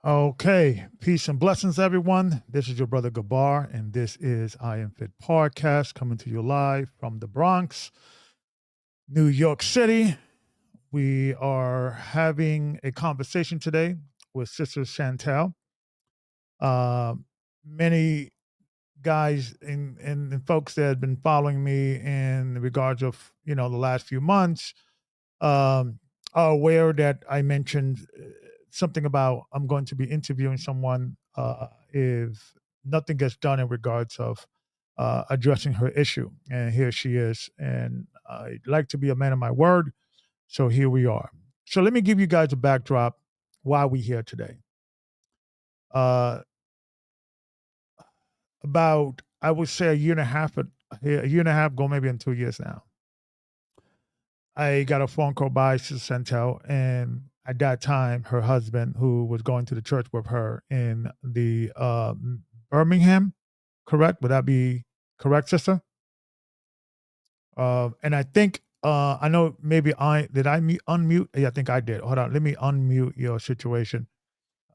Okay, peace and blessings, everyone. This is your brother Gabar, and this is I Am Fit Podcast coming to you live from the Bronx, New York City. We are having a conversation today with Sister Chantel. Uh, Many guys and folks that have been following me in regards of the last few months um, are aware that I mentioned something about I'm going to be interviewing someone if nothing gets done in regards of addressing her issue. And here she is. And I'd like to be a man of my word. So here we are. So let me give you guys a backdrop why we're here today. Uh, about, I would say, a year and a half ago, maybe in 2 years now, I got a phone call by Sister Chantel, and at that time, her husband, who was going to the church with her in the Birmingham, correct? Would that be correct, Sister? And I think I know maybe unmute? Yeah, I think I did. Hold on, let me unmute your situation.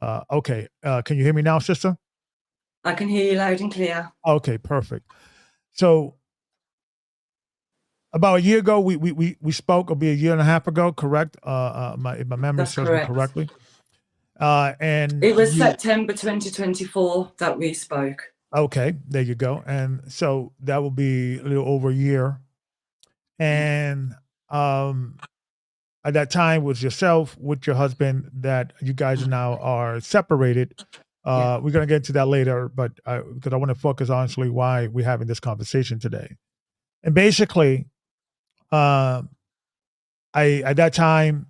Okay, can you hear me now, Sister? I can hear you loud and clear. Okay, perfect. So about a year ago, we spoke. It'll be a year and a half ago, correct? If my memory That's serves me correct. correctly. And It was September 2024 that we spoke. Okay, there you go. And so that will be a little over a year. And at that time was yourself with your husband that you guys now are separated. Yeah. We're gonna get into that later, but because I want to focus honestly why we're having this conversation today. And basically, uh, I at that time,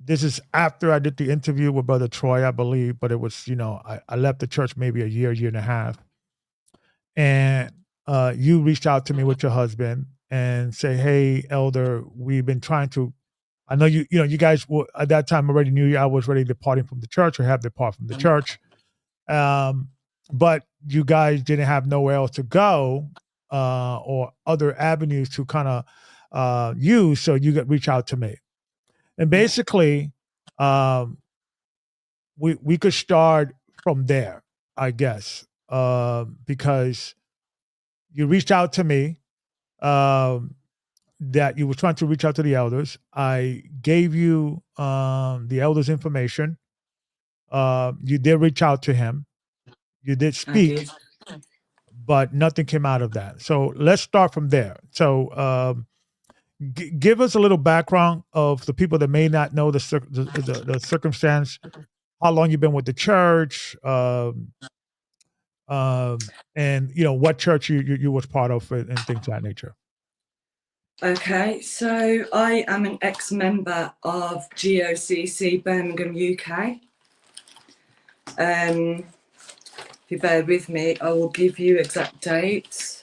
this is after I did the interview with Brother Troy, I believe, but it was, I left the church maybe a year and a half. And you reached out to me with your husband and say, "Hey, Elder, we've been trying to. I know you guys were at that time already knew I was ready departing from the church or have depart from the church, um, but you guys didn't have nowhere else to go or other avenues to kind of use, so you got reach out to me, and basically, um, we could start from there, I guess, because you reached out to me um, that you were trying to reach out to the elders. I gave you the elders' information. You did reach out to him. You did I speak, did. but nothing came out of that. So let's start from there. So give us a little background of the people that may not know the circumstance. How long you've been with the church, and what church you was part of, and things of that nature. Okay, so I am an ex-member of GOCCUK, Birmingham, UK. If you bear with me, I will give you exact dates.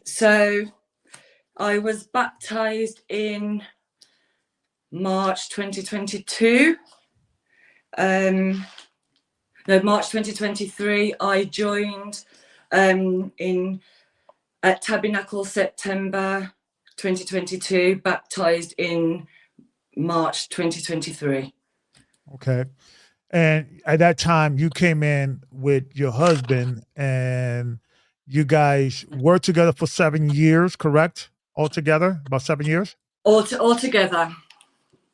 So I was baptised in March 2022. March 2023. I joined at Tabernacle September 2022, baptized in March 2023. Okay. And at that time, you came in with your husband, and you guys were together for 7 years, correct? Altogether, about 7 years. Altogether,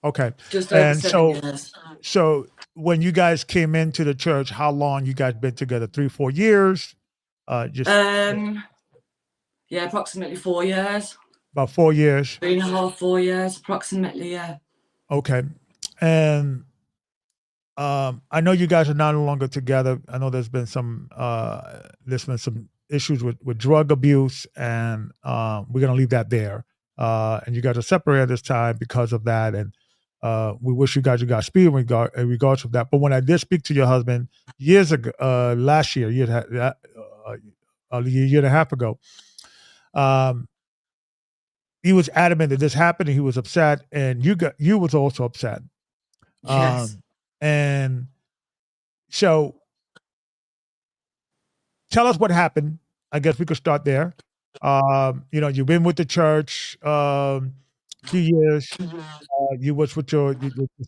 Okay. just over And 7 years. so when you guys came into the church, how long you guys been together? 3-4 years? Just Yeah, approximately 4 years. about 4 years. 3.5, 4 years, approximately. Yeah. Okay. And I know you guys are no longer together. I know there's been some issues with drug abuse, and we're gonna leave that there. And you guys are separated this time because of that, and we wish you guys Godspeed in regards of that. But when I did speak to your husband years ago, last year, a year and a half ago, um, he was adamant that this happened, and he was upset, and you was also upset. Yes. And so tell us what happened. I guess we could start there. You've been with the church few years. You was with your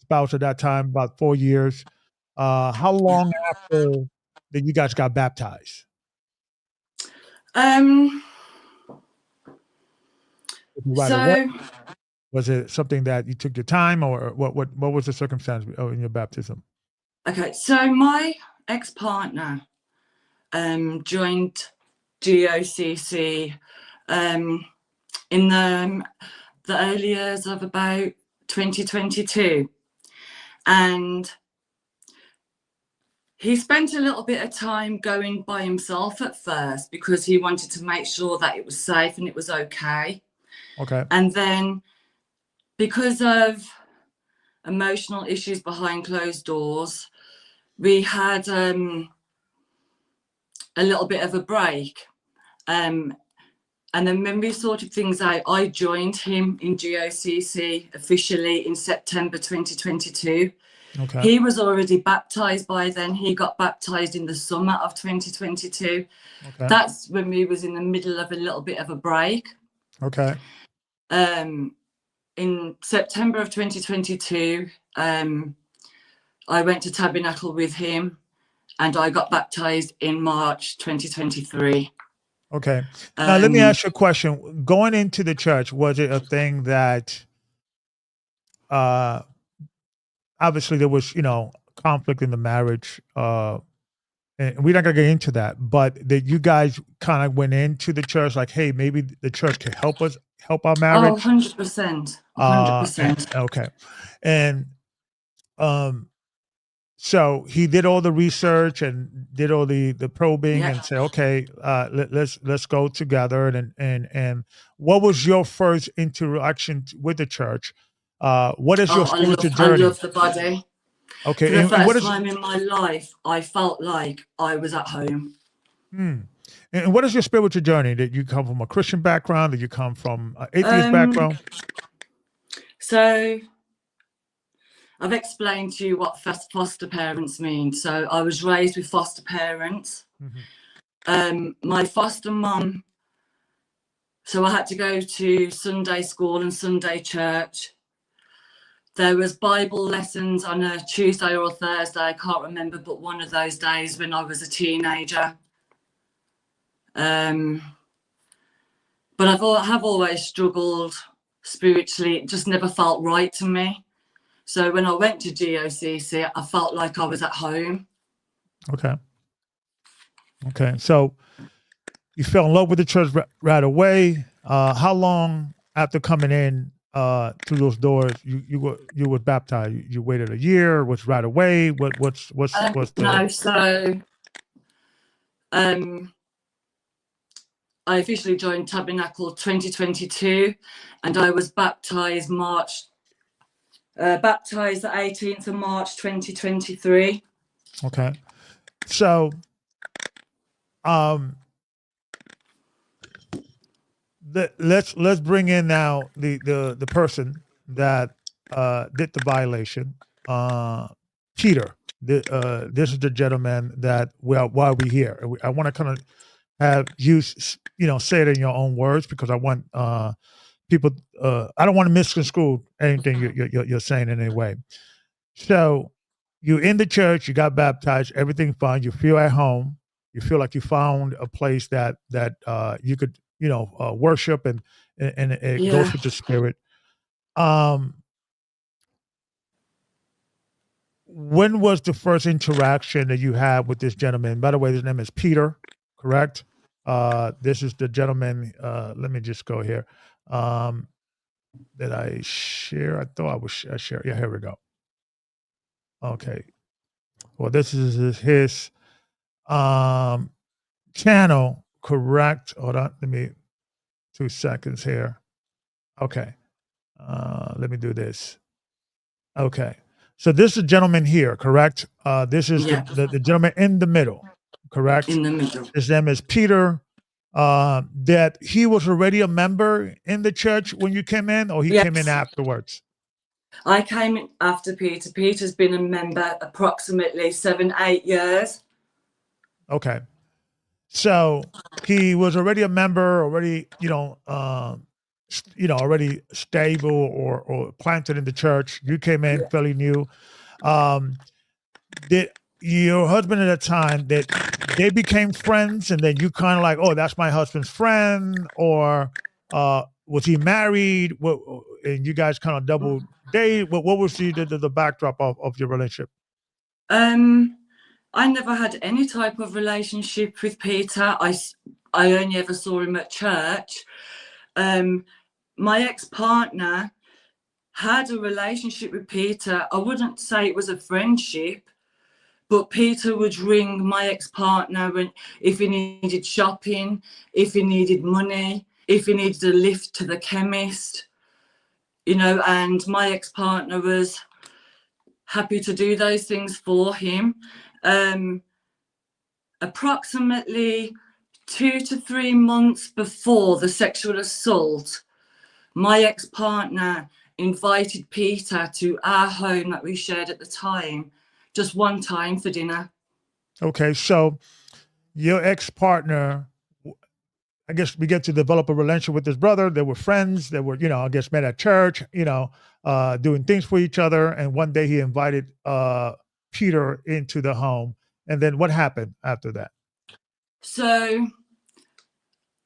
spouse at that time, about 4 years. How long after that you guys got baptized? Um, Right away? so Was it something that you took your time, or what was the circumstance in your baptism? okay, so my ex-partner joined GOCC in the early years of about 2022, and he spent a little bit of time going by himself at first because he wanted to make sure that it was safe and it was okay. Okay. And then because of emotional issues behind closed doors, we had a little bit of a break. And then when we sorted things out, I joined him in GOCC officially in September 2022. Okay. He was already baptized by then. He got baptized in the summer of 2022. Okay. That's when we was in the middle of a little bit of a break. Okay. In September of 2022, I went to Tabernacle with him, and I got baptized in March 2023. Okay. Now let me ask you a question. Going into the church, was it a thing that obviously there was, conflict in the marriage, and we're not gonna get into that, but that you guys kind of went into the church like, hey, maybe the church could help us help our Oh, marriage. 100%. 100%. Okay. And so he did all the research and did all the probing Yeah. and said, okay, let's go together. And what was your first interaction with the church? What is your Oh, spiritual I journey? love the body. For Okay, the and what first is time in my life, I felt like I was at home. hmm, and what is your spiritual journey? Did you come from a Christian background? Did you come from an atheist Um, background? so I've explained to you what foster parents mean. So I was raised with foster parents. Mhm. My foster mum, so I had to go to Sunday school and Sunday church. There was Bible lessons on a Tuesday or a Thursday, I can't remember, but one of those days when I was a teenager. But I have always struggled spiritually. It just never felt right to me. So when I went to GOCC, I felt like I was at home. Okay. Okay. So you fell in love with the church right away. How long after coming in through those doors you were baptized? You waited a year? Was right away? What's the No, so um, I officially joined Tabernacle 2022, and I was baptized baptized the 18th of March 2023. okay? So um, let's bring in now the person that did the violation. Peter. This is the gentleman that why we here. I want to kind of have you say it in your own words because I want people. I don't want to misconstrue anything you're saying in any way. So you in the church, you got baptized, everything fine. You feel at home. You feel like you found a place that you could worship and it goes Yeah. with the spirit. Um, when was the first interaction that you had with this gentleman? By the way, his name is Peter, correct? This is the gentleman. Let me just go here. Um, did I share? I thought I share. Yeah, here we go. Okay. Well, this is his um, channel, correct? Hold on. Let me 2 seconds here. Okay. Let me do this. Okay. So this is a gentleman here, correct? This is Yeah, the gentleman in the middle, correct? in the middle. His name is Peter. That he was already a member in the church when you came in, or he came in Yes, afterwards? I came in after Peter. Peter's been a member approximately 7-8 years. Okay. So he was already a member, already, already stable or planted in the church. You came in fairly new. Did your husband at that time that they became friends, and then you kind of like, oh, that's my husband's friend, or was he married? What, and you guys kind of double date? What was the backdrop of your relationship? I never had any type of relationship with Peter. I only ever saw him at church. My ex-partner had a relationship with Peter. I wouldn't say it was a friendship, but Peter would ring my ex-partner if he needed shopping, if he needed money, if he needed a lift to the chemist, and my ex-partner was happy to do those things for him. Approximately 2 to 3 months before the sexual assault, my ex-partner invited Peter to our home that we shared at the time, just one time for dinner. Okay, so your ex-partner, I guess, began to develop a relationship with his brother. They were friends. They were, I guess, met at church, doing things for each other. And one day he invited Peter into the home. And then what happened after that? So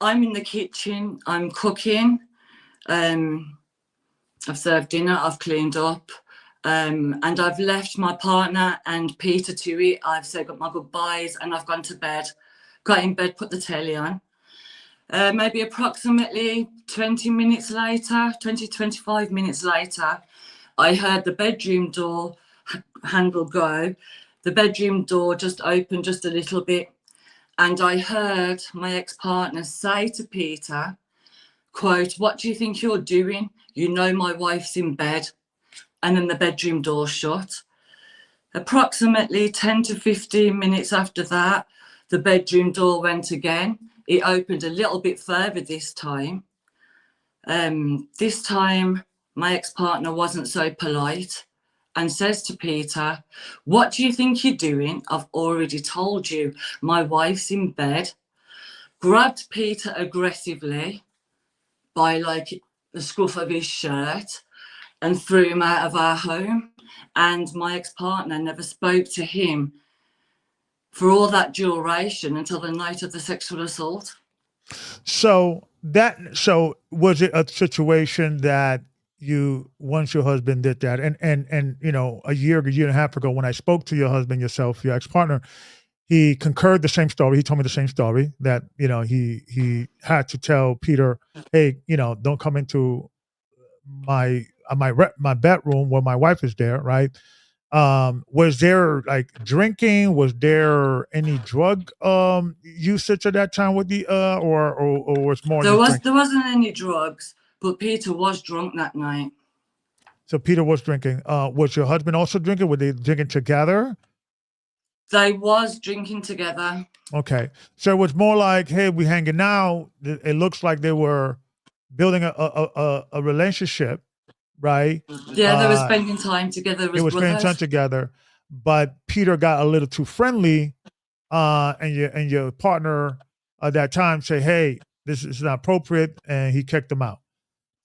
I'm in the kitchen, I'm cooking. I've served dinner, I've cleaned up, and I've left my partner and Peter to it. I've said my goodbyes and I've gone to bed. Got in bed, put the telly on. Maybe approximately 20 minutes later, 25 minutes later, I heard the bedroom door handle go. The bedroom door just opened just a little bit. And I heard my ex-partner say to Peter, quote, "What do you think you're doing? You know my wife's in bed." And then the bedroom door shut. Approximately 10 to 15 minutes after that, the bedroom door went again. It opened a little bit further this time. This time, my ex-partner wasn't so polite and says to Peter, "What do you think you're doing? I've already told you, my wife's in bed." Grabbed Peter aggressively by the scruff of his shirt and threw him out of our home. And my ex-partner never spoke to him for all that duration until the night of the sexual assault. So was it a situation that once your husband did that, and a year and a half ago, when I spoke to your husband, your ex-partner, he concurred the same story. He told me the same story that he had to tell Peter, "Hey, don't come into my bedroom where my wife is there," right? Was there like drinking? Was there any drug usage at that time with the or was more There just drinking? There wasn't any drugs, but Peter was drunk that night. So Peter was drinking. Was your husband also drinking? Were they drinking together? They was drinking together. Okay, so it was more like, hey, we hanging out. It looks like they were building a relationship, right? Yeah, they were spending time together as brothers. They were spending time together, but Peter got a little too friendly, and your partner at that time say, "Hey, this is not appropriate," and he kicked him out.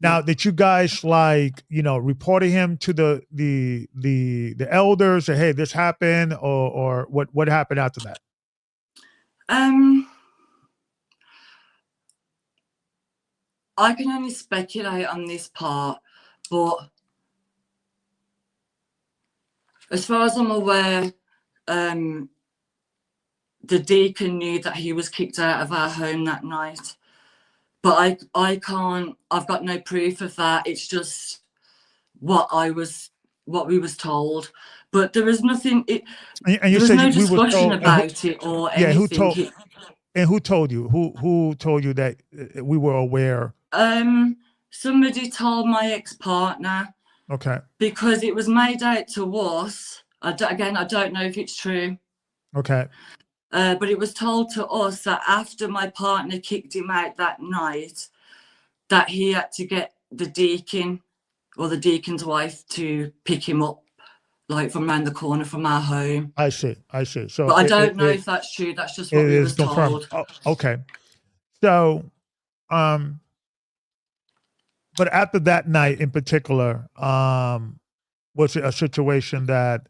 Now, did you guys reported him to the elders? Say, "Hey, this happened," or what happened after that? I can only speculate on this part, but as far as I'm aware, the deacon knew that he was kicked out of our home that night. But I can't, I've got no proof of that. It's just what we was told. But there was nothing, And there you was said no we were discussion told, about it or yeah, anything. who told you? Who told you that we were aware? Somebody told my ex-partner. Okay. Because it was made out to us. I don't know if it's true. Okay. But it was told to us that after my partner kicked him out that night, that he had to get the deacon or the deacon's wife to pick him up, like from around the corner from our home. I see. So but I don't know if that's true. That's just what we was confirmed. told. Oh, okay. So, But after that night in particular, was it a situation that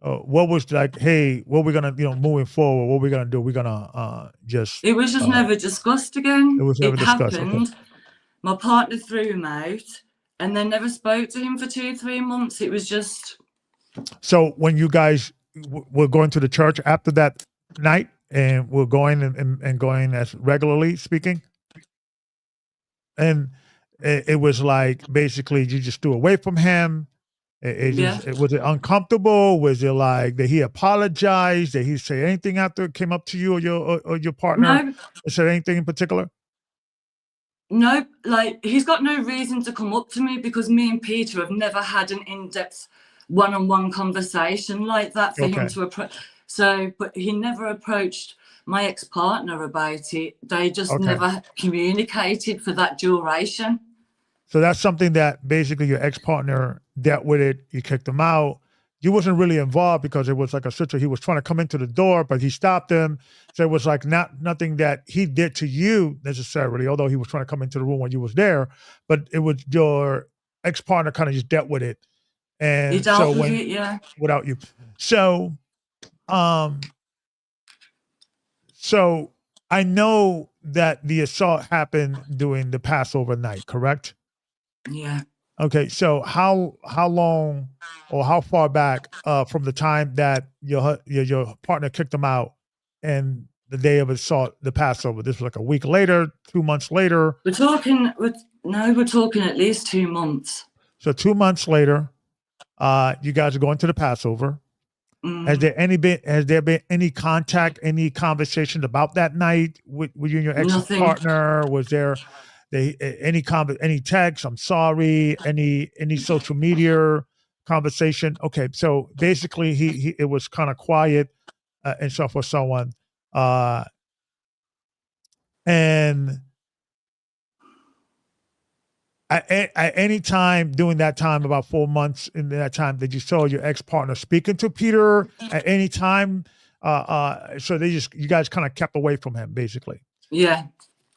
what was like, hey, what we're gonna, moving forward, what we're gonna do? We're gonna just. It was just never discussed again. It was never It discussed. Okay. happened. My partner threw him out and then never spoke to him for 2-3 months. It was just. So when you guys were going to the church after that night and were going and going as regularly speaking, and it was like basically you just threw away from him. Was it uncomfortable? Was it like that he apologized? Did he say anything after it came up to you or your partner? No, Said anything in particular? no, like he's got no reason to come up to me because me and Peter have never had an in-depth one-on-one conversation like that for him to approach. So, but he never approached my ex-partner about it. They just never communicated for that duration. So that's something that basically your ex-partner dealt with it. You kicked him out. You wasn't really involved because it was like a situation. He was trying to come into the door, but he stopped him. So it was like nothing that he did to you necessarily, although he was trying to come into the room when you was there. But it was your ex-partner kind of just dealt with it. And he dealt with it, yeah. Without you. So, so I know that the assault happened during the Passover night, correct? Yeah. Okay, so how long or how far back from the time that your partner kicked him out and the day of assault, the Passover? This was like a week later, 2 months later. We're talking at least 2 months. So 2 months later, you guys are going to the Passover. Has there been any contact, any conversation about that night with you and your ex-partner? Was there any text, I'm sorry, any social media conversation? Okay, so basically he it was kind of quiet and so for someone. And at any time during that time, about 4 months in that time, that you saw your ex-partner speaking to Peter at any time? So you guys kind of kept away from him, basically. Yeah.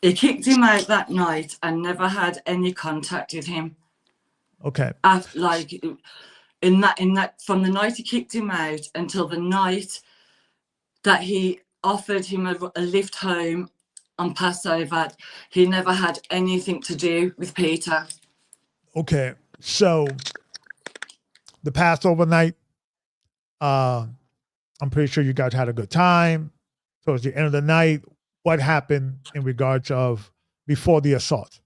He kicked him out that night and never had any contact with him. Okay. Like in that from the night he kicked him out until the night that he offered him a lift home on Passover, he never had anything to do with Peter. Okay. So the Passover night, I'm pretty sure you guys had a good time. Towards the end of the night, what happened in regards of before the assault?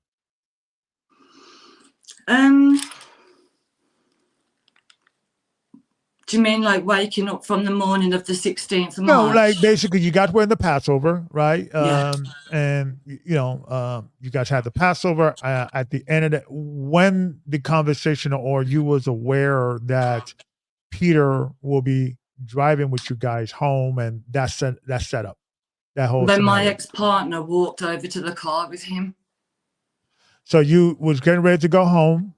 Do you mean like waking up from the morning of the 16th of March? No, like basically you guys were in the Passover, right? Yeah. And you guys had the Passover at the end of it. When the conversation or you was aware that Peter will be driving with you guys home and that set up, that whole Then scenario. my ex-partner walked over to the car with him. So you was getting ready to go home.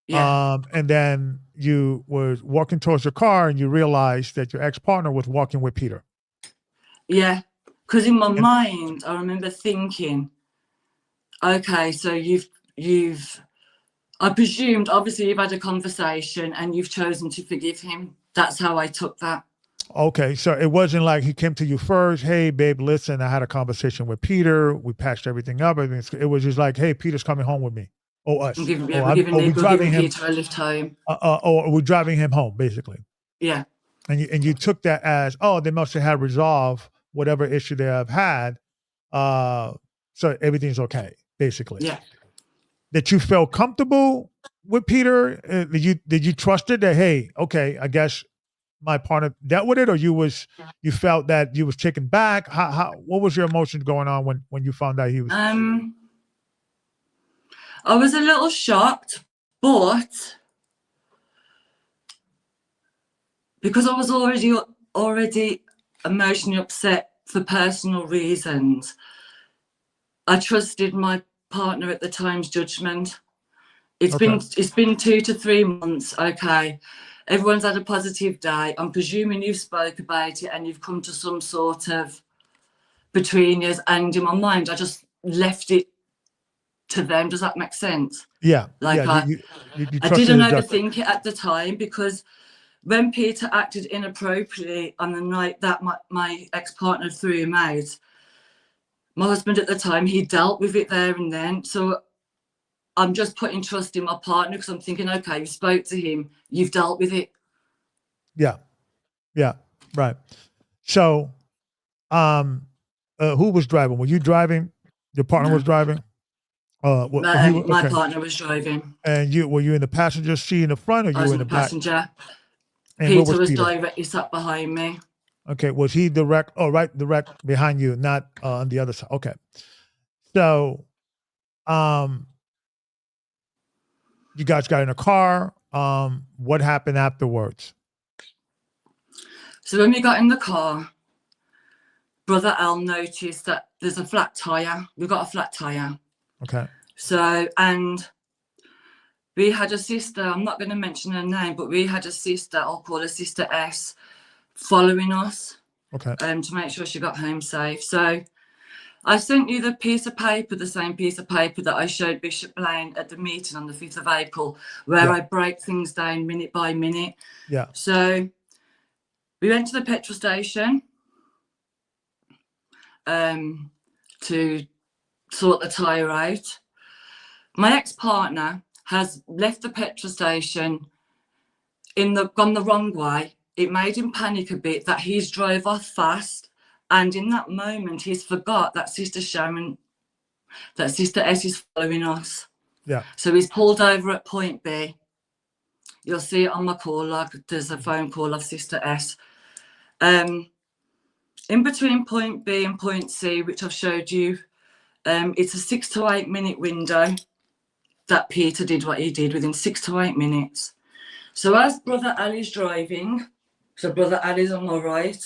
Yeah. And then you was walking towards your car and you realized that your ex-partner was walking with Peter. Yeah. Because in my mind, I remember thinking, okay, so I presumed, obviously, you've had a conversation and you've chosen to forgive him. That's how I took that. Okay, so it wasn't like he came to you first. Hey, babe, listen, I had a conversation with Peter. We patched everything up. It was just like, hey, Peter's coming home with me. Oh, us. We're giving Peter a lift home. We're driving him home, basically. Yeah. And you took that as, oh, they must have had resolved whatever issue they have had. So everything's okay, basically. Yeah. That you felt comfortable with Peter? Did you trust it that, hey, okay, I guess my partner dealt with it, or you felt that you was taken back? What was your emotions going on when you found out he was? I was a little shocked, but because I was already emotionally upset for personal reasons, I trusted my partner at the time's judgment. It's been 2 to 3 months. Okay, everyone's had a positive day. I'm presuming you've spoke about it and you've come to some sort of between us. And in my mind, I just left it to them. Does that make sense? Yeah. Like Yeah. You I trusted didn't the judgment. overthink it at the time, because when Peter acted inappropriately on the night that my ex-partner threw him out, my husband at the time, he dealt with it there and then. So I'm just putting trust in my partner, because I'm thinking, okay, you spoke to him, you've dealt with it. Yeah. Yeah. Right. So, who was driving? Were you driving? Your partner was driving? My Okay. partner was driving. And were you in the passenger seat in the front, or I you was were in in the the back? passenger. And where Peter was was Peter? directly sat behind me. Okay. Was he direct? Oh, right, direct behind you, not on the other side. Okay. So, you guys got in a car. What happened afterwards? So when we got in the car, Brother Al noticed that there's a flat tire. We got a flat tire. Okay. So, and we had a sister, I'm not going to mention her name, but we had a sister, I'll call her Sister S, following us. Okay. To make sure she got home safe. So I sent you the piece of paper, the same piece of paper that I showed Bishop Lane at the meeting on the 5th of April, where I break things down minute by minute. Yeah. So we went to the petrol station to sort the tyre out. My ex-partner has left the petrol station gone the wrong way. It made him panic a bit that he's drove off fast. And in that moment, he's forgot that Sister S is following us. Yeah. So he's pulled over at point B. You'll see it on my call log. There's a phone call of Sister S. In between point B and point C, which I've showed you, it's a 6 to 8 minute window that Peter did what he did within 6 to 8 minutes. So as Brother Ali's driving, so Brother Ali's on my right,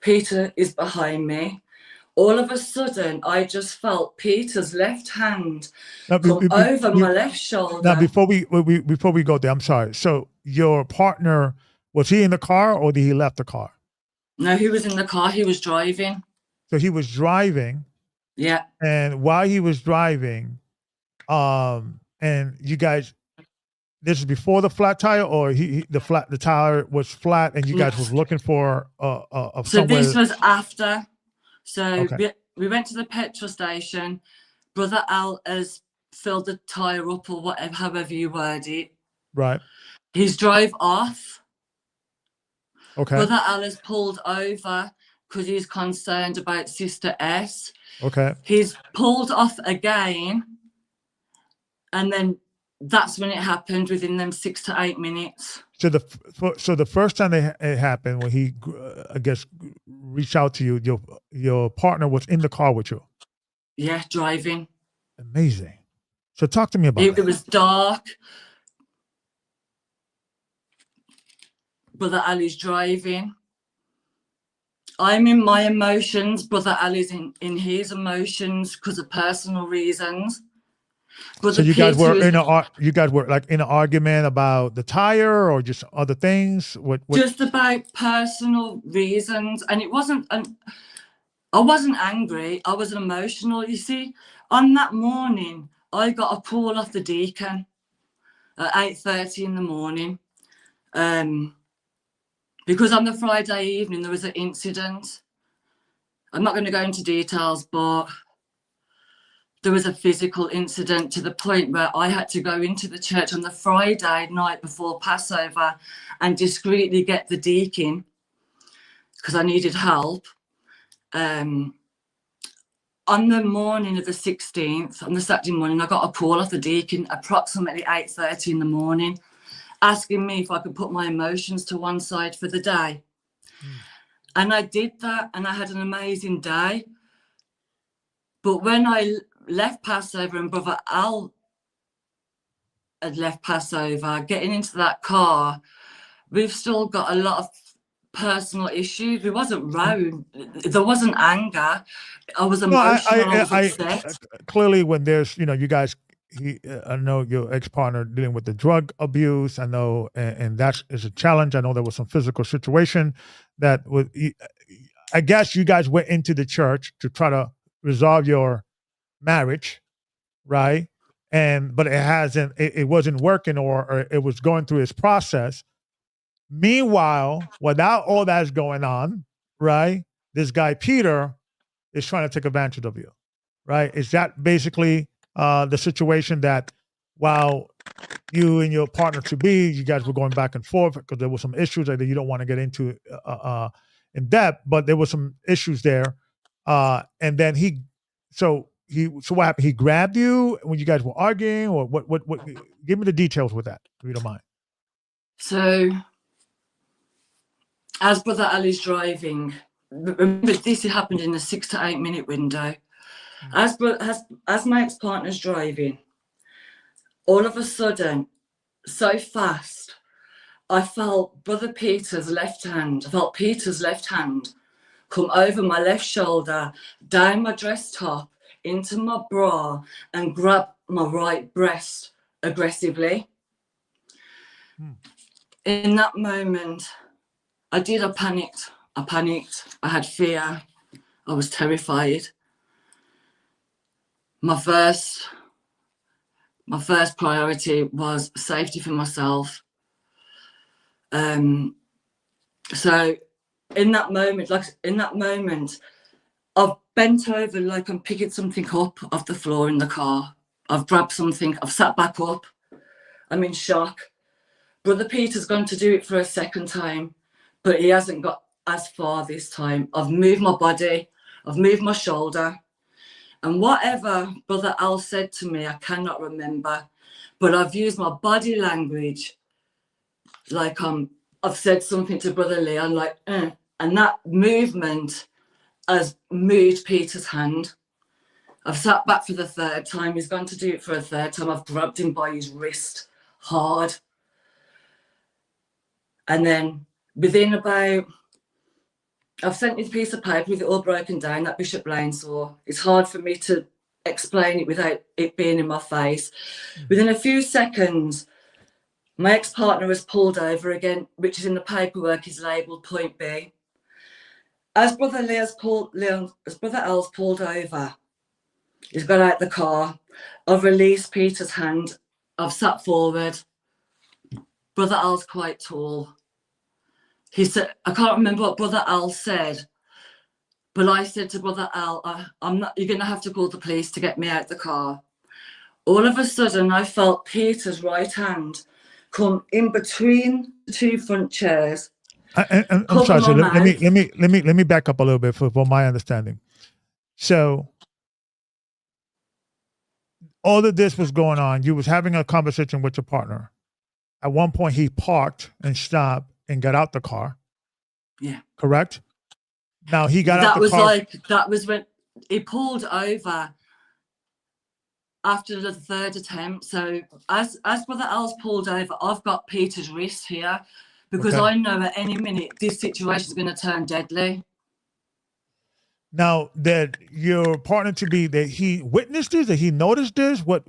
Peter is behind me. All of a sudden, I just felt Peter's left hand come over my left shoulder. Now, before we go there, I'm sorry. So your partner, was he in the car or did he left the car? No, he was in the car. He was driving. So he was driving. Yeah. And while he was driving, and you guys, this is before the flat tire, or the tire was flat, and you guys was looking for So somewhere. this was after. So Okay. we went to the petrol station. Brother Al has filled the tire up, or whatever, however you word it. Right. He's drove off. Okay. Brother Al has pulled over because he's concerned about Sister S. Okay. He's pulled off again, and then that's when it happened, within them 6 to 8 minutes. So the first time it happened, when he, I guess, reached out to you, your partner was in the car with you. Yeah, driving. Amazing. So talk to me about that. It was dark. Brother Ali's driving. I'm in my emotions. Brother Ali's in his emotions because of personal reasons. Brother So you guys Peter were like in an argument about the tire or just other things? What? Just about personal reasons, and it wasn't. I wasn't angry. I was emotional. You see, on that morning, I got a call off the deacon at 8:30 in the morning, because on the Friday evening there was an incident. I'm not going to go into details, but there was a physical incident to the point where I had to go into the church on the Friday night before Passover and discreetly get the deacon because I needed help. On the morning of the 16th, on the Saturday morning, I got a call off the deacon approximately 8:30 in the morning, asking me if I could put my emotions to one side for the day. And I did that, and I had an amazing day. But when I left Passover and Brother Al had left Passover, getting into that car, we've still got a lot of personal issues. We wasn't round. There wasn't anger. I was emotional. I was upset. Clearly, when there's, you guys, I know your ex-partner dealing with the drug abuse. I know, and that is a challenge. I know there was some physical situation that would. I guess you guys went into the church to try to resolve your marriage, right? But it wasn't working, or it was going through its process. Meanwhile, without all that's going on, right? This guy Peter is trying to take advantage of you, right? Is that basically the situation that while you and your partner to be, you guys were going back and forth because there were some issues that you don't want to get into in depth, but there were some issues there. And then so what happened? He grabbed you when you guys were arguing, or what? Give me the details with that, if you don't mind. So, as Brother Ali's driving, remember this happened in a 6 to 8 minute window. As my ex-partner's driving, all of a sudden, so fast, I felt Peter's left hand come over my left shoulder, down my dress top, into my bra, and grab my right breast aggressively. In that moment, I panicked. I had fear. I was terrified. My first priority was safety for myself. So in that moment, I've bent over like I'm picking something up off the floor in the car. I've grabbed something. I've sat back up. I'm in shock. Brother Peter's gone to do it for a second time, but he hasn't got as far this time. I've moved my body. I've moved my shoulder. And whatever Brother Al said to me, I cannot remember. But I've used my body language like I've said something to Brother Leon, like, and that movement has moved Peter's hand. I've sat back for the third time. He's gone to do it for a third time. I've grabbed him by his wrist hard. And then within about, I've sent you a piece of paper with it all broken down, that Bishop Lane saw. It's hard for me to explain it without it being in my face. Within a few seconds, my ex-partner has pulled over again, which is in the paperwork, is labelled point B. As Brother Al's pulled over, he's got out the car. I've released Peter's hand. I've sat forward. Brother Al's quite tall. He said, I can't remember what Brother Al said, but I said to Brother Al, you're going to have to call the police to get me out the car. All of a sudden, I felt Peter's right hand come in between the two front chairs. I'm sorry. So let me back up a little bit for my understanding. So all of this was going on. You was having a conversation with your partner. At one point, he parked and stopped and got out the car. Yeah. Correct? Now he got out the car. That was when he pulled over after the third attempt. So as Brother Al's pulled over, I've got Peter's wrist here because I know at any minute this situation is going to turn deadly. Now that your partner to be, that he witnessed this, that he noticed this, what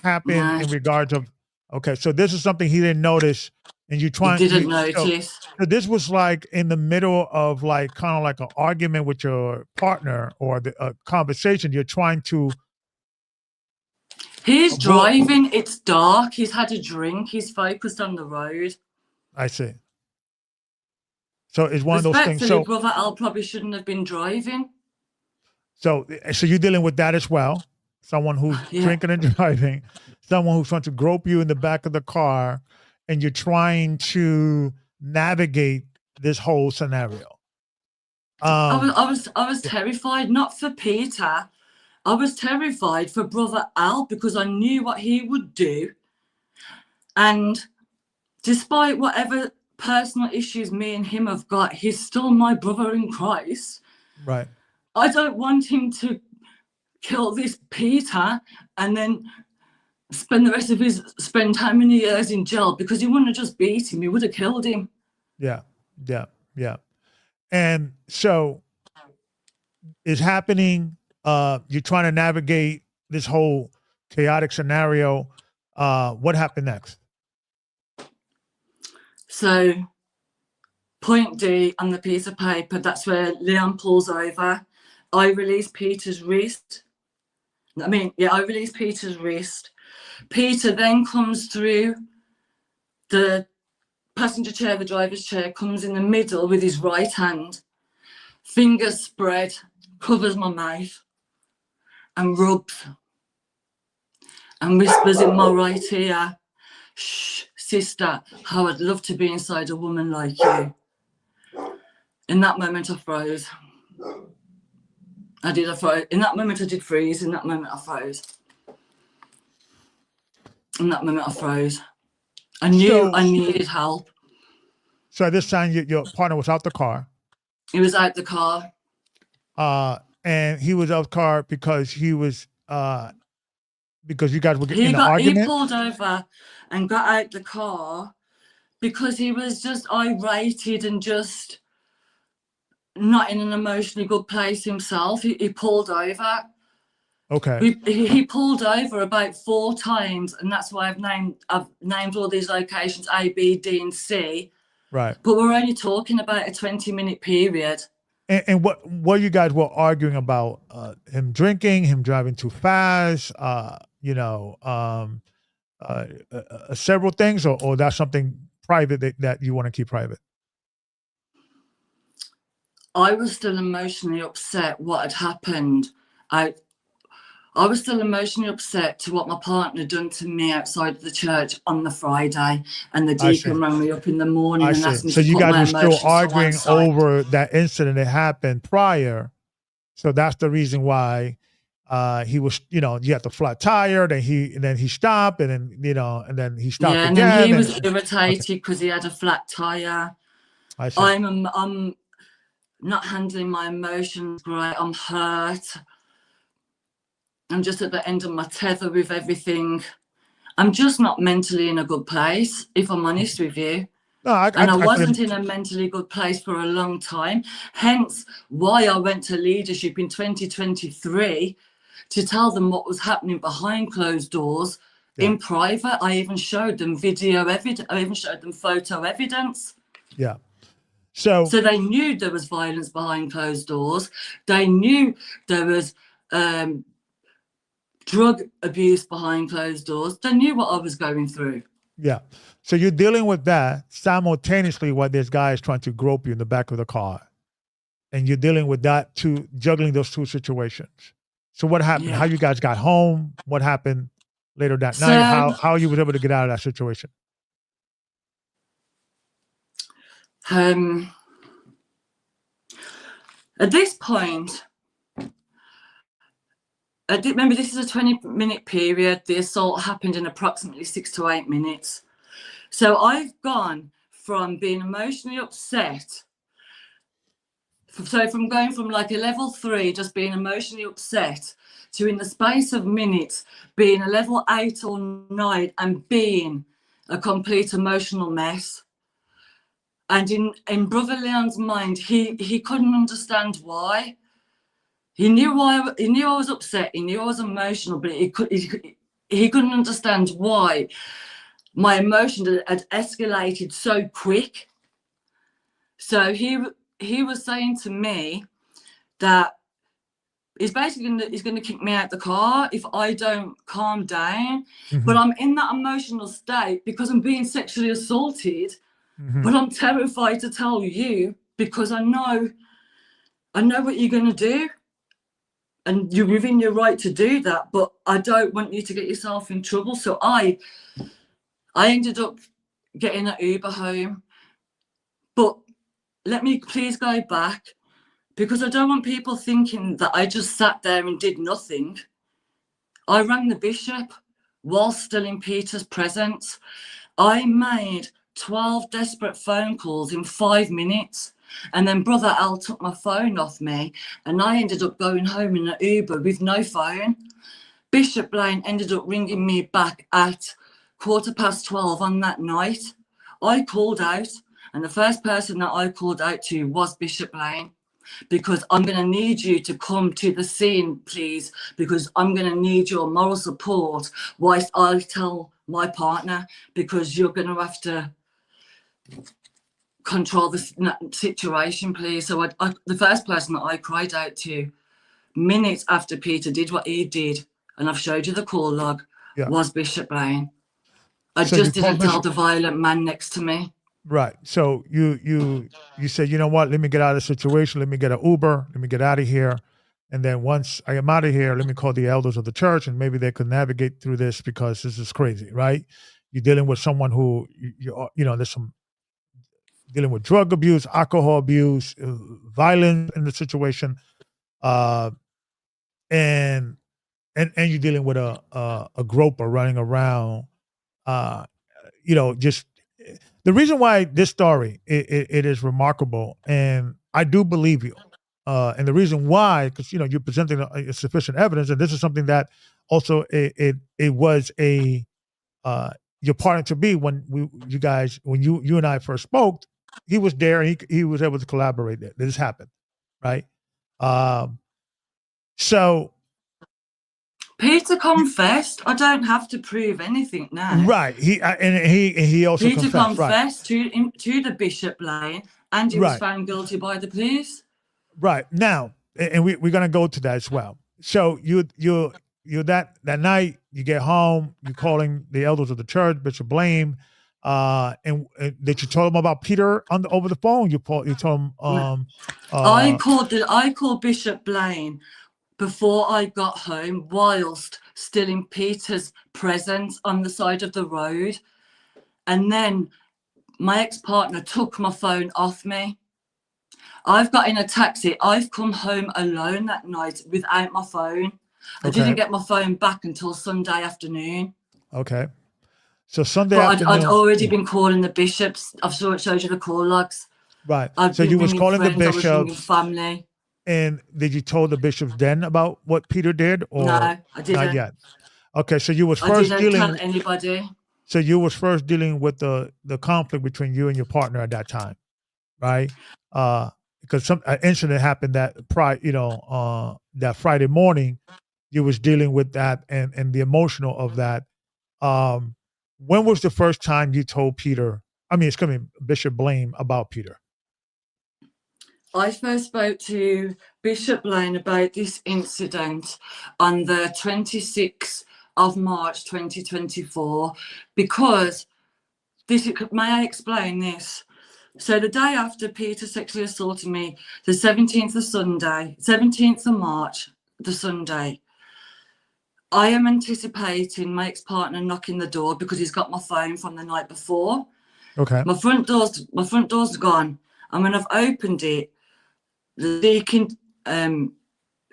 happened in regards of? Okay, so this is something he didn't notice, and you didn't notice. So this was like in the middle of like kind of like an argument with your partner or a conversation. You're trying to. He's driving. It's dark. He's had a drink. He's focused on the road. I see. So it's one of those things. So Brother Al probably shouldn't have been driving. So you're dealing with that as well. Someone who's drinking and driving, someone who's trying to grope you in the back of the car, and you're trying to navigate this whole scenario. I was terrified, not for Peter. I was terrified for Brother Al because I knew what he would do. And despite whatever personal issues me and him have got, he's still my brother in Christ. Right. I don't want him to kill this Peter and then spend the rest of spend how many years in jail, because he wouldn't have just beat him, he would have killed him. Yeah. And so it's happening. You're trying to navigate this whole chaotic scenario. What happened next? So point D on the piece of paper, that's where Leon pulls over. I release Peter's wrist. I released Peter's wrist. Peter then comes through the passenger chair, the driver's chair, comes in the middle with his right hand, fingers spread, covers my mouth, and rubs and whispers in my right ear, "Shh, sister, how I'd love to be inside a woman like you." In that moment, I froze. I froze. In that moment, I did freeze. In that moment, I froze. In that moment, I froze. I knew I needed help. So at this time, your partner was out the car. He was out the car. And he was out the car because he was because you guys were in an argument. He pulled over and got out the car because he was just irate and just not in an emotionally good place himself. He pulled over. Okay. He pulled over about 4 times, and that's why I've named all these locations A, B, D, and C. Right. But we're only talking about a 20-minute period. And what you guys were arguing about? Him drinking, him driving too fast, several things, or that's something private that you want to keep private? I was still emotionally upset what had happened. I was still emotionally upset to what my partner had done to me outside the church on the Friday, and the deacon rang me up in the morning and asked me so to you put my guys were still emotions to one arguing side. over that incident that happened prior. So that's the reason why he was, you had the flat tire, then he stopped, and then he stopped Yeah, again. and then he was irritated because he had a flat tire. I see. I'm not handling my emotions right. I'm hurt. I'm just at the end of my tether with everything. I'm just not mentally in a good place, if I'm honest with you. No, I wasn't in a mentally good place for a long time. Hence why I went to leadership in 2023 to tell them what was happening behind closed doors in private. I even showed them video evidence. I even showed them photo evidence. Yeah. So they knew there was violence behind closed doors. They knew there was drug abuse behind closed doors. They knew what I was going through. Yeah. So you're dealing with that simultaneously while this guy is trying to grope you in the back of the car. And you're dealing with that too, juggling those two situations. So what happened? Yeah. How you guys got home? What happened later that night? How you were able to get out of that situation? At this point, remember, this is a 20-minute period. The assault happened in approximately 6 to 8 minutes. So I've gone from being emotionally upset. So from going from like a level 3, just being emotionally upset, to in the space of minutes being a level 8 or 9 and being a complete emotional mess. And in Brother Leon's mind, he couldn't understand why. He knew why. He knew I was upset. He knew I was emotional, but he couldn't understand why my emotions had escalated so quick. So he was saying to me that he's basically he's going to kick me out the car if I don't calm down. Mm-hmm. But I'm in that emotional state because I'm being sexually assaulted. Mm-hmm. But I'm terrified to tell you because I know what you're going to do. And you're within your right to do that, but I don't want you to get yourself in trouble. So I ended up getting an Uber home. But let me please go back, because I don't want people thinking that I just sat there and did nothing. I rang the bishop while still in Peter's presence. I made 12 desperate phone calls in 5 minutes. And then Brother Al took my phone off me, and I ended up going home in an Uber with no phone. Bishop Blaine ended up ringing me back at 12:15 on that night. I called out, and the first person that I called out to was Bishop Blaine, because I'm going to need you to come to the scene, please, because I'm going to need your moral support whilst I tell my partner, because you're going to have to control the situation, please. So the first person that I cried out to, minutes after Peter did what he did, and I've showed you the call log, Yeah. was Bishop Blaine. I So you just told didn't tell Bishop, the violent man next to me. right. So you said, you know what, let me get out of the situation, let me get an Uber, let me get out of here. And then once I am out of here, let me call the elders of the church and maybe they could navigate through this because this is crazy, right? You're dealing with someone who you know, there's some dealing with drug abuse, alcohol abuse, violence in the situation, uh, and you're dealing with a groper running around. Uh, you know, just the reason why this story it is remarkable, and I do believe you. And the reason why, because you know you're presenting a sufficient evidence, and this is something that also it was a your partner to be when you guys when you and I first spoke, he was there and he was able to collaborate. That this happened, right? Um, so Peter confessed. I don't have to prove anything now. right, he also Peter confessed, right? confessed to the Bishop Blaine, and he was Right, found guilty by the police. right. Now, and we're gonna go to that as well. So you that night you get home, you calling the elders of the church, Bishop Blame, and did you tell them about Peter over the phone? You told him I uh called Bishop Blaine before I got home, whilst still in Peter's presence on the side of the road, and then my ex-partner took my phone off me. I've got in a taxi. I've come home alone that night without my phone. I okay, didn't get my phone back until Sunday afternoon. okay. So Sunday But I'd afternoon, already yeah, been calling the bishops. I've showed you the call logs. right. I've So been you was ringing calling the friends. I was ringing bishops, family. and did you tell the bishops then about what Peter did, No, or I not didn't. yet? Okay, so you was I first didn't tell dealing. anybody. So you was first dealing with the conflict between you and your partner at that time, right? Because some an incident happened that Friday morning. You was dealing with that and the emotional of that. Um, when was the first time you told Peter? I mean, it's coming Bishop Blame about Peter. I first spoke to Bishop Blaine about this incident on the 26th of March 2024 because may I explain this? So the day after Peter sexually assaulted me, the 17th of March, the Sunday, I am anticipating my ex-partner knocking the door because he's got my phone from the night before. Okay. My front door's gone. And when I've opened it, the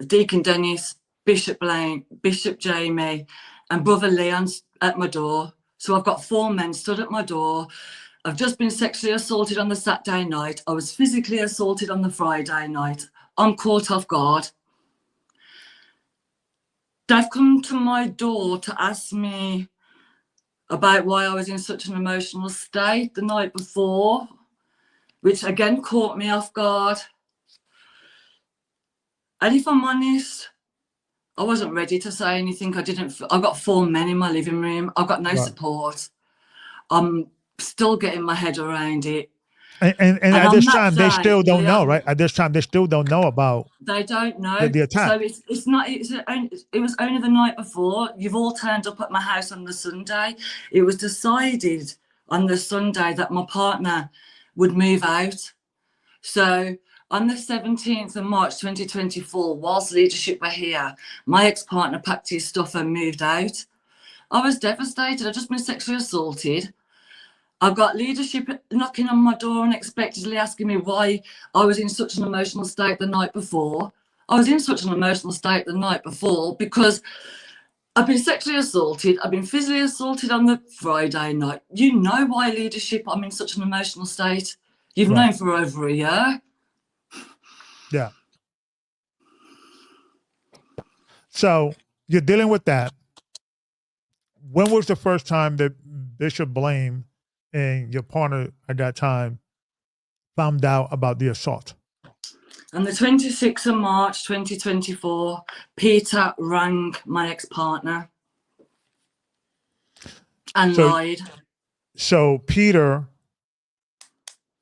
Deacon Dennis, Bishop Blaine, Bishop Jamie, and Brother Leon's at my door. So I've got 4 men stood at my door. I've just been sexually assaulted on the Saturday night. I was physically assaulted on the Friday night. I'm caught off guard. They've come to my door to ask me about why I was in such an emotional state the night before, which again caught me off guard. And if I'm honest, I wasn't ready to say anything. I've got 4 men in my living room. I've got no Right. support. I'm still getting my head around it. And And at on this that time, they day, still don't know, Leon, right? At this time, they still don't know about they don't know. the attack. So it was only the night before. You've all turned up at my house on the Sunday. It was decided on the Sunday that my partner would move out. So on the 17th of March 2024, whilst leadership were here, my ex-partner packed his stuff and moved out. I was devastated. I'd just been sexually assaulted. I've got leadership knocking on my door unexpectedly asking me why I was in such an emotional state the night before. I was in such an emotional state the night before because I've been sexually assaulted. I've been physically assaulted on the Friday night. You know why leadership I'm in such an emotional state. You've Right. known for over a year. Yeah. So you're dealing with that. When was the first time that Bishop Blame and your partner at that time found out about the assault? On the 26th of March 2024, Peter rang my ex-partner and So lied. so Peter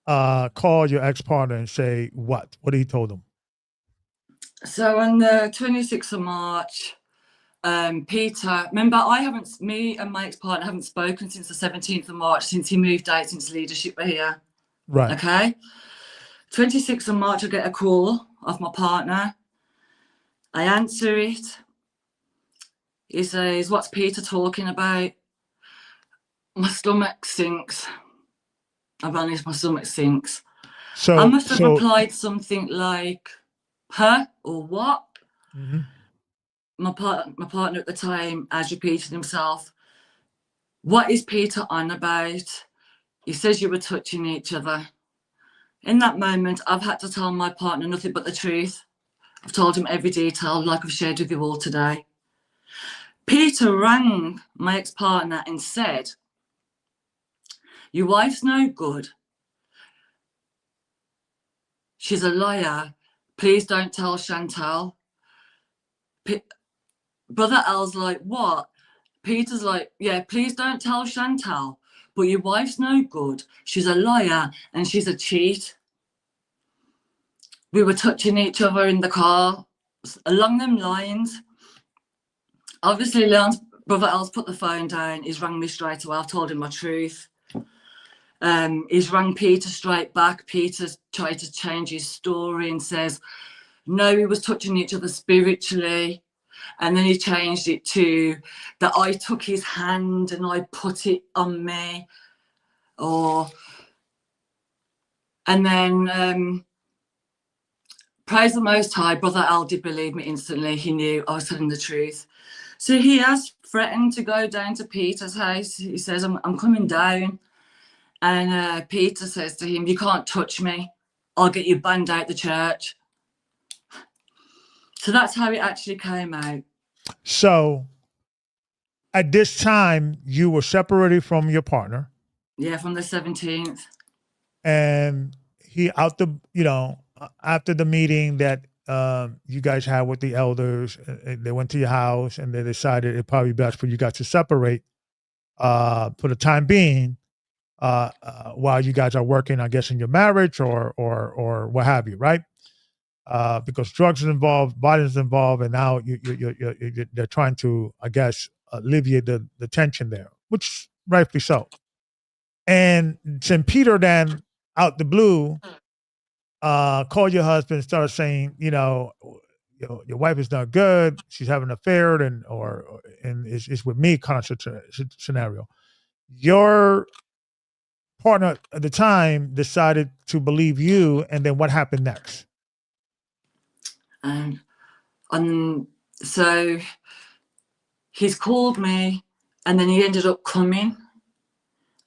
called your ex-partner and say what? What did he told him? So on the 26th of March, Peter, remember, me and my ex-partner haven't spoken since the 17th of March, since he moved out, since leadership were here. Right. Okay. 26th of March, I get a call of my partner. I answer it. He says, "What's Peter talking about?" My stomach sinks. I'll be honest, my stomach sinks. I must have replied something like, "Huh?" or "What?" Mm-hmm. My partner at the time has repeated himself. "What is Peter on about? He says you were touching each other." In that moment, I've had to tell my partner nothing but the truth. I've told him every detail, like I've shared with you all today. Peter rang my ex-partner and said, "Your wife's no good. She's a liar. Please don't tell Chantal." Brother Al's like, "What?" Peter's like, "Yeah, please don't tell Chantal. But your wife's no good. She's a liar and she's a cheat." We were touching each other in the car, along them lines. Obviously, Brother Al's put the phone down. He's rang me straight away. I've told him my truth. He's rang Peter straight back. Peter's tried to change his story and says, no, we was touching each other spiritually. And then he changed it to that I took his hand and I put it on me. And then praise the Most High, Brother Al did believe me instantly. He knew I was telling the truth. So he has threatened to go down to Peter's house. He says, I'm coming down. And Peter says to him, "You can't touch me. I'll get you banned out the church." So that's how it actually came out. So at this time, you were separated from your partner. Yeah, from the 17th. And he after the meeting that you guys had with the elders, they went to your house and they decided it probably best for you guys to separate for the time being while you guys are working, I guess, in your marriage or what have you, right? Because drugs is involved, violence is involved, and now they're trying to, I guess, alleviate the tension there, which rightfully so. And St. Peter then, out the blue, called your husband and started saying, your wife is not good. She's having an affair, and it's with me kind of scenario. Your partner at the time decided to believe you, and then what happened next? So he's called me, and then he ended up coming.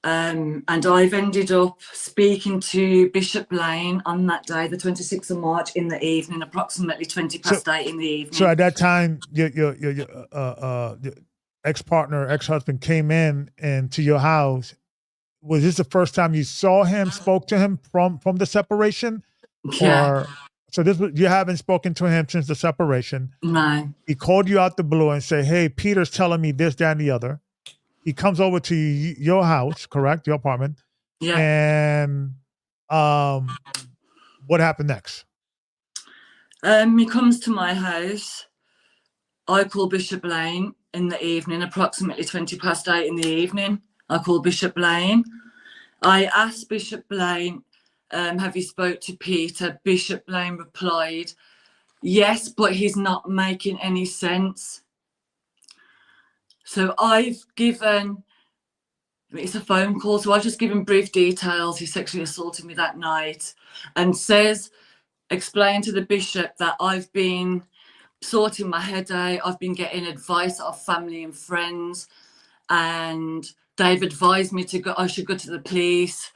And I've ended up speaking to Bishop Lane on that day, the 26th of March, in the evening, approximately 20 past 8 in the evening. So at that time, your ex-husband came in and to your house. Was this the first time you saw him, spoke to him from the separation? Yeah. So you haven't spoken to him since the separation? No. He called you out the blue and said, "Hey, Peter's telling me this, that, and the other." He comes over to your house, correct? Your apartment. Yeah. And what happened next? He comes to my house. I call Bishop Lane in the evening, approximately 20 past 8 in the evening. I call Bishop Lane. I asked Bishop Lane, have you spoke to Peter? Bishop Lane replied, yes, but he's not making any sense. So it's a phone call, so I've just given brief details. He sexually assaulted me that night and explain to the bishop that I've been sorting my head out. I've been getting advice of family and friends, and they've advised me I should go to the police.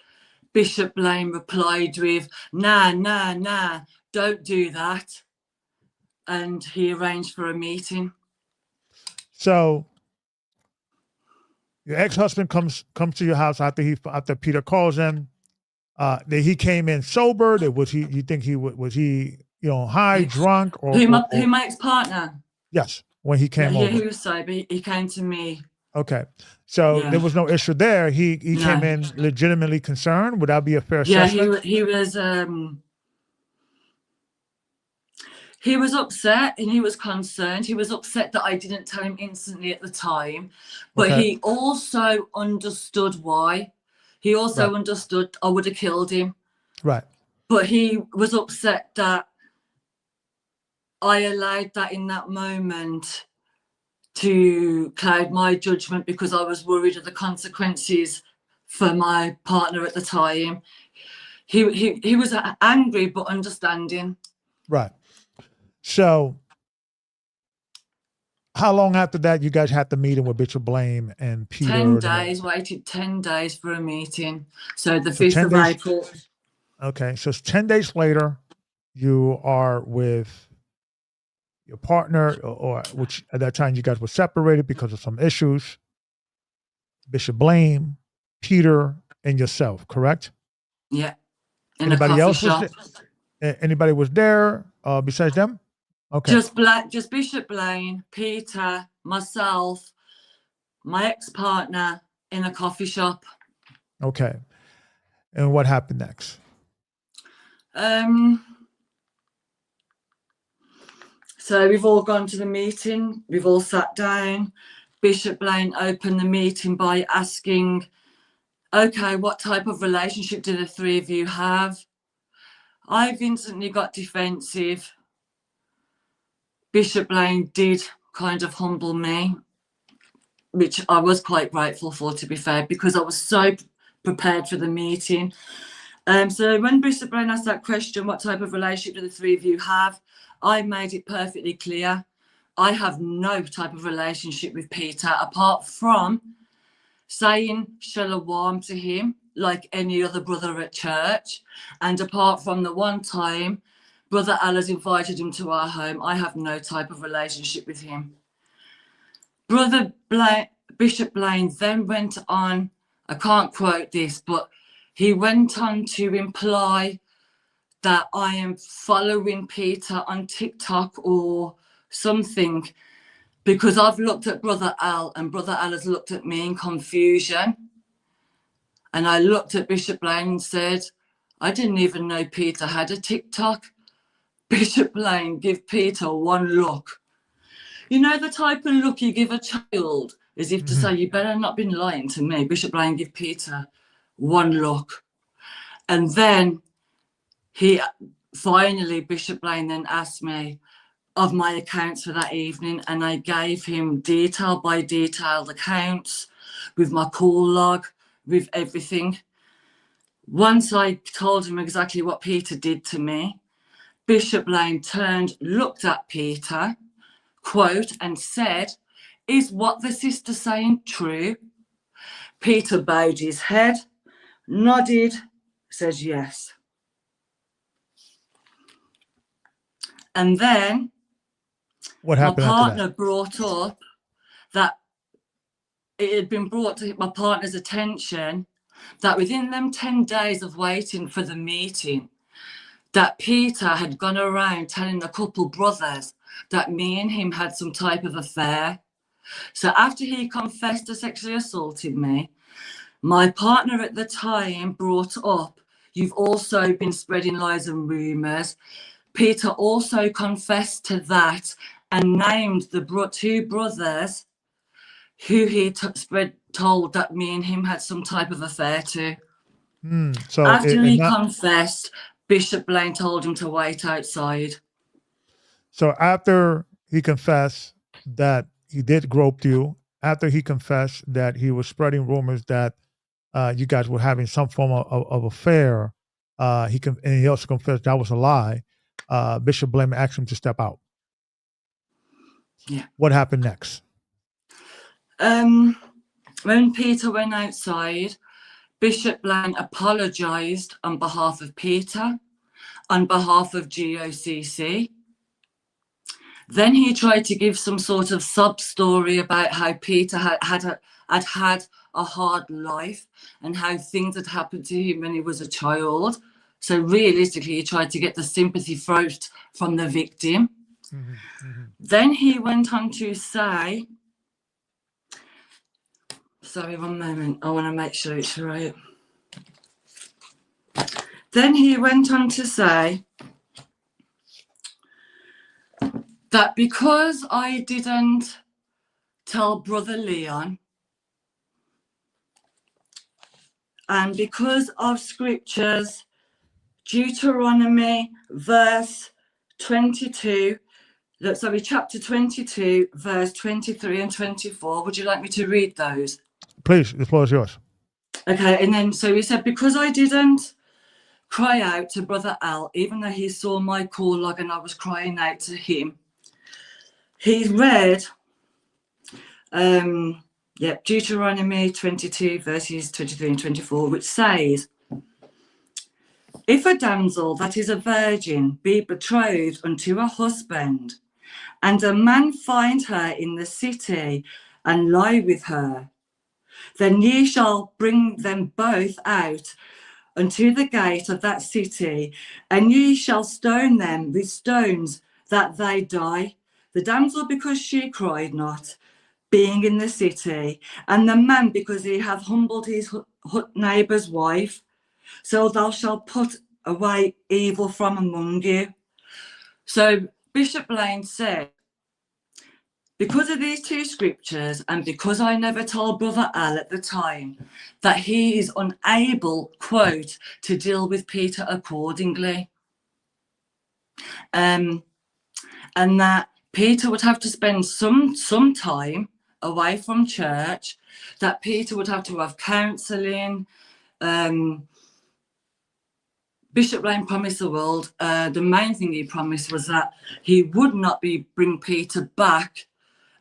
Bishop Lane replied with, nah, don't do that. And he arranged for a meeting. So your ex-husband comes to your house after Peter calls him. That he came in sober. That was he? You think was he high, drunk, or who my ex-partner? Yes, when he came over. Yeah, he was sober. He came to me. Okay, so there was no issue there. He came in legitimately concerned. Would that be a fair assessment? Yeah, he was. He was upset and he was concerned. He was upset that I didn't tell him instantly at the time, but Okay. he also understood why. He also Right. understood I would have killed him, Right. but he was upset that I allowed that in that moment to cloud my judgment because I was worried of the consequences for my partner at the time. He was angry but understanding. Right. So how long after that you guys had the meeting with Bishop Blame and 10 Peter? days, waited 10 days for a meeting. So the So 5th 10 of days. April. Okay. So it's 10 days later, you are with your partner, or which at that time you guys were separated because of some issues, Bishop Blame, Peter, and yourself, correct? Yeah, in a Anybody coffee else was shop. there? Anybody was there besides them? Okay. Just Bishop Blaine, Peter, myself, my ex-partner in a coffee shop. Okay. And what happened next? So we've all gone to the meeting. We've all sat down. Bishop Blaine opened the meeting by asking, okay, what type of relationship do the three of you have? I've instantly got defensive. Bishop Blaine did kind of humble me, which I was quite grateful for, to be fair, because I was so prepared for the meeting. So when Bishop Blaine asked that question, what type of relationship do the three of you have? I made it perfectly clear. I have no type of relationship with Peter apart from saying shalom to him like any other brother at church. And apart from the one time Brother Allah's invited him to our home, I have no type of relationship with him. Bishop Blaine then went on, I can't quote this, but he went on to imply that I am following Peter on TikTok or something, because I've looked at Brother Al and Brother Al has looked at me in confusion. And I looked at Bishop Blaine and said, I didn't even know Peter had a TikTok. Bishop Blaine, give Peter one look. You know the type of look you give a child, as if to say, you better not been lying to me. Bishop Blaine, give Peter one look. And then Bishop Blaine then asked me of my accounts for that evening, and I gave him detail by detailed accounts with my call log, with everything. Once I told him exactly what Peter did to me, Bishop Blaine turned, looked at Peter, quote, and said, is what the sister's saying true? Peter bowed his head, nodded, says yes. And then What my happened after that? partner brought up that it had been brought to my partner's attention that within them 10 days of waiting for the meeting, that Peter had gone around telling the couple brothers that me and him had some type of affair. So after he confessed to sexually assaulting me, my partner at the time brought up, you've also been spreading lies and rumours. Peter also confessed to that and named the two brothers who he told that me and him had some type of affair to. So After he confessed, Bishop Blaine told him to wait outside. So after he confessed that he did grope you, after he confessed that he was spreading rumors that you guys were having some form of affair, and he also confessed that was a lie. Bishop Blame asked him to step out. Yeah. What happened next? When Peter went outside, Bishop Blaine apologised on behalf of Peter, on behalf of GOCC. Then he tried to give some sort of sub story about how Peter had a hard life and how things had happened to him when he was a child. So realistically, he tried to get the sympathy first from the victim. Then he went on to say, sorry, one moment, I want to make sure it's right. Then he went on to say That because I didn't tell Brother Leon, and because of scriptures, Deuteronomy verse 22, chapter 22, verse 23 and 24. Would you like me to read those? Please, the floor is yours. Okay, and then so he said, because I didn't cry out to Brother Al, even though he saw my call log and I was crying out to him, he read Deuteronomy 22, verses 23 and 24, which says, if a damsel that is a virgin be betrothed unto a husband, and a man find her in the city and lie with her, then ye shall bring them both out unto the gate of that city, and ye shall stone them with stones that they die. The damsel because she cried not, being in the city, and the man because he hath humbled his neighbour's wife. So thou shalt put away evil from among you. So Bishop Lane said, because of these two scriptures, and because I never told Brother Al at the time that he is unable, quote, to deal with Peter accordingly, and that Peter would have to spend some time away from church, that Peter would have to have counselling. Bishop Lane promised the world, the main thing he promised was that he would not bring Peter back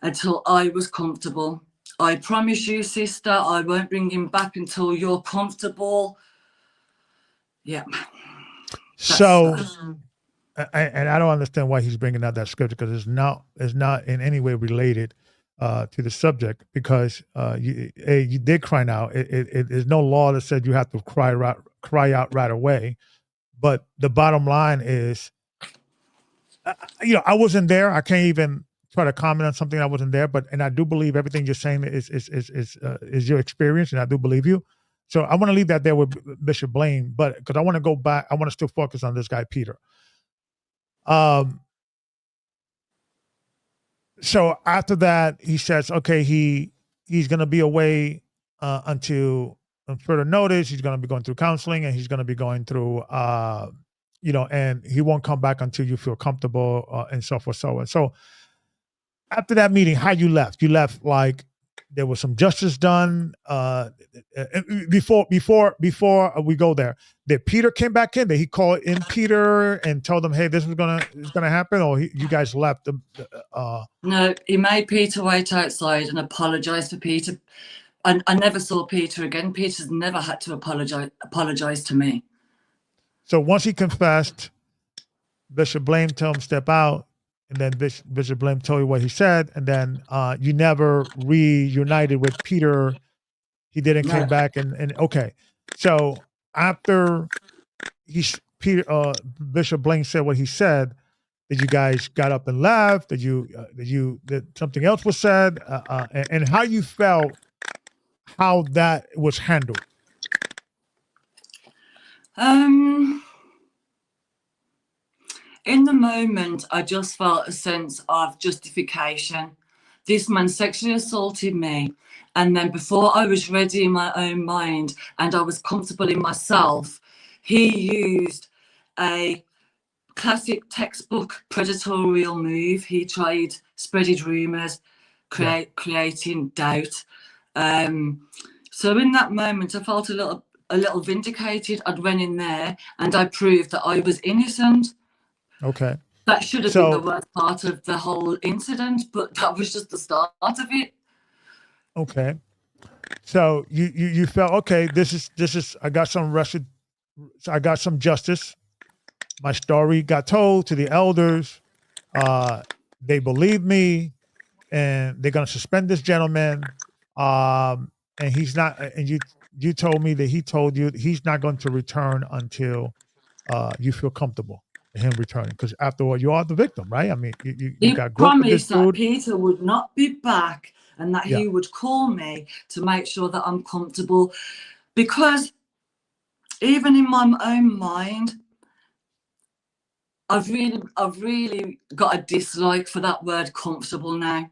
until I was comfortable. I promise you, sister, I won't bring him back until you're comfortable. Yeah. So, and I don't understand why he's bringing out that scripture, because it's not in any way related to the subject, because you did cry out. There's no law that said you have to cry out right away. But the bottom line is, I wasn't there. I can't even try to comment on something I wasn't there. And I do believe everything you're saying is your experience, and I do believe you. So I want to leave that there with Bishop Blaine, but because I want to go back, I want to still focus on this guy Peter. So after that, he says, okay, he's going to be away until further notice. He's going to be going through counseling, and he's going to be going through, and he won't come back until you feel comfortable, and so forth, so on. So after that meeting, how you left? You left like there was some justice done. Before we go there, did Peter came back in? Did he call in Peter and tell them, hey, this is gonna happen, or you guys left? No, he made Peter wait outside and apologise for Peter. I never saw Peter again. Peter's never had to apologise to me. So once he confessed, Bishop Blame told him step out, and then Bishop Blame told you what he said, and then you never reunited with Peter. He didn't came back, and okay. So after Bishop Blame said what he said, that you guys got up and left, that something else was said, and how you felt, how that was handled. In the moment, I just felt a sense of justification. This man sexually assaulted me, and then before I was ready in my own mind and I was comfortable in myself, he used a classic textbook predatorial move. He tried spreading rumours, creating doubt. So in that moment, I felt a little vindicated. I'd went in there and I proved that I was innocent. Okay. That should have been the worst part of the whole incident, but that was just the start of it. Okay. So you felt, okay, this is I got some arrested, I got some justice. My story got told to the elders. They believe me, and they're gonna suspend this gentleman. And he's not, and you told me that he told you he's not going to return until you feel comfortable in him returning, because after all, you are the victim, right? I mean, you got groped with this dude. He promised that Peter would not be back and that he would call me to make sure that I'm comfortable, because even in my own mind, I've really got a dislike for that word comfortable now.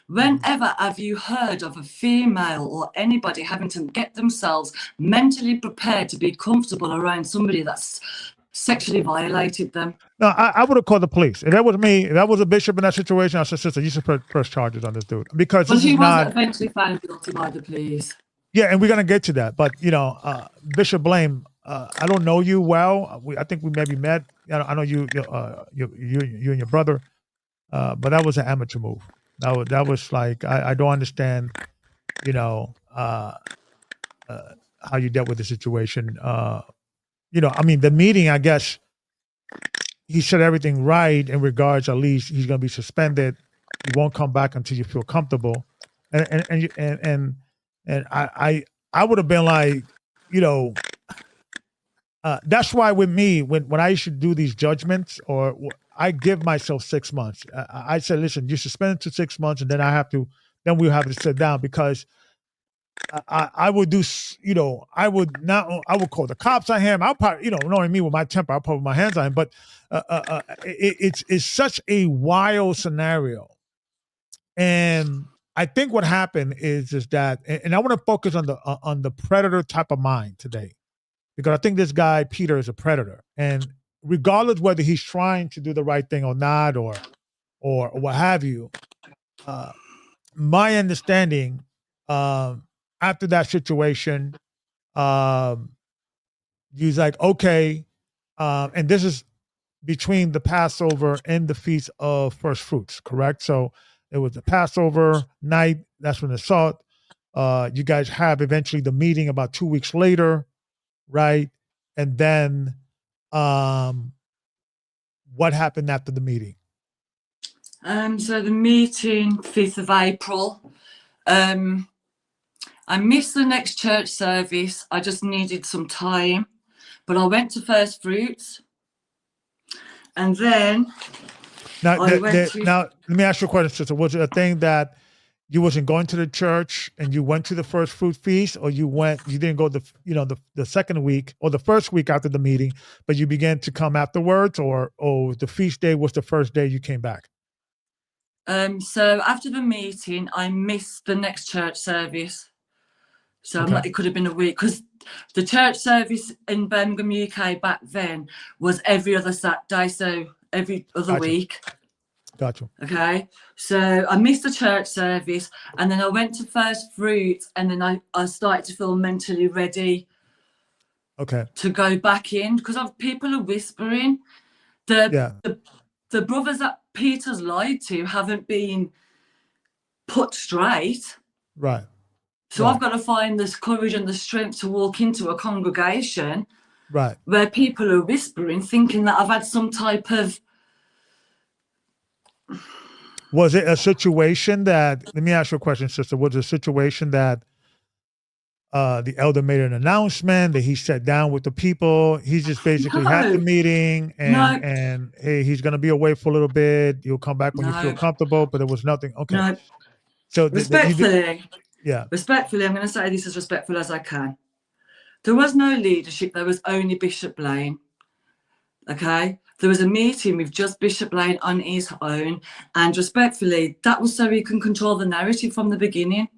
Whenever have you heard of a female or anybody having to get themselves mentally prepared to be comfortable around somebody that's sexually violated them? No, I would have called the police. If that was me, if that was a bishop in that situation, I said, sister, you should press charges on this dude. Because Well, this is he was not, eventually found guilty by the police. yeah, and we're going to get to that. But, Bishop Blame, I don't know you well. I think we maybe met. I know you and your brother, but that was an amateur move. That was like, I don't understand, how you dealt with the situation. I mean, the meeting, I guess, he said everything right in regards. At least he's going to be suspended. You won't come back until you feel comfortable. And I would have been like, that's why with me when I used to do these judgments, or I give myself 6 months. I said, listen, you suspend to 6 months, and then then we'll have to sit down, because I would do, I would call the cops on him. I'll probably, knowing me with my temper, I'll put my hands on him. But it's such a wild scenario. And I think what happened is that, and I want to focus on the predator type of mind today, because I think this guy, Peter, is a predator. And regardless whether he's trying to do the right thing or not, or what have you, my understanding, after that situation, he's like, okay, and this is between the Passover and the Feast of First Fruits, correct? So it was the Passover night. That's when the salt. You guys have eventually the meeting about 2 weeks later, right? And then, what happened after the meeting? So the meeting, 5th of April. I missed the next church service. I just needed some time. But I went to First Fruits. And then now let me ask you a question, sister. Was it a thing that you wasn't going to the church and you went to the First Fruit Feast, or you didn't go the second week or the first week after the meeting, but you began to come afterwards, or the feast day was the first day you came back? So after the meeting, I missed the next church service. So Okay. it could have been a week, because the church service in Birmingham, UK back then was every other Saturday, so every other week. Gotcha. Okay, so I missed the church service, and then I went to First Fruits, and then I started to feel mentally ready. Okay. To go back in, because people are whispering. The brothers that Peter's lied to haven't been put straight. Right. So I've got to find this courage and the strength to walk into a congregation, right, where people are whispering, thinking that I've had some type of. Was it a situation that, let me ask you a question, sister. Was it a situation that the elder made an announcement, that he sat down with the people? He just basically had the meeting, and hey, he's going to be away for a little bit. You'll come back when you feel comfortable, but there was nothing. Okay. No. So respectfully, respectfully, I'm going to say this as respectful as I can. There was no leadership. There was only Bishop Blaine. Okay. There was a meeting with just Bishop Blaine on his own, and respectfully, that was so he can control the narrative from the beginning.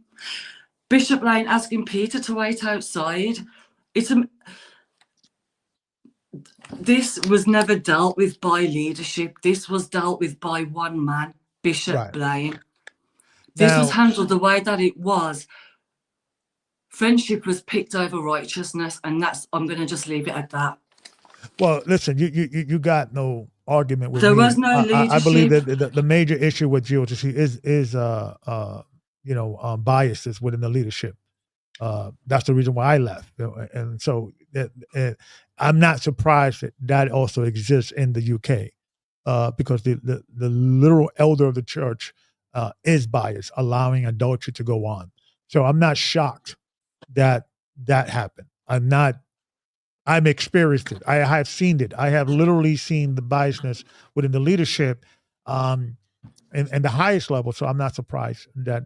Bishop Blaine asking Peter to wait outside. This was never dealt with by leadership. This was dealt with by one man, Bishop Blaine. This was handled the way that it was. Friendship was picked over righteousness, and I'm going to just leave it at that. Well, listen, you got no argument with me. There was no leadership. I believe that the major issue with GOCCUK is biases within the leadership. That's the reason why I left, and so I'm not surprised that also exists in the UK, because the literal elder of the church is biased, allowing adultery to go on. So I'm not shocked that happened. I've experienced it. I have seen it. I have literally seen the biasness within the leadership, and the highest level. So I'm not surprised that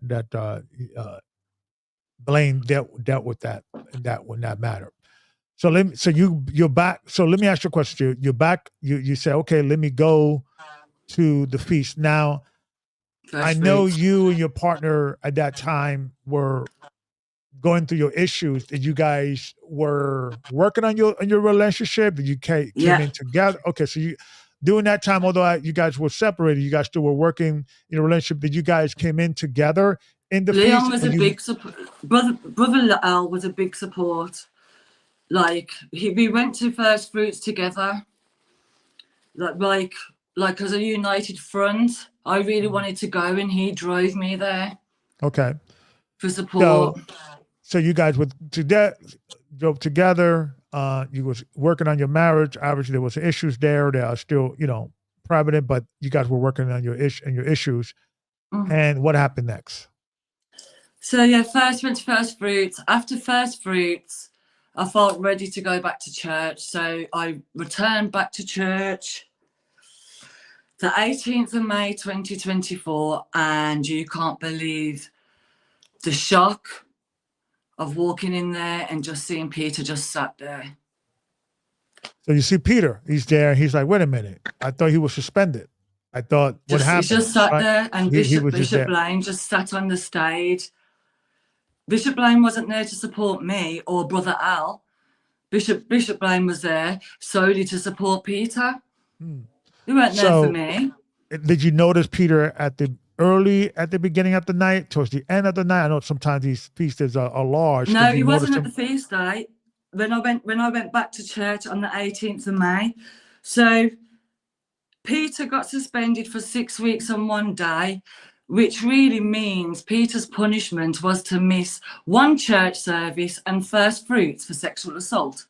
Blaine dealt with that in that matter. So you're back. So let me ask you a question. You're back. You say, okay, let me go to the feast. Now, I First know fruits. you and your partner at that time were going through your issues, and you guys were working on your relationship. That you came Yeah. in together. Okay, so you during that time, although you guys were separated, you guys still were working in a relationship. That you guys came in together in the Leon feast, was and a you big support. Brother Al was a big support. Like we went to first fruits together. Like as a united front. I really wanted to go, and he drove me there okay. for support. So so you guys were together, drove together. You was working on your marriage. Obviously, there was issues there. There are still, prevalent, but you guys were working on your issues. And what happened next? So yeah, first went to first fruits. After first fruits, I felt ready to go back to church. So I returned back to church the 18th of May 2024, and you can't believe the shock of walking in there and just seeing Peter just sat there. So you see Peter, he's there. He's like, wait a minute. I thought he was suspended. I thought, what He's happened? just sat Right? there, and He was just Bishop there. Blaine just sat on the stage. Bishop Blaine wasn't there to support me or Brother Al. Bishop Blaine was there solely to support Peter. He weren't there for So me. did you notice Peter at the beginning of the night, towards the end of the night? I know sometimes these feasts are large. No, Did you he notice wasn't at him? the feast day. When I went back to church on the 18th of May. So Peter got suspended for 6 weeks and 1 day, which really means Peter's punishment was to miss 1 church service and first fruits for sexual assault.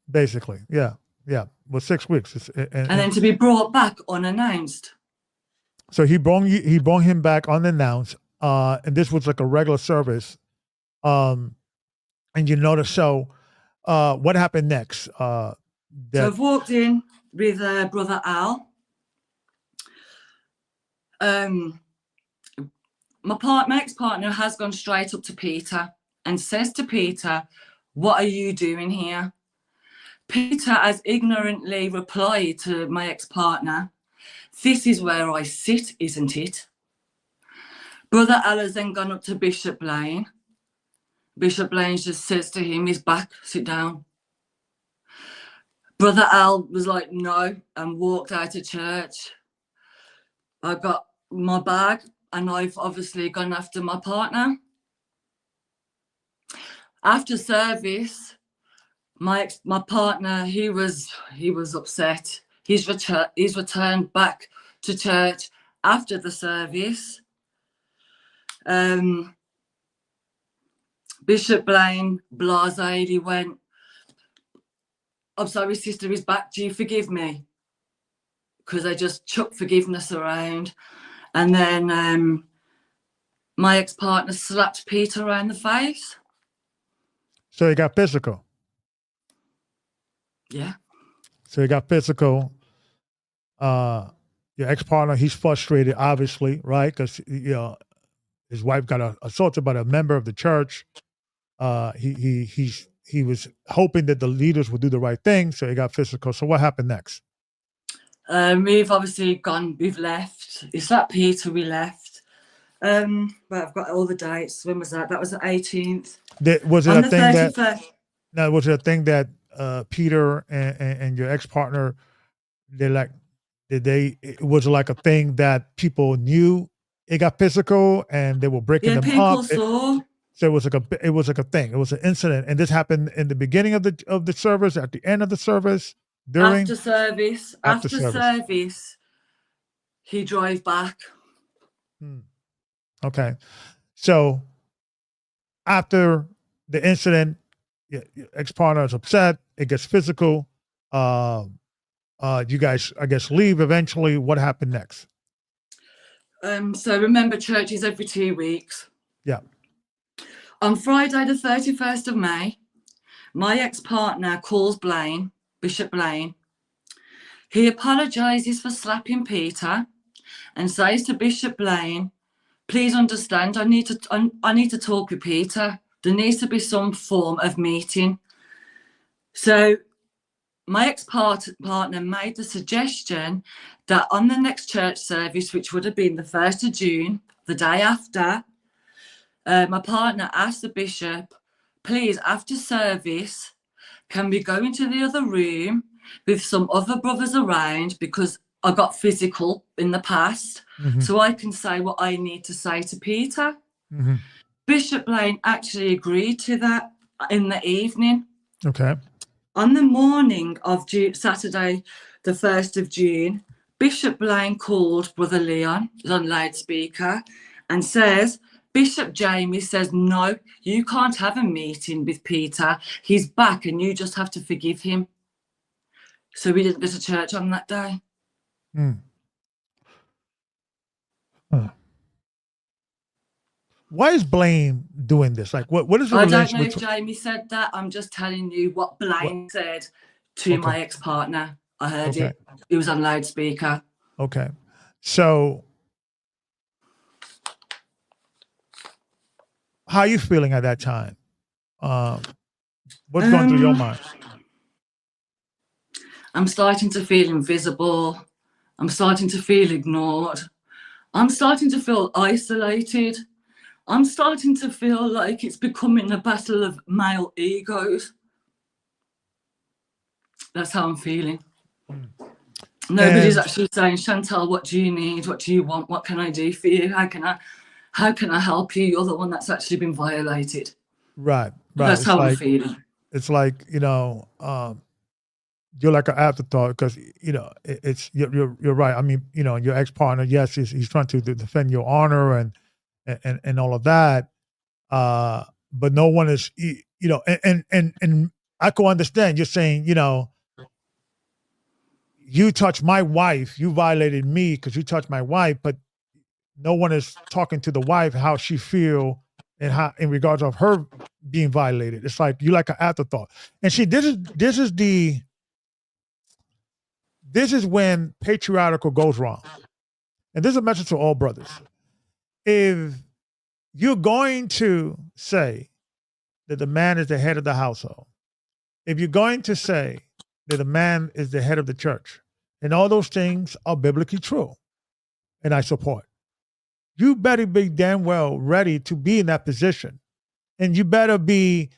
Basically, yeah. Well, 6 weeks. And then to be brought back unannounced. So he brought him back unannounced, and this was like a regular service. And you notice, so what happened next? So That I've walked in with Brother Al. My ex-partner has gone straight up to Peter and says to Peter, "What are you doing here?" Peter has ignorantly replied to my ex-partner, "This is where I sit, isn't it?" Brother Al has then gone up to Bishop Blaine. Bishop Blaine just says to him, "He's back, sit down." Brother Al was like, "No," and walked out of church. I got my bag, and I've obviously gone after my partner. After service, my partner, he was upset. He's returned back to church after the service. Bishop Blaine, blasé, he went, "I'm sorry, sister, he's back. Do you forgive me?" Because I just chucked forgiveness around. And then my ex-partner slapped Peter around the face. So he got physical. Yeah. So he got physical. Your ex-partner, he's frustrated, obviously, right? Because his wife got assaulted by a member of the church. He was hoping that the leaders would do the right thing, so he got physical. So what happened next? We've obviously gone. We've left. It's like Peter. We left. But I've got all the dates. When was that? That was the 18th. Was it On a the thing 31st. that? Now, was it a thing that Peter and your ex-partner, was it like a thing that people knew it got physical and they were breaking Yeah, them people up? saw. So it was like a thing. It was an incident, and this happened in the beginning of the service, at the end of the service, during After service. after After service. service, he drove back. Okay, so after the incident, your ex-partner is upset. It gets physical. You guys, I guess, leave eventually. What happened next? So remember, church is every 2 weeks. Yeah. On Friday, the 31st of May, my ex-partner calls Bishop Blaine. He apologises for slapping Peter and says to Bishop Blaine, "Please understand, I need to talk with Peter. There needs to be some form of meeting. So my ex-partner made the suggestion that on the next church service, which would have been the 1st of June, the day after, my partner asked the bishop, please, after service, can we go into the other room with some other brothers around, because I got physical in the past, so I can say what I need to say to Peter. Bishop Lane actually agreed to that in the evening. Okay. On the morning of Saturday, the 1st of June, Bishop Lane called Brother Leon on loudspeaker and says, Bishop Jamie says, no, you can't have a meeting with Peter. He's back and you just have to forgive him. So we didn't go to church on that day. Why is Blaine doing this? Like, what is the I relationship? don't know if Jamie said that. I'm just telling you what Blaine said to my ex-partner. I heard it. It was on loudspeaker. Okay. So how are you feeling at that time? What's going through your mind? I'm starting to feel invisible. I'm starting to feel ignored. I'm starting to feel isolated. I'm starting to feel like it's becoming a battle of male egos. That's how I'm feeling. Nobody's actually saying, Chantal, what do you need? What do you want? What can I do for you? How can I help you? You're the one that's actually been violated. Right. That's how I'm feeling. It's like, you're like an afterthought, because you're right. I mean, your ex-partner, yes, he's trying to defend your honor and all of that, but no one is, and I can understand you're saying, you touched my wife, you violated me because you touched my wife, but no one is talking to the wife how she feel and how in regards of her being violated. It's like you like an afterthought. And see, this is when patriarchal goes wrong. And this is a message to all brothers. If you're going to say that the man is the head of the household, if you're going to say that the man is the head of the church, and all those things are biblically true, and I support, you better be damn well ready to be in that position. And you better be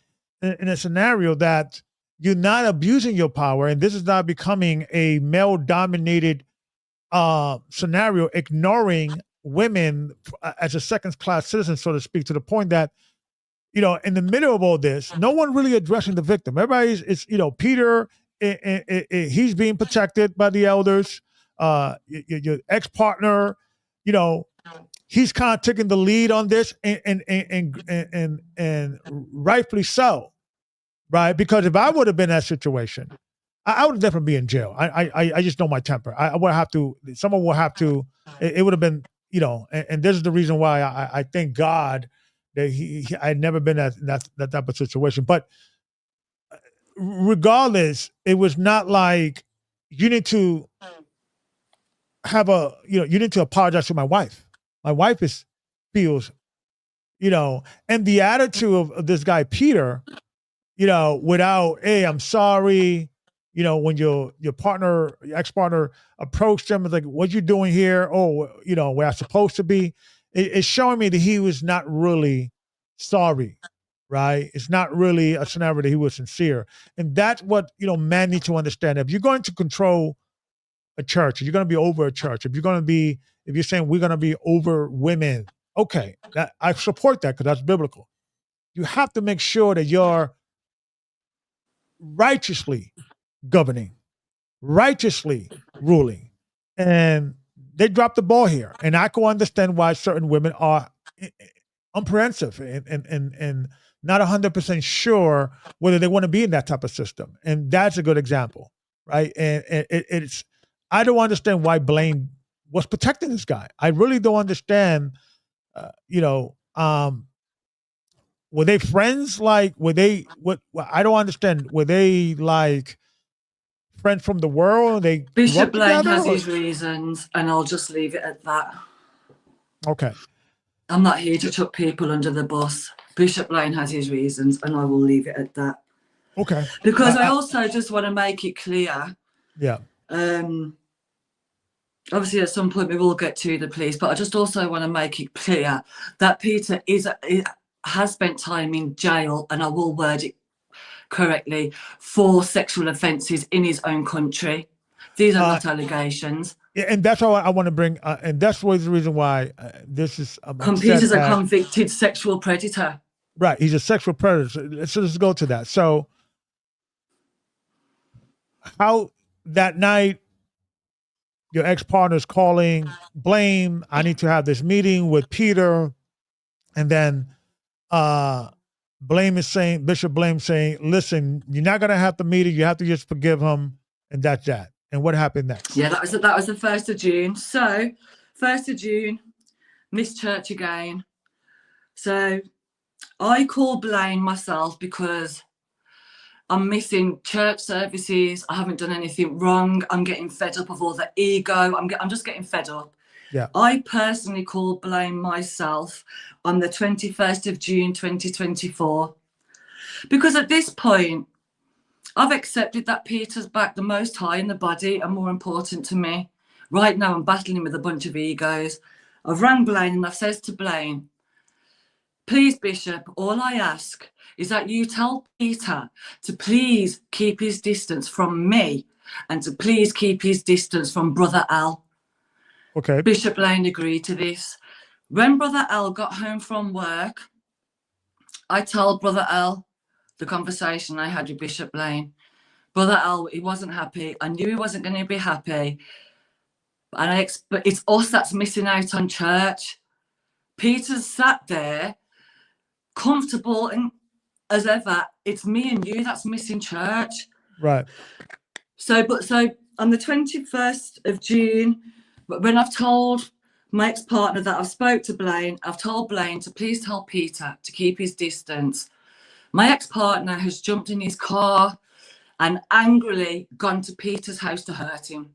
in a scenario that you're not abusing your power, and this is not becoming a male-dominated scenario, ignoring women as a second-class citizen, so to speak, to the point that, in the middle of all this, no one really addressing the victim. Everybody's, Peter, he's being protected by the elders. Your ex-partner, he's kind of taking the lead on this, and rightfully so, right? Because if I would have been in that situation, I would definitely be in jail. I just know my temper. I would have to. Someone will have to. It would have been, and this is the reason why I thank God that I had never been in that type of situation. But regardless, it was not like you need to have you need to apologize to my wife. My wife feels, and the attitude of this guy, Peter, without, hey, I'm sorry, when your partner, your ex-partner approached him, it's like, what you doing here? Oh, where I'm supposed to be. It's showing me that he was not really sorry, right? It's not really a scenario that he was sincere. And that's what, men need to understand. If you're going to control a church, if you're going to be over a church, if you're saying we're going to be over women, okay, that I support that because that's biblical. You have to make sure that you're righteously governing, righteously ruling. And they dropped the ball here. And I can understand why certain women are apprehensive and not 100% sure whether they want to be in that type of system. And that's a good example, right? And it's, I don't understand why Blaine was protecting this guy. I really don't understand, were they friends? Like, I don't understand. Were they like friends from the world? They grew Bishop up Lane together? has his reasons, and I'll just leave it at that. Okay. I'm not here to chuck people under the bus. Bishop Lane has his reasons, and I will leave it at that. Okay. Because I also just want to make it clear. Yeah. Obviously, at some point we will get to the police, but I just also want to make it clear that Peter has spent time in jail, and I will word it correctly, for sexual offences in his own country. These are not allegations. Yeah, and that's all I want to bring, and that's the reason why this is. I'm upset Peter's a that, convicted sexual predator. right, he's a sexual predator. So let's go to that. So, how that night your ex-partner's calling, blame, I need to have this meeting with Peter, and then Blame is saying, Bishop Blame saying, listen, you're not gonna have to meet it, you have to just forgive him, and that's that. And what happened next? Yeah, that was the 1st of June. So 1st of June, missed church again. So I call Blaine myself because I'm missing church services. I haven't done anything wrong. I'm getting fed up of all the ego. I'm just getting fed up. Yeah. I personally called Blaine myself on the 21st of June 2024 because at this point I've accepted that Peter's back the Most High in the body and more important to me. Right now I'm battling with a bunch of egos. I've rang Blaine and I've said to Blaine, please, Bishop, all I ask is that you tell Peter to please keep his distance from me and to please keep his distance from Brother Al. Okay. Bishop Blaine agreed to this. When Brother Al got home from work, I told Brother Al the conversation I had with Bishop Blaine. Brother Al, he wasn't happy. I knew he wasn't going to be happy. But it's us that's missing out on church. Peter's sat there comfortable and as ever, it's me and you that's missing church. Right. So on the 21st of June, when I've told my ex-partner that I've spoke to Blaine, I've told Blaine to please tell Peter to keep his distance. My ex-partner has jumped in his car and angrily gone to Peter's house to hurt him.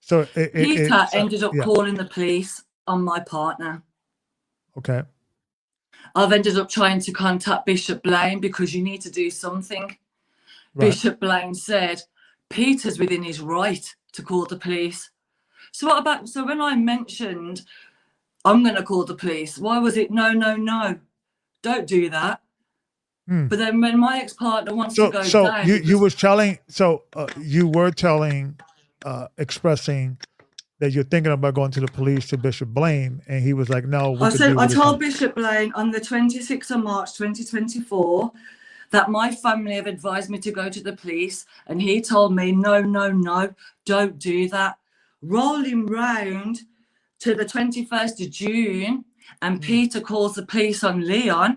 So Peter ended up calling the police on my partner. Okay. I've ended up trying to contact Bishop Blaine because you need to do something. Right. Bishop Blaine said, Peter's within his right to call the police. So when I mentioned, I'm going to call the police, why was it, no, don't do that. But then when my ex-partner wants to go down. You were telling, expressing that you're thinking about going to the police to Bishop Blaine, and he was like, no, I told Bishop Blaine on the 26th of March 2024 that my family have advised me to go to the police, and he told me, no, don't do that. Rolling round to the 21st of June, and Peter calls the police on Leon.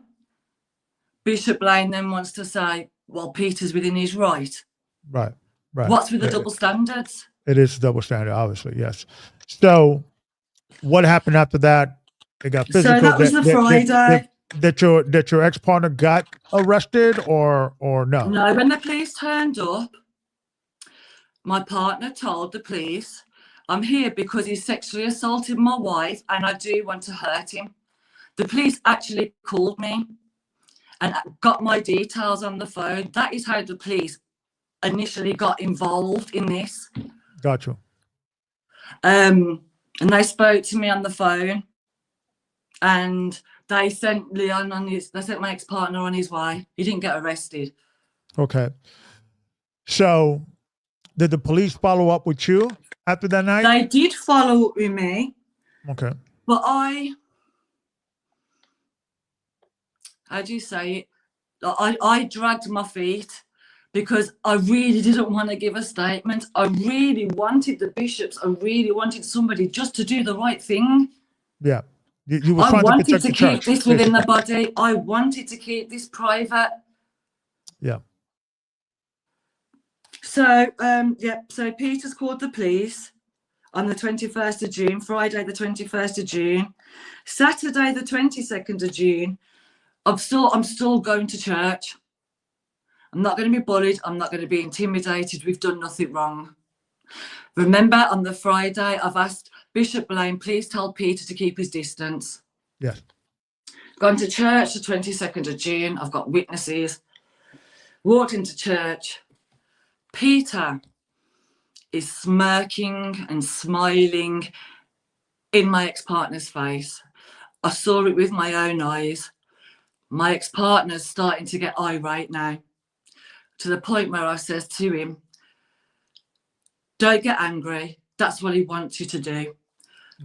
Bishop Blaine then wants to say, well, Peter's within his right. Right. What's with the double standards? It is double standard, obviously, yes. So what happened after that? It got physical. So that was the Friday. That your ex-partner got arrested or no? No, when the police turned up, my partner told the police, I'm here because he sexually assaulted my wife and I do want to hurt him. The police actually called me and got my details on the phone. That is how the police initially got involved in this. Got you. And they spoke to me on the phone and they sent Leon they sent my ex-partner on his way. He didn't get arrested. Okay. So did the police follow up with you after that night? They did follow up with me. Okay. But how do you say it? I dragged my feet because I really didn't want to give a statement. I really wanted the bishops. I really wanted somebody just to do the right thing. Yeah. You were trying I to protect the church. wanted to keep this within the body. I wanted to keep this private. Yeah. So, so Peter's called the police on the 21st of June, Friday the 21st of June. Saturday the 22nd of June, I'm still going to church. I'm not going to be bullied. I'm not going to be intimidated. We've done nothing wrong. Remember, on the Friday, I've asked Bishop Blaine, please tell Peter to keep his distance. Yes. Gone to church the 22nd of June. I've got witnesses. Walked into church. Peter is smirking and smiling in my ex-partner's face. I saw it with my own eyes. My ex-partner's starting to get irate now, to the point where I says to him, don't get angry. That's what he wants you to do.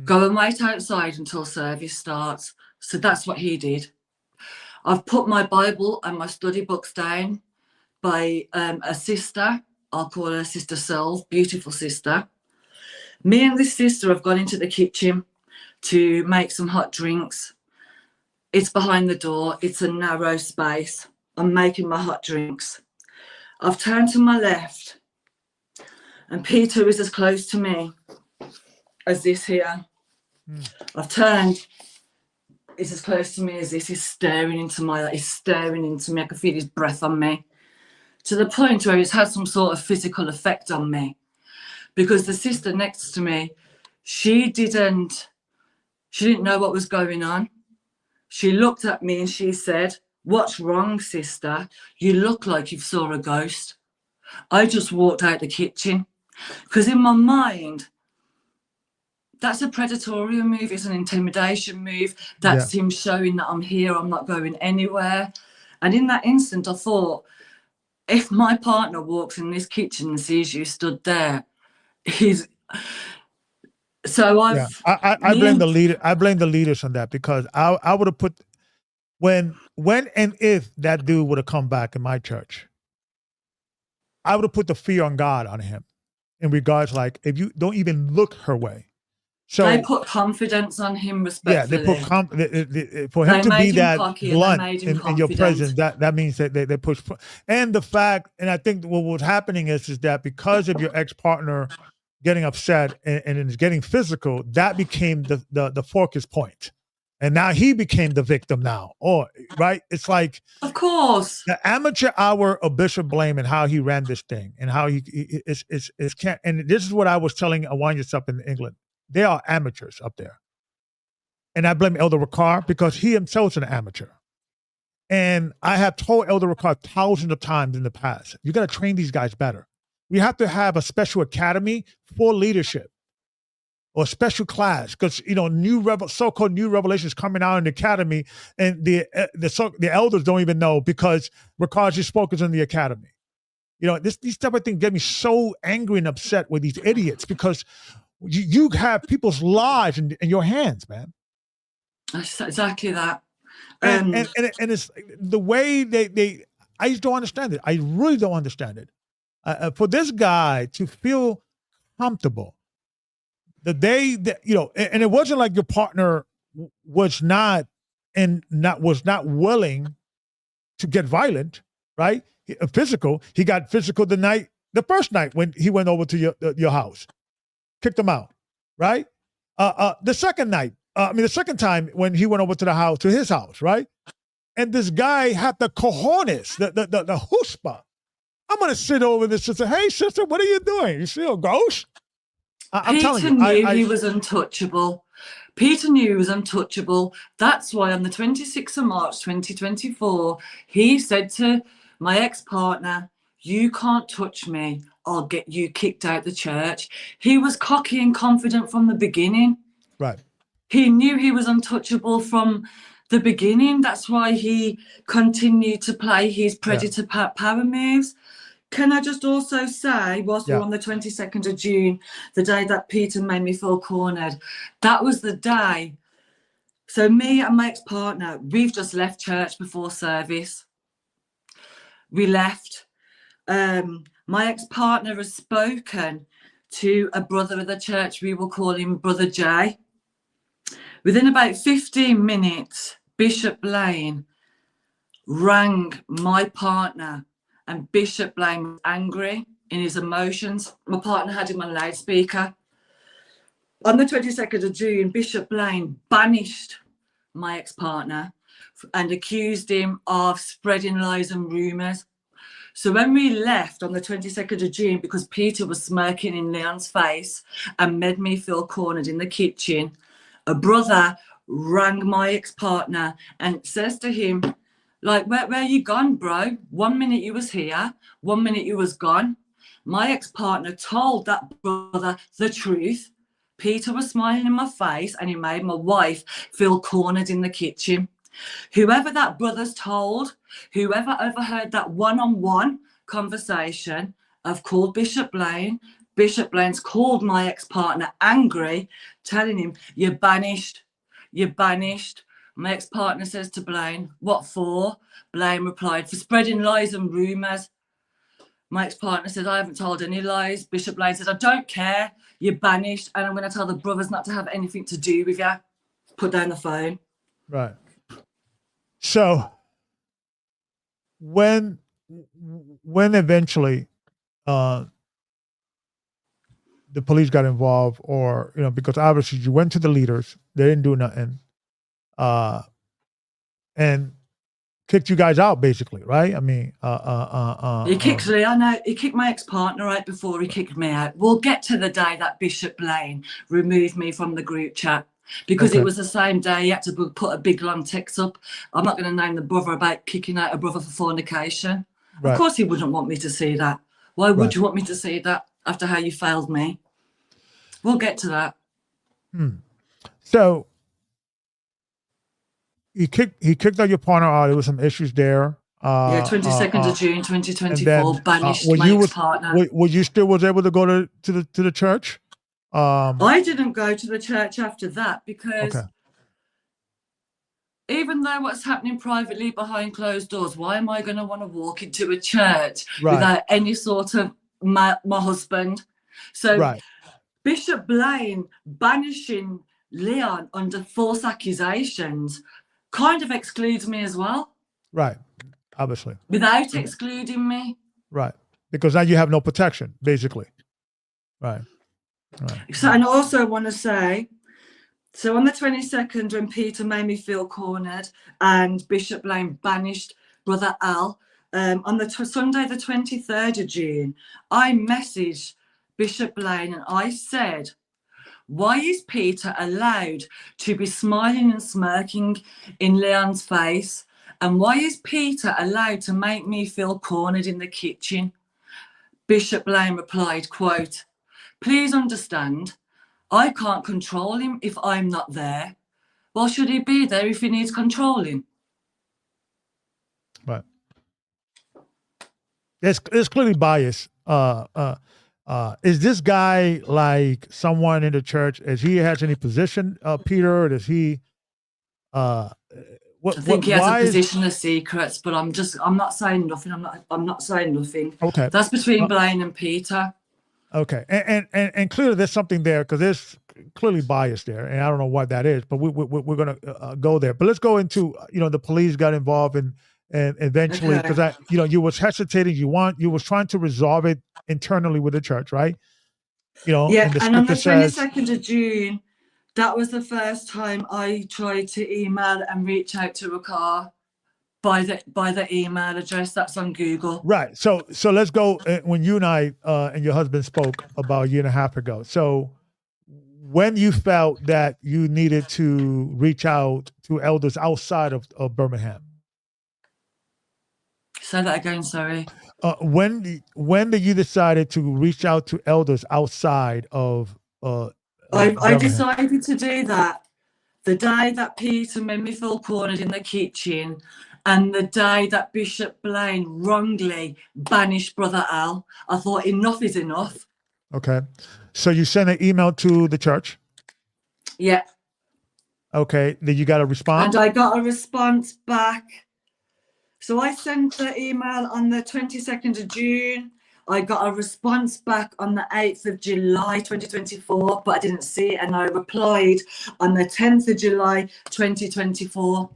Go and wait outside until service starts. So that's what he did. I've put my Bible and my study books down by a sister. I'll call her Sister Sol, beautiful sister. Me and this sister have gone into the kitchen to make some hot drinks. It's behind the door. It's a narrow space. I'm making my hot drinks. I've turned to my left and Peter is as close to me as this here. I've turned. It's as close to me as this. He's staring into my, he's staring into me. I can feel his breath on me, to the point where it's had some sort of physical effect on me, because the sister next to me, she didn't know what was going on. She looked at me and she said, what's wrong, sister? You look like you've saw a ghost. I just walked out the kitchen, because in my mind, that's a predatory move. It's an intimidation move. That's him showing that I'm here. I'm not going anywhere. And in that instant, I thought, if my partner walks in this kitchen and sees you stood there, he's... So I blame the leader. I blame the leaders on that, because I would have put, when and if that dude would have come back in my church, I would have put the fear on God on him, in regards, like, if you don't even look her way. So they put confidence on him, respectfully. Yeah, they put for him to be that blunt in your presence. That means that they push. And the fact, and I think what was happening is that because of your ex-partner getting upset and it's getting physical, that became the focus point. And now he became the victim now. Or right? It's like, of course, the amateur hour of Bishop Blame and how he ran this thing and how he is can't. And this is what I was telling Awanya up in England. They are amateurs up there. And I blame Elder Ricard, because he himself is an amateur. And I have told Elder Ricard thousands of times in the past, you got to train these guys better. We have to have a special academy for leadership, or special class, because so-called new revelations coming out in the academy, and the elders don't even know, because Ricard just spoke in the academy. These type of things get me so angry and upset with these idiots, because you have people's lives in your hands, man. That's exactly that. And it's the way they I just don't understand it. I really don't understand it. For this guy to feel comfortable the day that, and it wasn't like your partner was not willing to get violent, right? Physical. He got physical the first night when he went over to your house. Kicked him out, right? The second time when he went over to his house, right? And this guy had the cojones, the chutzpah. I'm gonna sit over this and say, "Hey, sister, what are you doing? You see a ghost?" I'm telling you, Peter knew he was untouchable. Peter knew he was untouchable. That's why on the 26th of March, 2024, he said to my ex-partner, "You can't touch me. I'll get you kicked out the church." He was cocky and confident from the beginning. Right. He knew he was untouchable from the beginning. That's why he continued to play his predator power moves. Can I just also say, whilst we're on the 22nd of June, the day that Peter made me feel cornered, that was the day. So me and my ex-partner, we've just left church before service. We left. My ex-partner has spoken to a brother of the church. We will call him Brother J. Within about 15 minutes, Bishop Blaine rang my partner, and Bishop Blaine was angry in his emotions. My partner had him on loudspeaker. On the 22nd of June, Bishop Blaine banished my ex-partner and accused him of spreading lies and rumours. So when we left on the 22nd of June, because Peter was smirking in Leon's face and made me feel cornered in the kitchen, a brother rang my ex-partner and says to him, Like, where you gone, bro? 1 minute you was here, 1 minute you was gone. My ex-partner told that brother the truth. Peter was smiling in my face and he made my wife feel cornered in the kitchen. Whoever that brother's told, whoever overheard that one-on-one conversation, I've called Bishop Blaine. Bishop Blaine's called my ex-partner angry, telling him, you're banished, you're banished. My ex-partner says to Blaine, what for? Blaine replied, for spreading lies and rumours. My ex-partner says, I haven't told any lies. Bishop Blaine says, I don't care, you're banished, and I'm going to tell the brothers not to have anything to do with you. Put down the phone. Right. So when eventually the police got involved, or because obviously you went to the leaders, they didn't do nothing, and kicked you guys out, basically, right? I mean, he kicked me. I know he kicked my ex-partner right before he kicked me out. We'll get to the day that Bishop Blaine removed me from the group chat, because it was the same day he had to put a big long text up. I'm not going to name the brother about kicking out a brother for fornication. Right. Of course he wouldn't want me to see that. Why would you want me to see that after how you failed me? We'll get to that. So he kicked out your partner out. There was some issues there. 22nd of June 2024, banished my ex-partner. Were you still was able to go to the church? I didn't go to the church after that, because even though what's happening privately behind closed doors, why am I going to want to walk into a church without any sort of my husband? So Bishop Blaine banishing Leon under false accusations kind of excludes me as well. Right. Obviously. Without excluding me. Right. Because now you have no protection, basically. Right. So, and I also want to say, so on the 22nd, when Peter made me feel cornered and Bishop Blaine banished Brother Al, on the Sunday, the 23rd of June, I messaged Bishop Blaine and I said, why is Peter allowed to be smiling and smirking in Leon's face? And why is Peter allowed to make me feel cornered in the kitchen? Bishop Blaine replied, quote, please understand, I can't control him if I'm not there. Well, should he be there if he needs controlling? Right. It's clearly bias. Is this guy like someone in the church? Has he has any position, Peter? Or does he? I think he has a position of secrets, but I'm not saying nothing. I'm not saying nothing. Okay. That's between Blaine and Peter. Okay, and clearly there's something there, because there's clearly bias there, and I don't know what that is, but we're going to go there. But let's go into the police got involved and eventually, because you was hesitating, you was trying to resolve it internally with the church, right? Yeah, and on the 22nd of June, that was the first time I tried to email and reach out to Rakar by the email address that's on Google. Right. So let's go when you and I and your husband spoke about a year and a half ago. So when you felt that you needed to reach out to elders outside of Birmingham. Say that again, sorry. When did you decided to reach out to elders outside of I decided to do that the day that Peter made me feel cornered in the kitchen, and the day that Bishop Blaine wrongly banished Brother Al. I thought enough is enough. Okay. So you sent an email to the church? Yeah. Okay. Did you got a response? And I got a response back. So I sent the email on the 22nd of June. I got a response back on the 8th of July 2024, but I didn't see it, and I replied on the 10th of July 2024.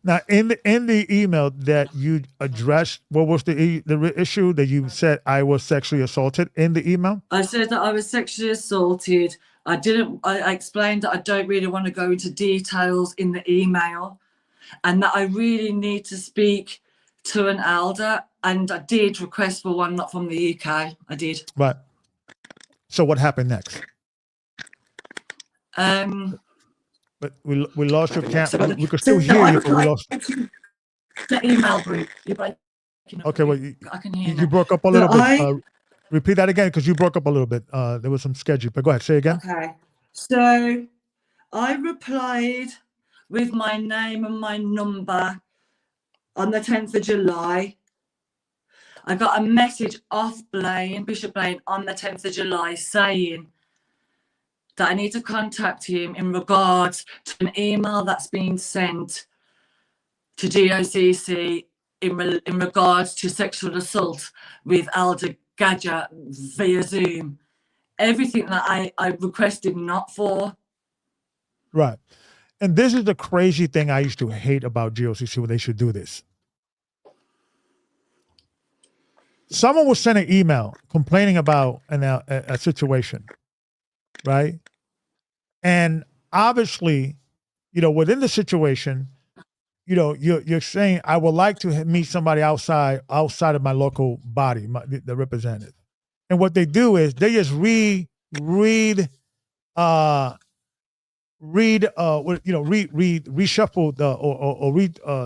Now, in the email that you addressed, what was the issue that you said I was sexually assaulted in the email? I said that I was sexually assaulted. I explained that I don't really want to go into details in the email, and that I really need to speak to an elder. And I did request for one, not from the UK. I did. Right. So what happened next? But we lost your camera. We could still hear you, but we lost. The email group. You're breaking up. Okay, well, I can hear you broke up a But little bit. Repeat that again, because you broke up a little bit. There was some schedule, but go ahead, say again. Okay. So I replied with my name and my number on the 10th of July. I got a message off Bishop Blaine, on the 10th of July saying that I need to contact him in regards to an email that's been sent to GOCC in regards to sexual assault with Elder Gadget via Zoom. Everything that I requested not for. Right. And this is the crazy thing I used to hate about GOCC when they should do this. Someone will send an email complaining about a situation, right? And obviously, within the situation, you're saying, I would like to meet somebody outside of my local body, the representative. And what they do is they just reshuffle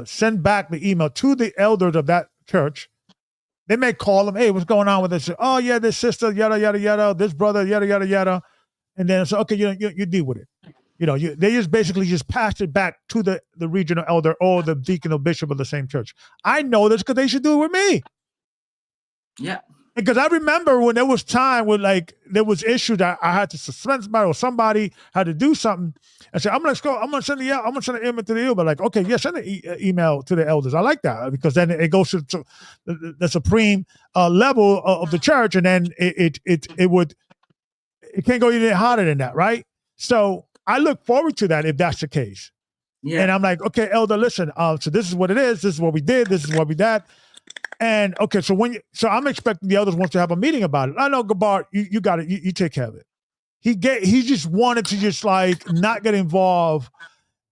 send back the email to the elders of that church. They may call them, hey, what's going on with this? Oh yeah, this sister, yada yada yada, this brother, yada yada yada, and then it's okay, you deal with it. They just basically just passed it back to the regional elder or the deacon or bishop of the same church. I know this because they should do it with me. Yeah. Because I remember when there was time when there was issues that I had to suspend somebody or somebody had to do something. I said, I'm gonna send an email to the elder. Like, okay, yeah, send an email to the elders. I like that because then it goes to the supreme level of the church, and then it can't go any harder than that, right? So I look forward to that if that's the case. Yeah. And I'm like, okay, elder, listen. So this is what it is. This is what we did. This is what we did. And okay, so I'm expecting the elders want to have a meeting about it. I know, Gabar, you got it. You take care of it. He just wanted to just not get involved.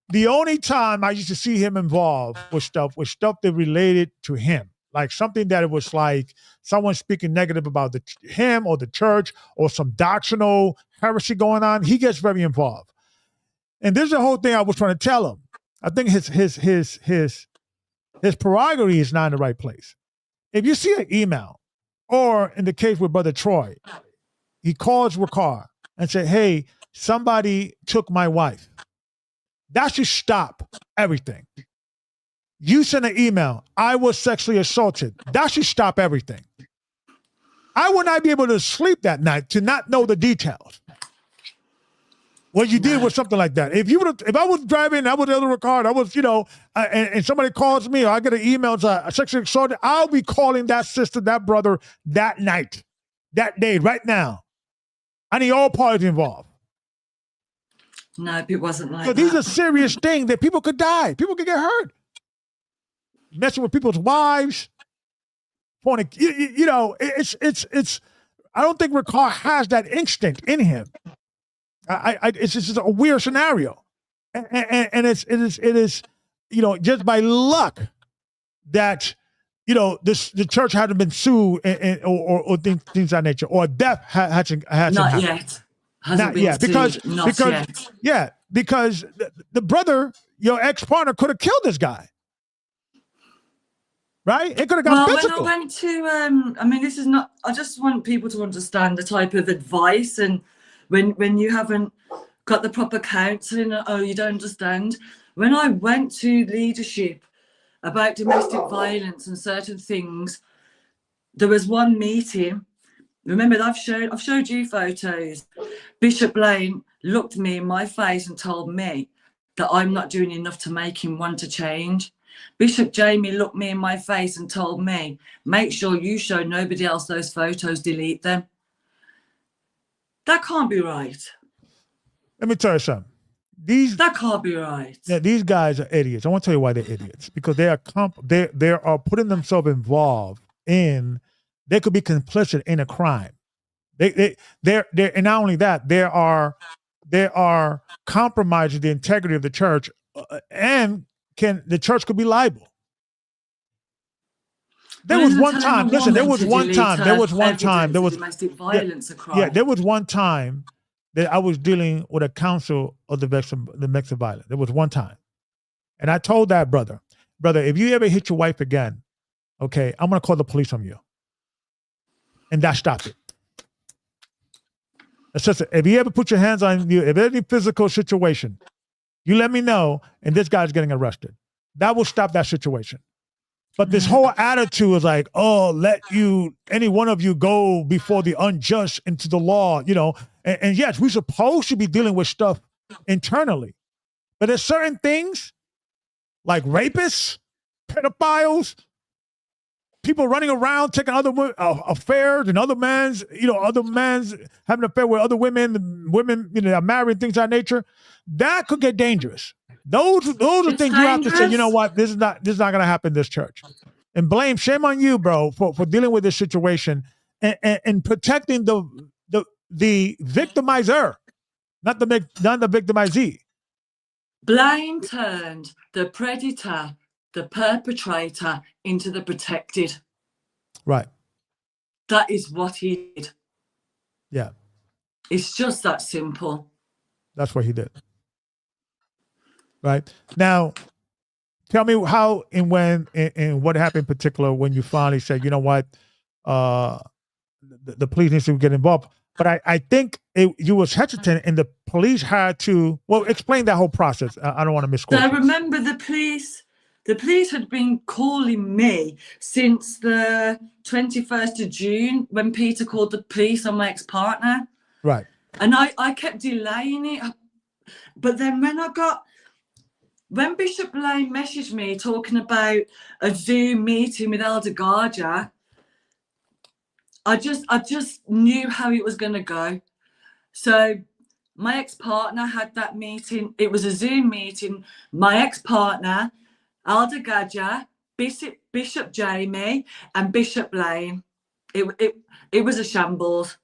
The only time I used to see him involved was stuff that related to him, like something that it was like someone speaking negative about him or the church or some doctrinal heresy going on. He gets very involved. And there's the whole thing I was trying to tell him. I think his prerogative is not in the right place. If you see an email, or in the case with Brother Troy, he calls Ricard and said, hey, somebody took my wife. That should stop everything. You send an email, I was sexually assaulted. That should stop everything. I would not be able to sleep that night to not know the details. What you did was something like that. If I was driving, I was the other Ricard, I was, and somebody calls me or I get an email, sexually assaulted, I'll be calling that sister, that brother that night, that day, right now. I need all parties involved. No, it wasn't like that. These are serious things that people could die. People could get hurt. Messing with people's wives. It's I don't think Ricard has that instinct in him. It's just a weird scenario, and it is just by luck that the church hadn't been sued or things of that nature, or death hasn't not yet. Not yet, because the brother, your ex-partner, could have killed this guy. Right? It could have got physical. When I went to this is not, I just want people to understand the type of advice, and when you haven't got the proper counselling, you don't understand. When I went to leadership about domestic violence and certain things, there was one meeting. Remember, I've showed you photos. Bishop Blaine looked me in my face and told me that I'm not doing enough to make him want to change. Bishop Jamie looked me in my face and told me, make sure you show nobody else those photos, delete them. That can't be right. Let me tell you something. That can't be right. Yeah, these guys are idiots. I want to tell you why they're idiots. Because they are putting themselves involved in, they could be complicit in a crime. They're and not only that, they are compromising the integrity of the church, and the church could be liable. There was one time domestic violence across. Yeah, there was one time that I was dealing with a council of the domestic violence. There was one time. And I told that brother, brother, if you ever hit your wife again, okay, I'm going to call the police on you. And that stopped it. It's just, if you ever put your hands on you, if any physical situation, you let me know, and this guy's getting arrested. That will stop that situation. But this whole attitude is like, oh, let any one of you go before the unjust into the law, And yes, we're supposed to be dealing with stuff internally. But there's certain things like rapists, pedophiles, people running around taking other affairs and other men's having an affair with other women, are married, things of that nature. That could get dangerous. Those are things you have to say, you know what, this is not going to happen in this church. And shame on you, bro, for dealing with this situation and protecting the victimizer, not the victimizee. Blame turned the predator, the perpetrator, into the protected. Right. That is what he did. Yeah. It's just that simple. That's what he did. Right. Now, tell me how and when and what happened in particular when you finally said, you know what, the police needs to get involved. But I think you was hesitant, and the police had to, explain that whole process. I don't want to misquote. So I remember the police had been calling me since the 21st of June when Peter called the police on my ex-partner. Right. And I kept delaying it. But then when Bishop Lane messaged me talking about a Zoom meeting with Elder Garja, I just knew how it was going to go. So my ex-partner had that meeting. It was a Zoom meeting. My ex-partner, Elder Garja, Bishop Jamie, and Bishop Lane. It was a shambles.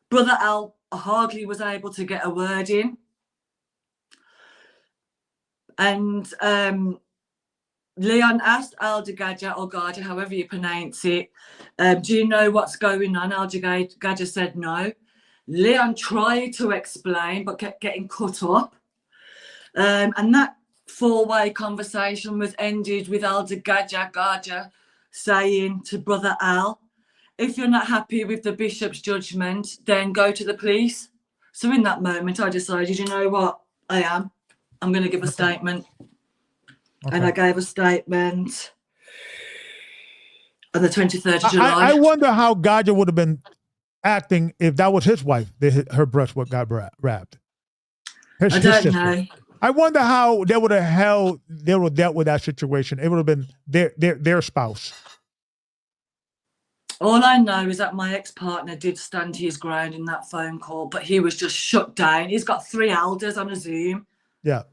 Brother Al hardly was able to get a word in. And Leon asked Elder Gadja or Garja, however you pronounce it, do you know what's going on? Elder Gadja said no. Leon tried to explain, but kept getting cut up. And that four-way conversation was ended with Elder Gadja saying to Brother Al, if you're not happy with the bishop's judgment, then go to the police. So in that moment, I decided, you know what, I'm going to give a statement. Okay. And I gave a statement on the 23rd of July. I wonder how Gadja would have been acting if that was his wife, her breast got wrapped. I don't know. I wonder how they would have dealt with that situation. It would have been their spouse. All I know is that my ex-partner did stand his ground in that phone call, but he was just shut down. He's got 3 elders on a Zoom. Yeah.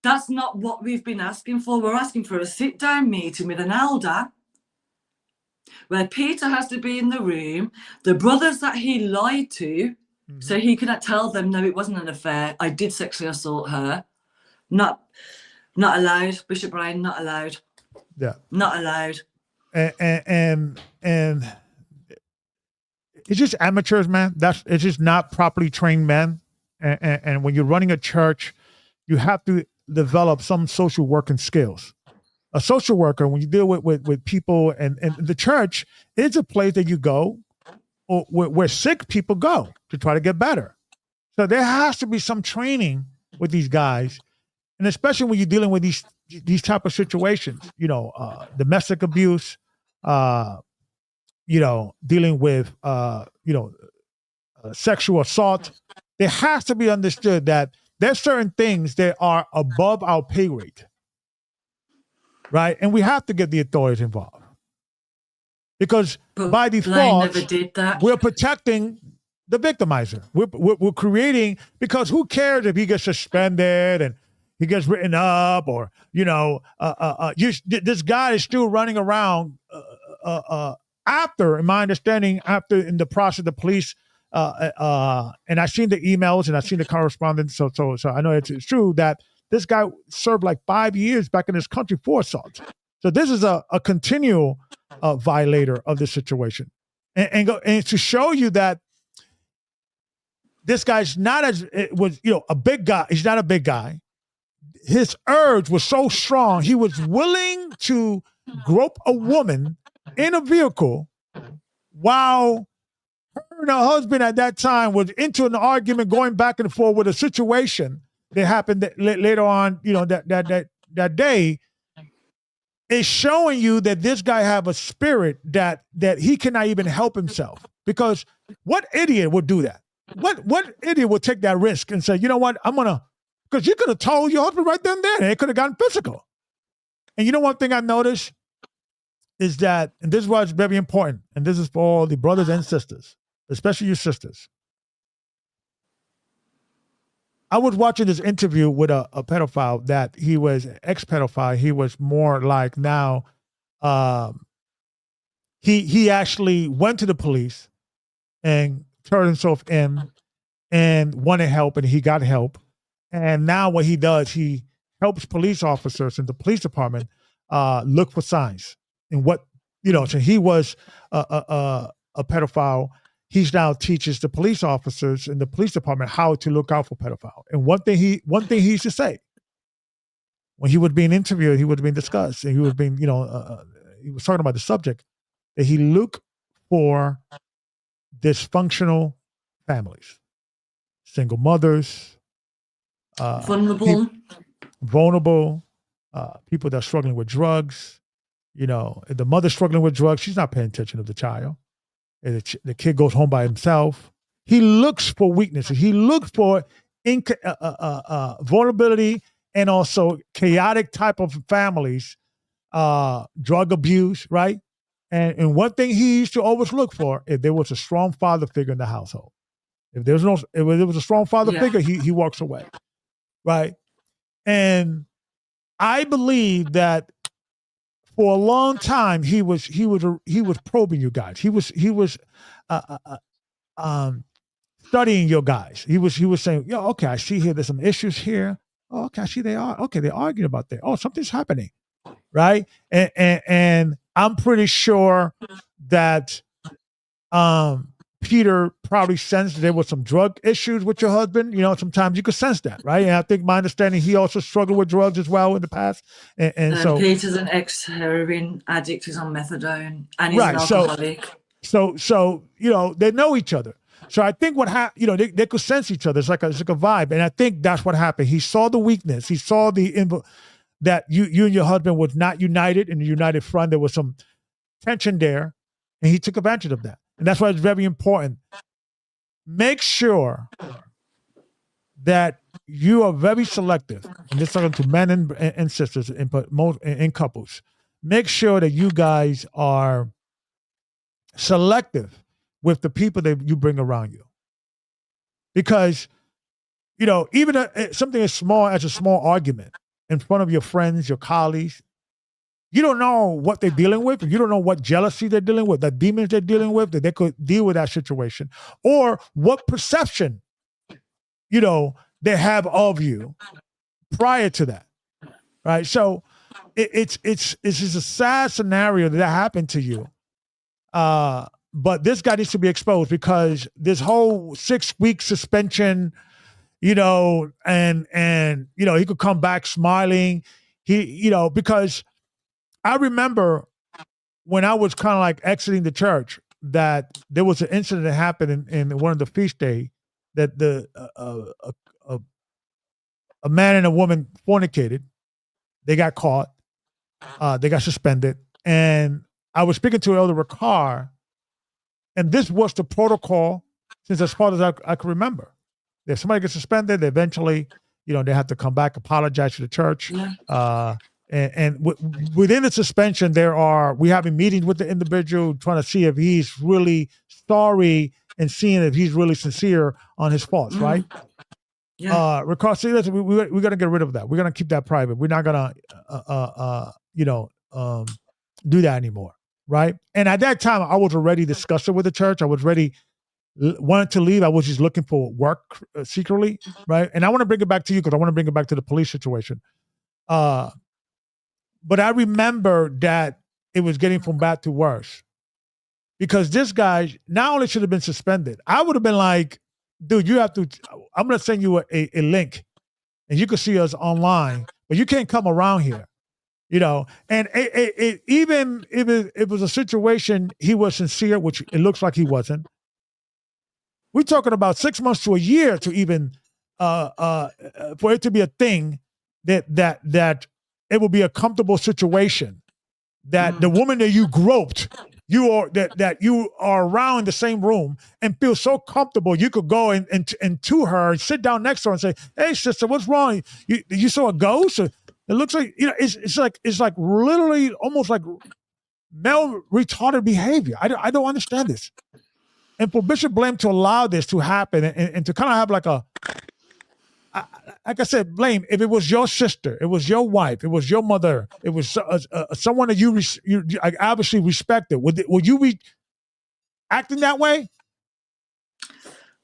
That's not what we've been asking for. We're asking for a sit-down meeting with an elder where Peter has to be in the room, the brothers that he lied to, so he cannot tell them, no, it wasn't an affair. I did sexually assault her. Not allowed. Bishop Brian, not allowed. Yeah. Not allowed. And it's just amateurs, man. It's just not properly trained men. And when you're running a church, you have to develop some social working skills. A social worker, when you deal with people, and the church is a place that you go or where sick people go to try to get better. So there has to be some training with these guys, and especially when you're dealing with these type of situations, domestic abuse, dealing with sexual assault. There has to be understood that there's certain things that are above our pay rate, right? And we have to get the authorities involved because by default, never did that. We're protecting the victimizer. We're creating, because who cares if he gets suspended and he gets written up, or this guy is still running around after, in my understanding, in the process, the police. And I've seen the emails and I've seen the correspondence, so I know it's true that this guy served like 5 years back in his country for assault. So this is a continual violator of this situation, and to show you that this guy's not a big guy. He's not a big guy. his urge was so strong, he was willing to grope a woman in a vehicle while her and her husband at that time was into an argument, going back and forth with a situation that happened later on, that day. Is showing you that this guy have a spirit that he cannot even help himself. Because what idiot would do that? What idiot would take that risk and say, you know what, because you could have told your husband right then and there, and it could have gotten physical. And you know, one thing I noticed is that, and this is why it's very important, and this is for all the brothers and sisters, especially your sisters. I was watching this interview with a pedophile that he was ex-pedophile. He was more like now, he actually went to the police and turned himself in and wanted help, and he got help. And now what he does, he helps police officers in the police department look for signs. And what, so he was a pedophile. He now teaches the police officers in the police department how to look out for pedophile. And one thing he used to say when he was being interviewed, he was being discussed, and he was being, he was talking about the subject, that he looked for dysfunctional families, single mothers, vulnerable, people that are struggling with drugs. If the mother's struggling with drugs, she's not paying attention to the child. The kid goes home by himself. He looks for weaknesses. He looks for vulnerability, and also chaotic type of families, drug abuse, right? And one thing he used to always look for, if there was a strong father figure in the household. If there was a strong father figure, he walks away, right? And I believe that for a long time, he was probing you guys. He was studying your guys. He was saying, "Yo, okay, I see here there's some issues here. Oh, okay, I see they're arguing about that. Oh, something's happening, right?" And I'm pretty sure that Peter probably sensed there was some drug issues with your husband. Sometimes you could sense that, right? And I think my understanding, he also struggled with drugs as well in the past. And so Peter's an ex-heroin addict. He's on methadone, and he's an alcoholic. So they know each other. So I think what happened, they could sense each other. It's like a vibe, and I think that's what happened. He saw the weakness. He saw that you and your husband was not united in the united front. There was some tension there, and he took advantage of that. And that's why it's very important. Make sure that you are very selective. And this is talking to men and sisters, but most in couples. Make sure that you guys are selective with the people that you bring around you. Because, even something as small as a small argument in front of your friends, your colleagues, you don't know what they're dealing with. You don't know what jealousy they're dealing with, the demons they're dealing with, that they could deal with that situation, or what perception, they have of you prior to that, right? So it's just a sad scenario that happened to you. But this guy needs to be exposed, because this whole 6-week suspension, and he could come back smiling. Because I remember when I was kind of like exiting the church, that there was an incident that happened in one of the feast days, that a man and a woman fornicated. They got caught. They got suspended. And I was speaking to Elder Ricard, and this was the protocol since as far as I could remember. If somebody gets suspended, they eventually, they have to come back, apologize to the church. Yeah. And within the suspension, we having meetings with the individual, trying to see if he's really sorry and seeing if he's really sincere on his faults, right? Yeah. Ricard, see, listen, we're going to get rid of that. We're going to keep that private. We're not going to, do that anymore, right? And at that time, I was already discussing with the church. I was ready, wanted to leave. I was just looking for work secretly, right? And I want to bring it back to you, because I want to bring it back to the police situation. But I remember that it was getting from bad to worse, because this guy not only should have been suspended, I would have been like, dude, I'm going to send you a link, and you can see us online, but you can't come around here. And even if it was a situation he was sincere, which it looks like he wasn't, we're talking about 6 months to a year to even for it to be a thing that it will be a comfortable situation that the woman that you groped, that you are around in the same room and feel so comfortable you could go and to her and sit down next to her and say, "Hey, sister, what's wrong? You saw a ghost?" Or, it looks like it's like literally almost like male retarded behavior. I don't understand this. And for Bishop Blame to allow this to happen and to kind of have like like I said, Blame, if it was your sister, it was your wife, it was your mother, it was someone that you obviously respected, would you be acting that way?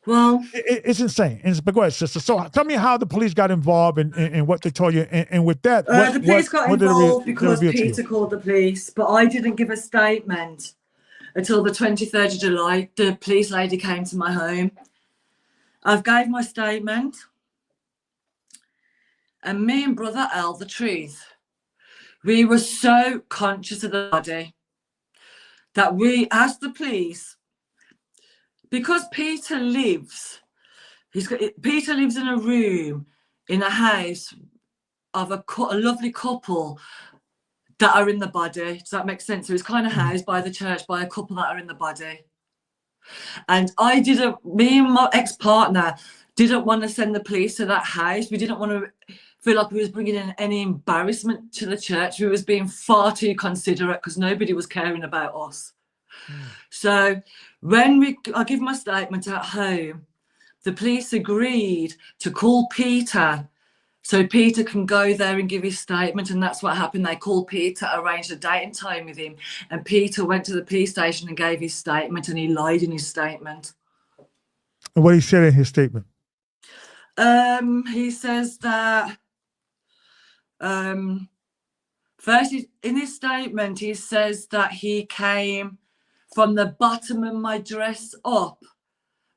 Well, it's insane. But go ahead, sister. So tell me how the police got involved and what they told you. And with that, the police got involved because Peter called the police, but I didn't give a statement until the 23rd of July. The police lady came to my home. I've gave my statement. And me and Brother Al, the truth, we were so conscious of the body that we asked the police, because Peter lives in a room in a house of a lovely couple that are in the body. Does that make sense? So he's kind of housed by the church by a couple that are in the body. And me and my ex-partner didn't want to send the police to that house. We didn't want to feel like we was bringing in any embarrassment to the church. We was being far too considerate because nobody was caring about us. So when I give my statement at home, the police agreed to call Peter so Peter can go there and give his statement. And that's what happened. They called Peter, arranged a date and time with him. And Peter went to the police station and gave his statement, and he lied in his statement. And what he said in his statement? He says that first, in his statement, he says that he came from the bottom of my dress up,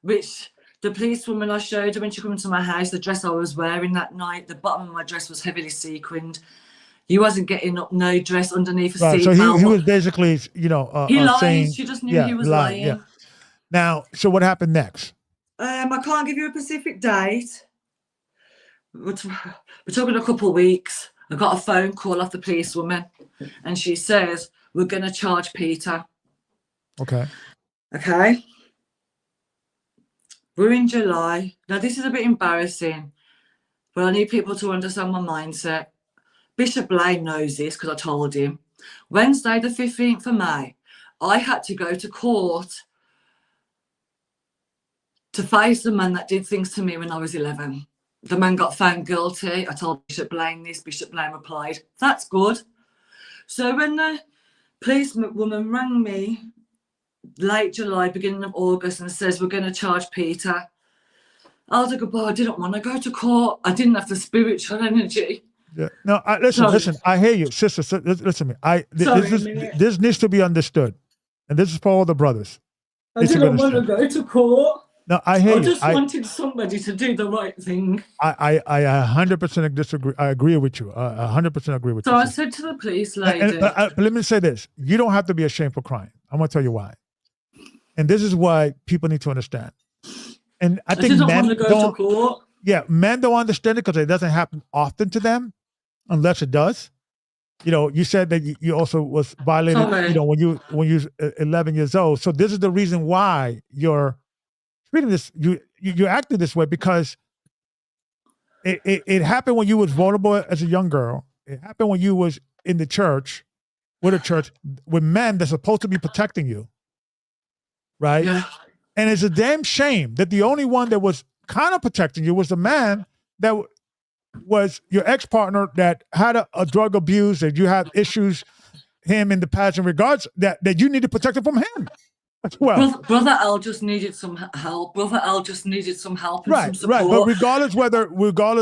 which the policewoman I showed her when she came to my house, the dress I was wearing that night, the bottom of my dress was heavily sequined. He wasn't getting up no dress underneath a seat. So he was basically, he lied. saying, she just knew he was lying. Yeah. Now, so what happened next? I can't give you a specific date. We're talking a couple of weeks. I got a phone call off the policewoman, and she says, "We're going to charge Peter." Okay. We're in July. Now, this is a bit embarrassing, but I need people to understand my mindset. Bishop Blaine knows this because I told him. Wednesday, the 15th of May, I had to go to court to face the man that did things to me when I was 11. The man got found guilty. I told Bishop Blaine this. Bishop Blaine replied, "That's good." So when the policewoman rang me late July, beginning of August, and says, "We're going to charge Peter," I was like, "But I didn't want to go to court. I didn't have the spiritual energy." Yeah. No, listen. I hear you, sister. Listen to me. This needs to be understood, and this is for all the brothers. I didn't want to go to court. No, I hear you. I just wanted somebody to do the right thing. I 100% disagree. I agree with you. 100% agree with you. So I said to the police lady. But let me say this: you don't have to be ashamed for crying. I'm going to tell you why. And this is why people need to understand. And I think men want to go to court. Yeah, men don't understand it because it doesn't happen often to them, unless it does. You said that you also was violated. When you 11 years old. So this is the reason why you're treating this. You're acting this way because it happened when you was vulnerable as a young girl. It happened when you was in the church, with men that's supposed to be protecting you. Right? Yeah. And it's a damn shame that the only one that was kind of protecting you was the man that was your ex-partner that had a drug abuse, that you had issues him in the past in regards that you need to protect him from him as well. Brother Al just needed some help. Brother Al just needed some help and some support. Right. But regardless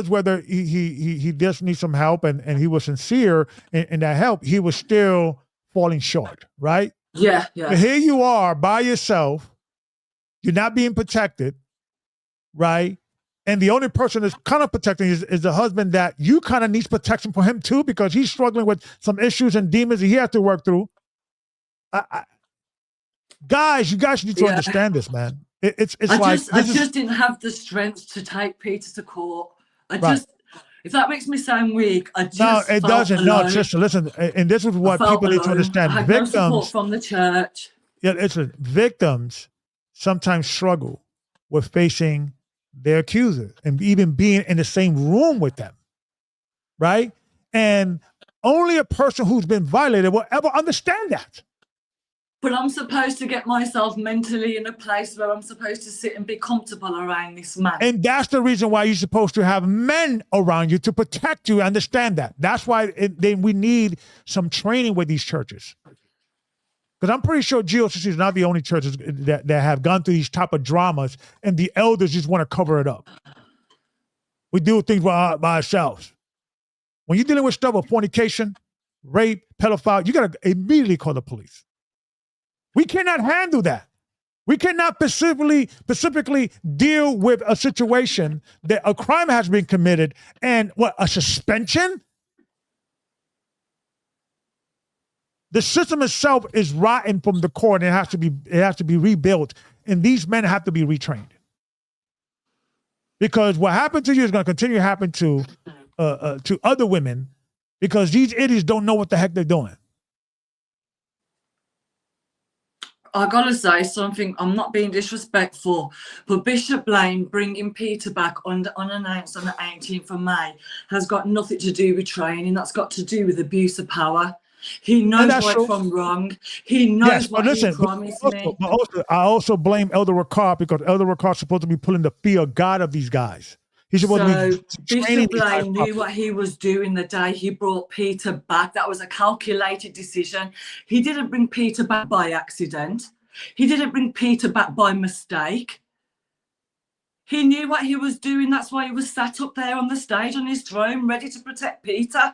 whether he just needs some help and he was sincere in that help, he was still falling short, right? Yeah. But here you are by yourself. You're not being protected, right? And the only person that's kind of protecting is the husband that you kind of needs protection for him too, because he's struggling with some issues and demons that he has to work through. Guys, you guys need to understand this, man. I just didn't have the strength to take Peter to court. If that makes me sound weak, no, it doesn't. Alone. No, sister, listen, and this is what people need to understand. I had no support from the church. Yeah, listen, victims sometimes struggle with facing their accusers and even being in the same room with them, right? And only a person who's been violated will ever understand that. But I'm supposed to get myself mentally in a place where I'm supposed to sit and be comfortable around this man. And that's the reason why you're supposed to have men around you to protect you. Understand that. That's why then we need some training with these churches. Because I'm pretty sure GOCC is not the only churches that have gone through these type of dramas and the elders just want to cover it up. We do things by ourselves. When you're dealing with stuff of fornication, rape, pedophile, you got to immediately call the police. We cannot handle that. We cannot specifically deal with a situation that a crime has been committed and a suspension? The system itself is rotten from the core, and it has to be rebuilt. And these men have to be retrained. Because what happened to you is going to continue to happen to other women, because these idiots don't know what the heck they're doing. I gotta say something. I'm not being disrespectful, but Bishop Blaine bringing Peter back unannounced on the 18th of May has got nothing to do with training. That's got to do with abuse of power. He knows right from wrong. He knows what he promised me. But also, I also blame Elder Ricard, because Elder Ricard is supposed to be pulling the fear of God of these guys. He's supposed to be training. Bishop Blaine knew what he was doing the day he brought Peter back. That was a calculated decision. He didn't bring Peter back by accident. He didn't bring Peter back by mistake. He knew what he was doing. That's why he was sat up there on the stage on his throne, ready to protect Peter.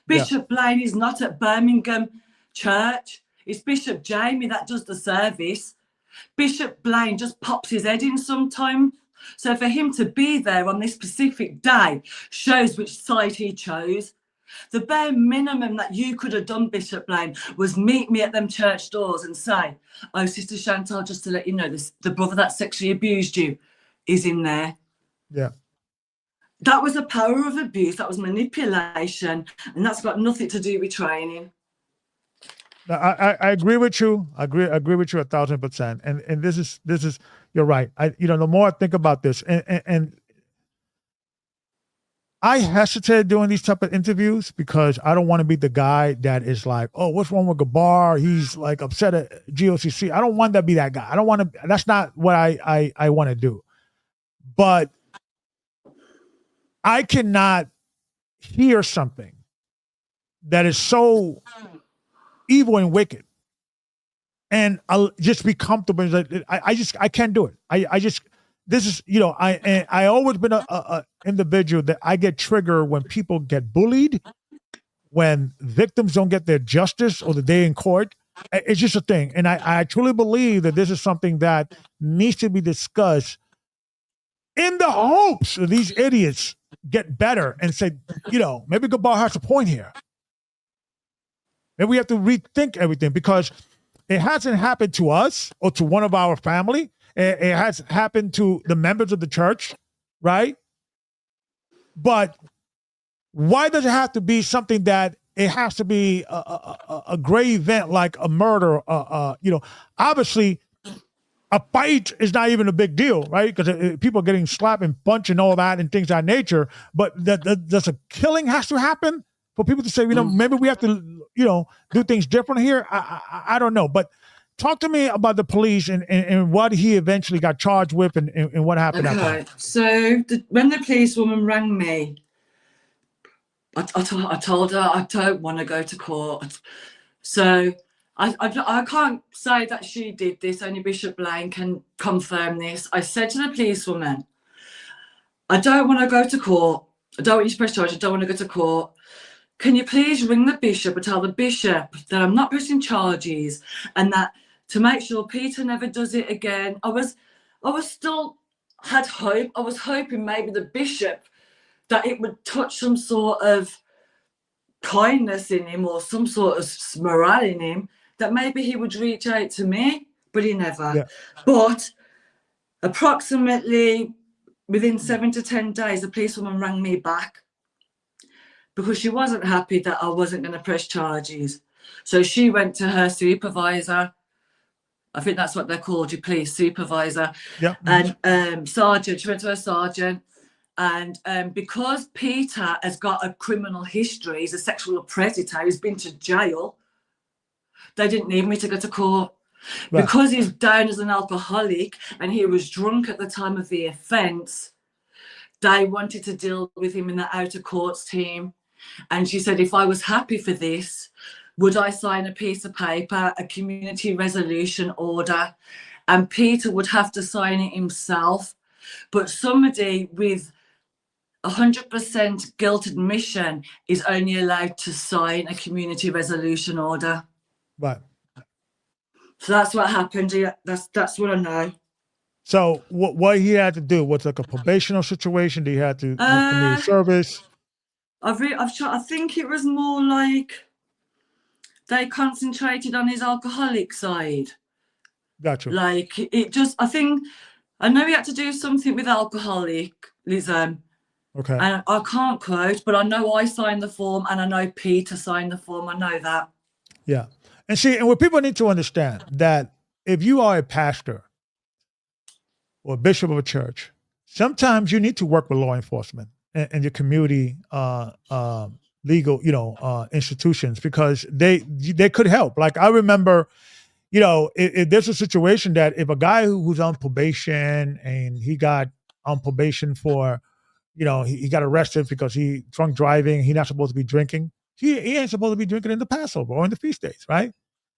Bishop Blaine is not at Birmingham Church. It's Bishop Jamie that does the service. Bishop Blaine just pops his head in sometime. So for him to be there on this specific day shows which side he chose. The bare minimum that you could have done, Bishop Blaine, was meet me at them church doors and say, oh, Sister Chantal, just to let you know, the brother that sexually abused you is in there. Yeah. That was a power of abuse. That was manipulation. And that's got nothing to do with training. No, I agree with you. I agree with you 1,000%. And this is you're right. The more I think about this, and I hesitate doing these type of interviews because I don't want to be the guy that is like, oh, what's wrong with Gabar? He's like upset at GOCC. I don't want to be that guy. I don't want to. That's not what I want to do. But I cannot hear something that is so evil and wicked, and I'll just be comfortable. I can't do it. This is, I always been a individual that I get triggered when people get bullied, when victims don't get their justice or the day in court. It's just a thing. And I truly believe that this is something that needs to be discussed in the hopes that these idiots get better and say, maybe Gabar has a point here. Maybe we have to rethink everything, because it hasn't happened to us or to one of our family. It has happened to the members of the church, right? But why does it have to be something that it has to be a great event like a murder? Obviously, a fight is not even a big deal, right? Because people are getting slapped and punched and all that and things of that nature. But does a killing has to happen for people to say, maybe we have to, do things different here? I don't know. But talk to me about the police and what he eventually got charged with and what happened after that. So when the policewoman rang me, I told her I don't want to go to court. So I can't say that she did this. Only Bishop Blaine can confirm this. I said to the policewoman, I don't want to go to court. I don't want you to press charge. I don't want to go to court. Can you please ring the bishop and tell the bishop that I'm not pressing charges, and that to make sure Peter never does it again. I was still had hope. I was hoping maybe the bishop, that it would touch some sort of kindness in him or some sort of morale in him, that maybe he would reach out to me, but he never. Yeah. But approximately within 7 to 10 days, the policewoman rang me back because she wasn't happy that I wasn't going to press charges. So she went to her supervisor. I think that's what they're called, your police supervisor. Yeah. And sergeant, she went to her sergeant. And because Peter has got a criminal history, he's a sexual predator, he's been to jail, they didn't need me to go to court. Right. Because he's down as an alcoholic and he was drunk at the time of the offence, they wanted to deal with him in the outer courts team. And she said, if I was happy for this, would I sign a piece of paper, a community resolution order? And Peter would have to sign it himself. But somebody with 100% guilt admission is only allowed to sign a community resolution order. Right. So that's what happened. That's what I know. So what he had to do was like a probational situation. He had to do community service. I think it was more like they concentrated on his alcoholic side. Gotcha. Like I know he had to do something with alcoholism. Okay. And I can't quote, but I know I signed the form and I know Peter signed the form. I know that. Yeah. And see, and what people need to understand that if you are a pastor or a bishop of a church, sometimes you need to work with law enforcement and your community legal, institutions, because they could help. Like I remember, if there's a situation that if a guy who's on probation and he got on probation for, he got arrested because he drunk driving, he's not supposed to be drinking. He ain't supposed to be drinking in the Passover or in the feast days, right?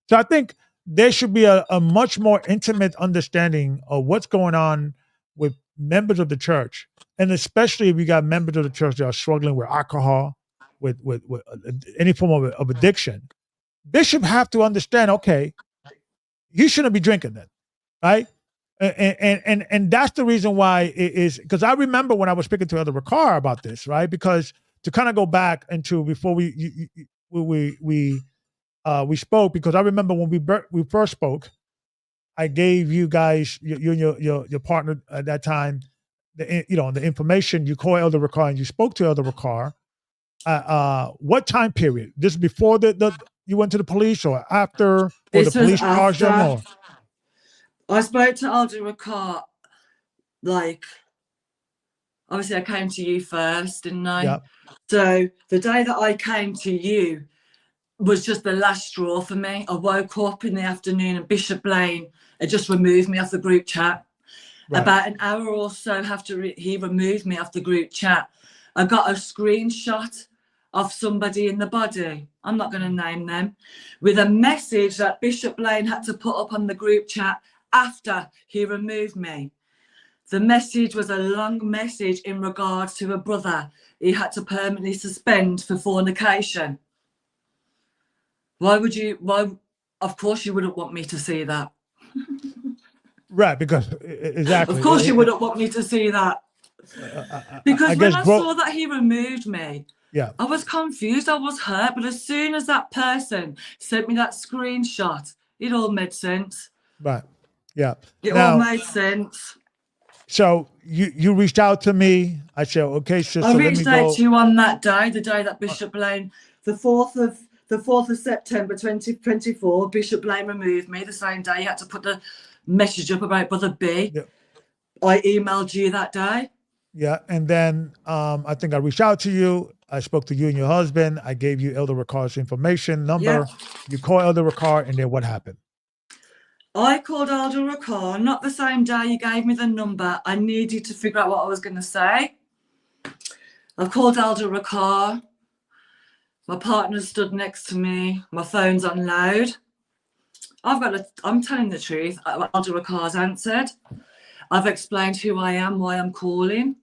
So I think there should be a much more intimate understanding of what's going on with members of the church. And especially if you got members of the church that are struggling with alcohol, with any form of addiction, bishop have to understand, okay, you shouldn't be drinking then, right? And that's the reason why it is, because I remember when I was speaking to Elder Ricard about this, right? Because to kind of go back into before we spoke, because I remember when we first spoke, I gave you guys, you and your partner at that time, the information. You called Elder Ricard and you spoke to Elder Ricard. What time period? This before the you went to the police or after, or the police charged them? Or? I spoke to Elder Ricard, like, obviously I came to you first, didn't I? Yeah. So the day that I came to you was just the last straw for me. I woke up in the afternoon and Bishop Blaine had just removed me off the group chat. Right. About an hour or so after he removed me off the group chat, I got a screenshot of somebody in the body, I'm not going to name them, with a message that Bishop Blaine had to put up on the group chat after he removed me. The message was a long message in regards to a brother he had to permanently suspend for fornication. Why, of course you wouldn't want me to see that. Right, because exactly. Of course you wouldn't want me to see that. Because when I saw that he removed me, yeah, I was confused, I was hurt, but as soon as that person sent me that screenshot, it all made sense. Right, yeah. It all made sense. So you reached out to me. I said, okay, sister, I reached out to you on that day, the day that Bishop Blaine, the 4th of September 2024, Bishop Blaine removed me. The same day he had to put the message up about Brother B. Yeah. I emailed you that day. Yeah, and then I think I reached out to you. I spoke to you and your husband. I gave you Elder Ricard's information, number. Yeah. You call Elder Ricard, and then what happened? I called Elder Ricard, not the same day you gave me the number. I needed to figure out what I was going to say. I called Elder Ricard. My partner stood next to me. My phone's on loud. I'm telling the truth. Elder Ricard's answered. I've explained who I am, why I'm calling.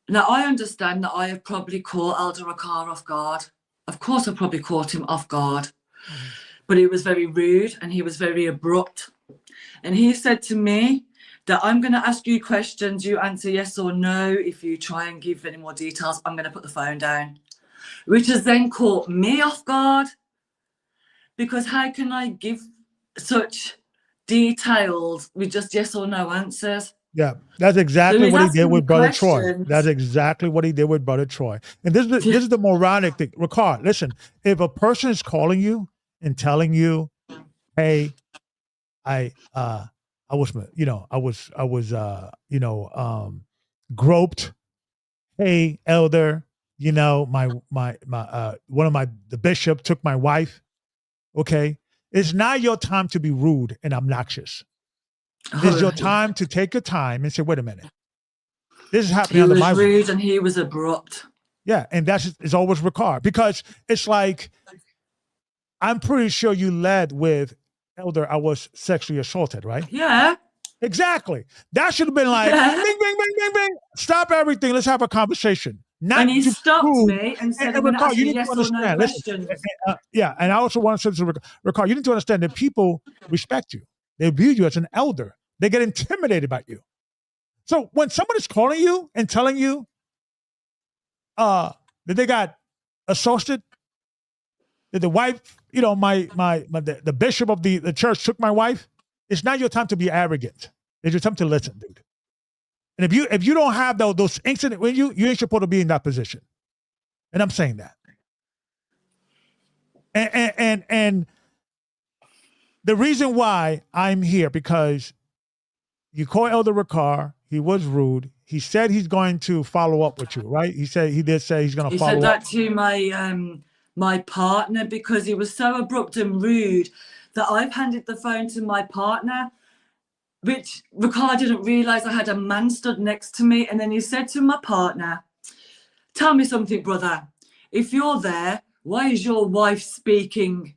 Now, I understand that I have probably caught Elder Ricard off guard. Of course, I probably caught him off guard. But he was very rude and he was very abrupt. And he said to me that I'm going to ask you questions, you answer yes or no. If you try and give any more details, I'm going to put the phone down, which has then caught me off guard, because how can I give such details with just yes or no answers? Yeah, that's So exactly he's what he did asking me with Brother Troy. questions. That's exactly what he did with Brother Troy. And this is the moronic thing. Ricard, listen, if a person is calling you and telling you, hey, I was, groped. Hey, elder, one of the bishop took my wife. Okay. It's not your time to be rude and obnoxious. It's your time to take your time and say, wait a minute. This is happening He under was my roof. rude and he was abrupt. Yeah, and it's always Ricard, because it's like, I'm pretty sure you led with, elder, I was sexually assaulted, right? Yeah. Exactly. That should have been like, Yeah. bing, bing, bing, bing, bing. Stop everything. Let's have a conversation. Not And he to stopped prove. me and said, I'm And going to Ricard, ask you you need to yes or no understand. Listen, questions. yeah, and I also want to say to Ricard, you need to understand that people respect you. They view you as an elder. They get intimidated by you. So when somebody's calling you and telling you that they got assaulted, that the wife, the bishop of the church took my wife, it's not your time to be arrogant. It's your time to listen, dude. And if you don't have those incidents when you ain't supposed to be in that position. And I'm saying that. And the reason why I'm here, because you call Elder Ricard, he was rude. He said he's going to follow up with you, right? He did say he's going to follow up. He said that to my partner, because he was so abrupt and rude that I've handed the phone to my partner, which Ricard didn't realise I had a man stood next to me. And then he said to my partner, tell me something, brother. If you're there, why is your wife speaking?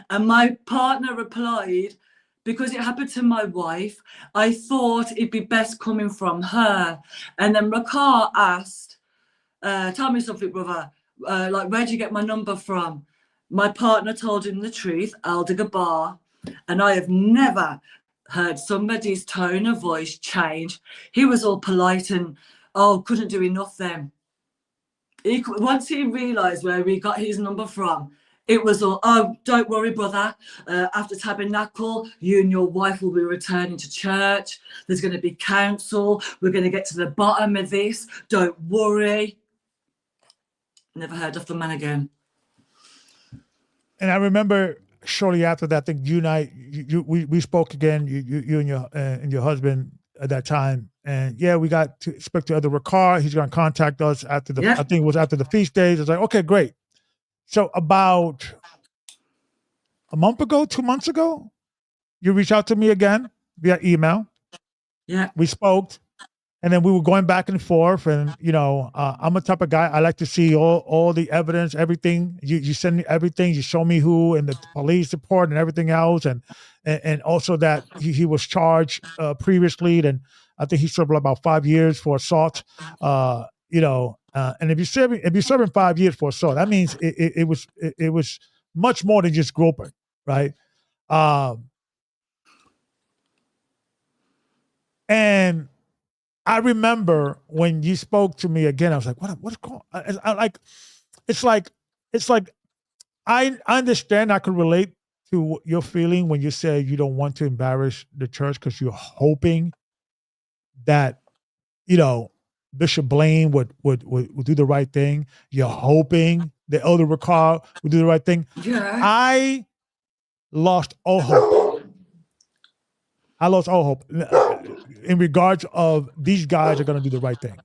And my partner replied, because it happened to my wife, I thought it'd be best coming from her. And then Ricard asked, tell me something, brother. Where'd you get my number from? My partner told him the truth, M.G.W. And I have never heard somebody's tone of voice change. He was all polite and, couldn't do enough then. Once he realised where we got his number from, it was all, don't worry, brother. After Tabernacle, you and your wife will be returning to church. There's going to be counsel. We're going to get to the bottom of this. Don't worry. Never heard of the man again. And I remember shortly after that, I think you and I, we spoke again, you and your husband at that time. And yeah, we got to speak to Elder Ricard. He's going to contact us after I think it was after the feast days. It's like, okay, great. So about a month ago, 2 months ago, you reached out to me again via email. Yeah. We spoke, and then we were going back and forth. And I'm a type of guy, I like to see all the evidence, everything. You send me everything. You show me who and the police report and everything else, and also that he was charged previously, and I think he served about 5 years for assault. And if you're serving 5 years for assault, that means it was much more than just groping, right? And I remember when you spoke to me again, I was like, what's going on? It's like I understand, I could relate to your feeling when you say you don't want to embarrass the church because you're hoping that, Bishop Blaine would do the right thing. You're hoping the Elder Ricard would do the right thing. Yeah. I lost all hope. I lost all hope in regards of these guys are going to do the right thing.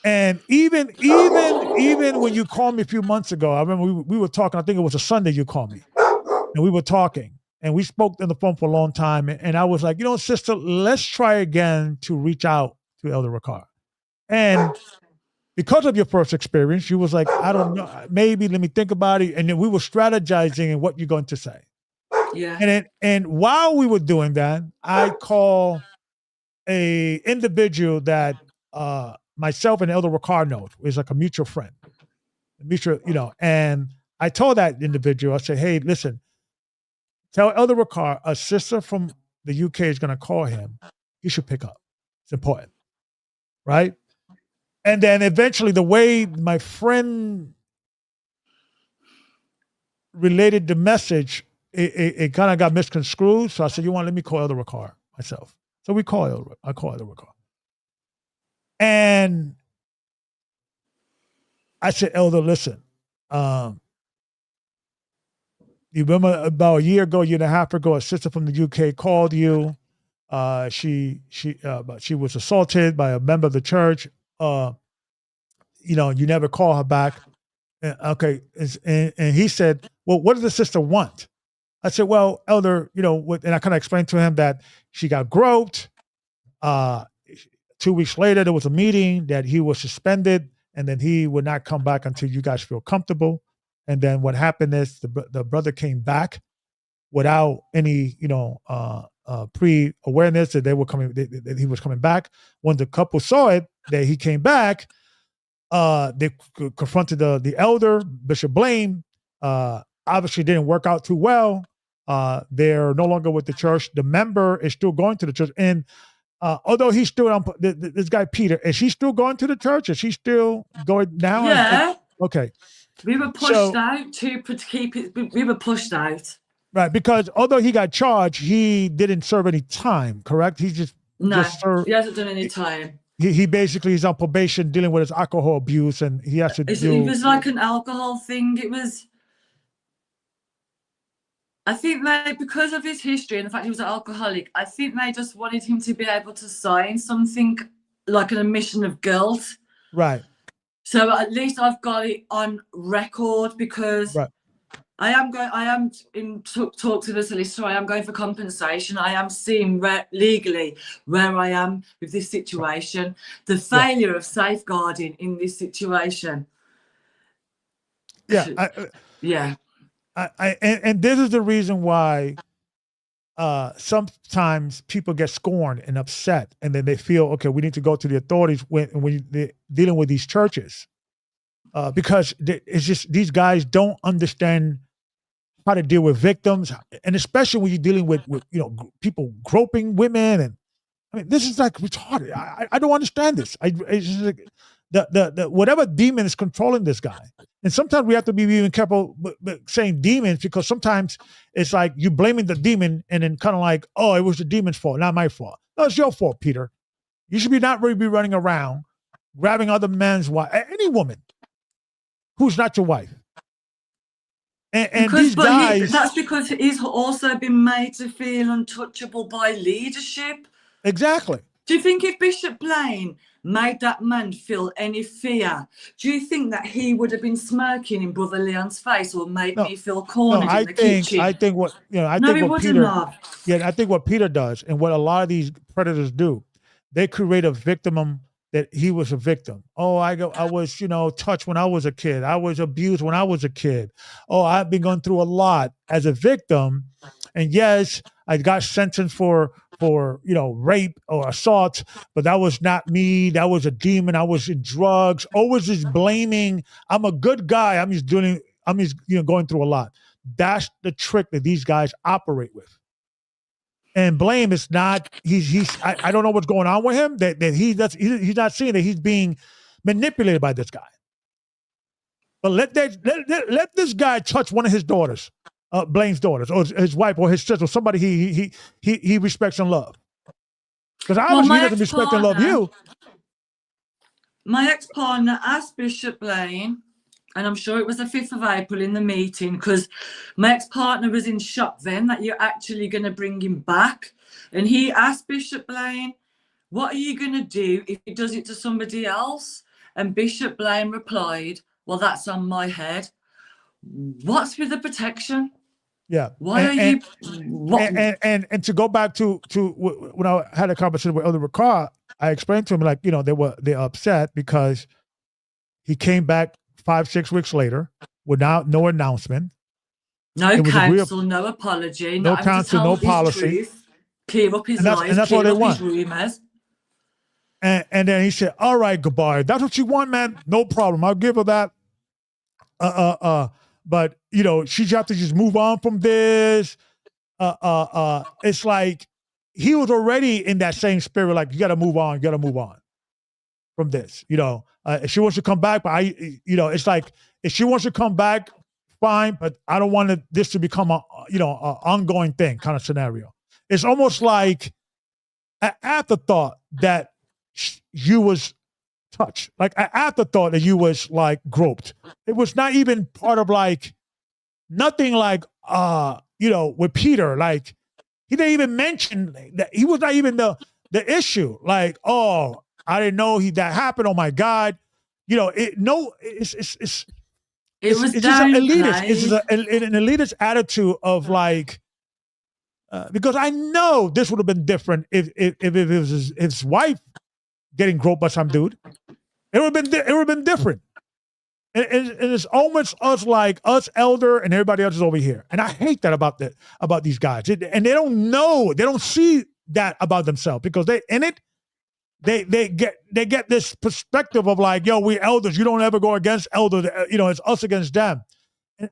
And even when you called me a few months ago, I remember we were talking. I think it was a Sunday you called me, and we were talking, and we spoke on the phone for a long time. And I was like, sister, let's try again to reach out to Elder Ricard. And because of your first experience, you was like, I don't know, maybe let me think about it. And then we were strategizing and what you're going to say. Yeah. And while we were doing that, I call a individual that myself and Elder Ricard knows is like a mutual friend, and I told that individual, I said, hey, listen, tell Elder Ricard, a sister from the UK is going to call him you should pick up. It's important, right? And then eventually, the way my friend related the message, it kind of got misconstrued. So I said, "You want? Let me call Elder Ricard myself." So I call Elder Ricard, and I said, "Elder, listen. You remember about a year ago, year and a half ago, a sister from the UK called you. She was assaulted by a member of the church. You never call her back. Okay, and he said, well, what does the sister want? I said, well, Elder, and I kind of explained to him that she got groped. 2 weeks later, there was a meeting that he was suspended, and then he would not come back until you guys feel comfortable. And then what happened is the brother came back without any, pre-awareness that they were coming, that he was coming back. When the couple saw it, that he came back, they confronted the elder, Bishop Blame. Obviously, didn't work out too well. They're no longer with the church. The member is still going to the church, and although he's still on, this guy Peter, is he still going to the church? Is he still going now? Yeah. Okay. We were pushed out to keep it. We were pushed out. Right, because although he got charged, he didn't serve any time. Correct? He just served. He hasn't done any time. He basically is on probation, dealing with his alcohol abuse, and he has to It was like an alcohol thing. It was. I think because of his history and the fact he was an alcoholic, I think they just wanted him to be able to sign something like an admission of guilt. Right. So at least I've got it on record, because I am in talk to the solicitor. I am going for compensation. I am seeing legally where I am with this situation. The failure of safeguarding in this situation. Yeah. And this is the reason why sometimes people get scorned and upset, and then they feel, okay, we need to go to the authorities when they're dealing with these churches, because it's just these guys don't understand how to deal with victims, and especially when you're dealing with people groping women, and I mean, this is like retarded. I don't understand this. It's just like the whatever demon is controlling this guy. And sometimes we have to be even careful with saying demons, because sometimes it's like you blaming the demon and then kind of like, oh, it was the demon's fault, not my fault. No, it's your fault, Peter. You should not really be running around grabbing other men's wife, any woman who's not your wife. And these guys, that's because he's also been made to feel untouchable by leadership. Exactly. Do you think if Bishop Blaine made that man feel any fear, do you think that he would have been smirking in Brother Leon's face or made me feel cornered in the kitchen? I think what Peter does, and what a lot of these predators do, they create a victim that he was a victim. Oh, I was, touched when I was a kid. I was abused when I was a kid. Oh, I've been going through a lot as a victim. And yes, I got sentenced for rape or assault, but that was not me. That was a demon. I was in drugs. Always just blaming. I'm a good guy. I'm just going through a lot. That's the trick that these guys operate with. And blame is not. I don't know what's going on with him. That he's not seeing that he's being manipulated by this guy. But let this guy touch one of his daughters, Blaine's daughters, or his wife, or his sister, or somebody he respects and loves. Because obviously he doesn't respect and love you. My ex-partner asked Bishop Blaine, and I'm sure it was the 5th of April in the meeting, because my ex-partner was in shock then that you're actually going to bring him back. And he asked Bishop Blaine, what are you going to do if he does it to somebody else? And Bishop Blaine replied, well, that's on my head. What's with the protection? Yeah. Why are you? And to go back to when I had a conversation with Elder Ricard, I explained to him, like, they're upset because he came back 5-6 weeks later without no announcement. No counsel, no apology, no counsel, no policy. Truth, clear up his lies, and that's clear what they up want. His rumors. And then he said, all right, goodbye. That's what you want, man? No problem. I'll give her that. But she'd have to just move on from this. It's like he was already in that same spirit, like, you got to move on from this. If she wants to come back, but it's like, if she wants to come back, fine, but I don't want this to become a ongoing thing kind of scenario. It's almost like an afterthought that you was touched, like an afterthought that you was like groped. It was not even part of like nothing like with Peter, like he didn't even mention that. He was not even the issue. Like, oh, I didn't know that happened. Oh my God, it's just an elitist. It's just an elitist attitude of like, because I know this would have been different if it was his wife getting groped by some dude. It would have been different. And it's almost us elder and everybody else is over here. And I hate that about these guys. And they don't know, they don't see that about themselves, because they get this perspective of like, yo, we elders, you don't ever go against elders, it's us against them.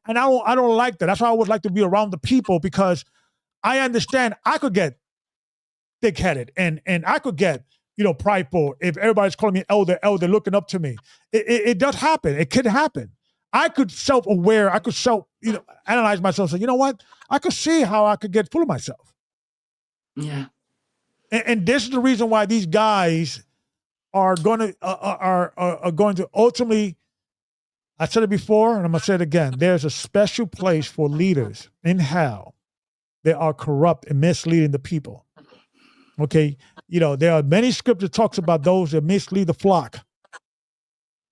And I don't like that. That's why I always like to be around the people, because I understand I could get thick-headed and I could get prideful if everybody's calling me elder, looking up to me. It does happen. It could happen. I could self-aware. I could analyze myself. And say, you know what? I could see how I could get full of myself. Yeah. And this is the reason why these guys are going to ultimately. I said it before, and I'm going to say it again. There's a special place for leaders in hell that are corrupt and misleading the people. Okay, there are many scriptures talks about those that mislead the flock.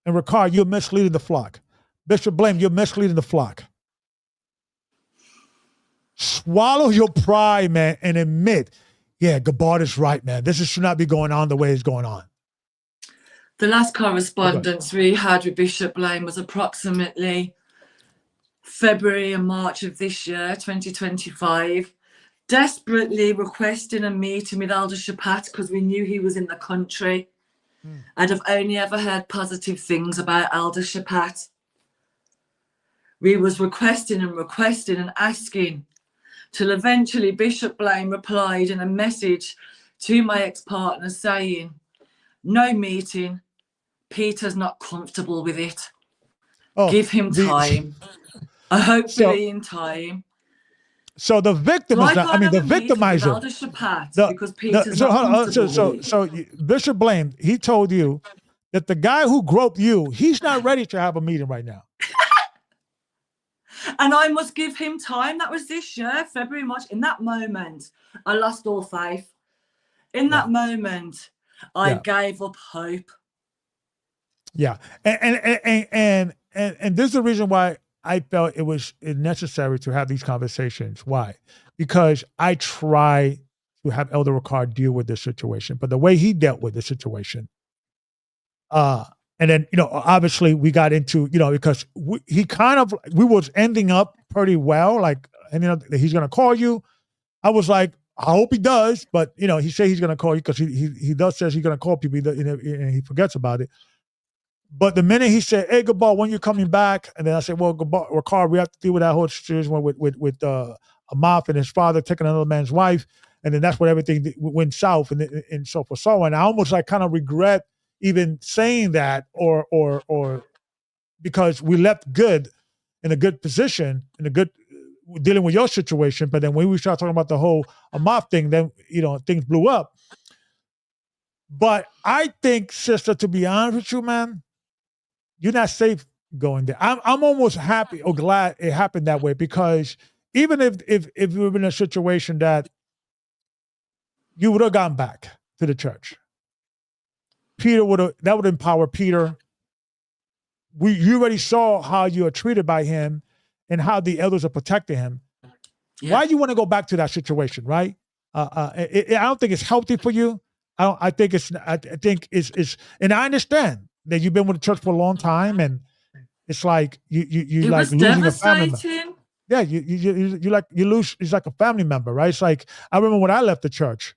And Ricard, you're misleading the flock. Bishop Blame, you're misleading the flock. Swallow your pride, man, and admit, yeah, Gabbard is right, man. This should not be going on the way it's going on. The last correspondence we had with Bishop Blame was approximately February and March of this year, 2025. Desperately requesting a meeting with Elder Shapat because we knew he was in the country. And I've only ever heard positive things about Elder Shapat. We was requesting and asking, till eventually Bishop Blame replied in a message to my ex-partner saying, no meeting, Peter's not comfortable with it. Give him time. Hopefully in time. So the victim is not, the victimizer. Because Peter's not comfortable. So Bishop Blame, he told you that the guy who groped you, he's not ready to have a meeting right now. And I must give him time. That was this year, February, March. In that moment, I lost all faith. In that moment, I gave up hope. Yeah. And this is the reason why I felt it was necessary to have these conversations. Why? Because I try to have Elder Ricard deal with this situation, but the way he dealt with the situation, and then, obviously we got into, because we was ending up pretty well, like, and he's going to call you. I was like, I hope he does, but he said he's going to call you because he does says he's going to call people, and he forgets about it. But the minute he said, hey, Gabbard, when you coming back? And then I said, well, Gabbard, Ricard, we have to deal with that whole situation with Amath and his father taking another man's wife. And then that's when everything went south and so forth. So, and I almost like kind of regret even saying that or because we left good in a good position, in a good dealing with your situation. But then when we start talking about the whole Amath thing, then, things blew up. But I think, sister, to be honest with you, man, you're not safe going there. I'm almost happy or glad it happened that way, because even if we were in a situation that you would have gone back to the church, that would empower Peter. You already saw how you are treated by him and how the elders are protecting him. Yeah. Why do you want to go back to that situation, right? I don't think it's healthy for you. I think it's, and I understand that you've been with the church for a long time, and it's like you like losing a family member. Yeah, you lose. It's like a family member, right? It's like I remember when I left the church,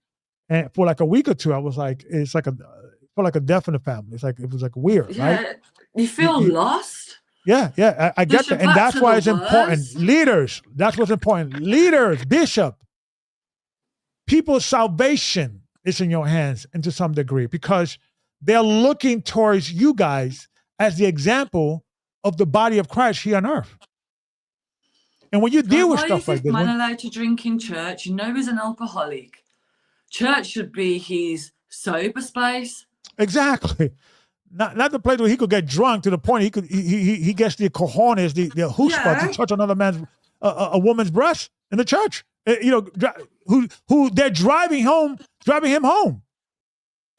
and for like a week or two, I was like, it's like a death in the family. It's like it was like weird, right? You feel lost. Yeah, I get that, and that's why it's important. Leaders, that's what's important. Leaders, Bishop, people's salvation is in your hands, and to some degree, because they're looking towards you guys as the example of the body of Christ here on earth. And when you deal with Why stuff is like this this, man allowed to drink in church? You know he's an alcoholic. Church should be his sober space. exactly, not the place where he could get drunk to the point he gets the cojones, the chutzpah to touch another man's a woman's breast in the church. Who they're driving him home.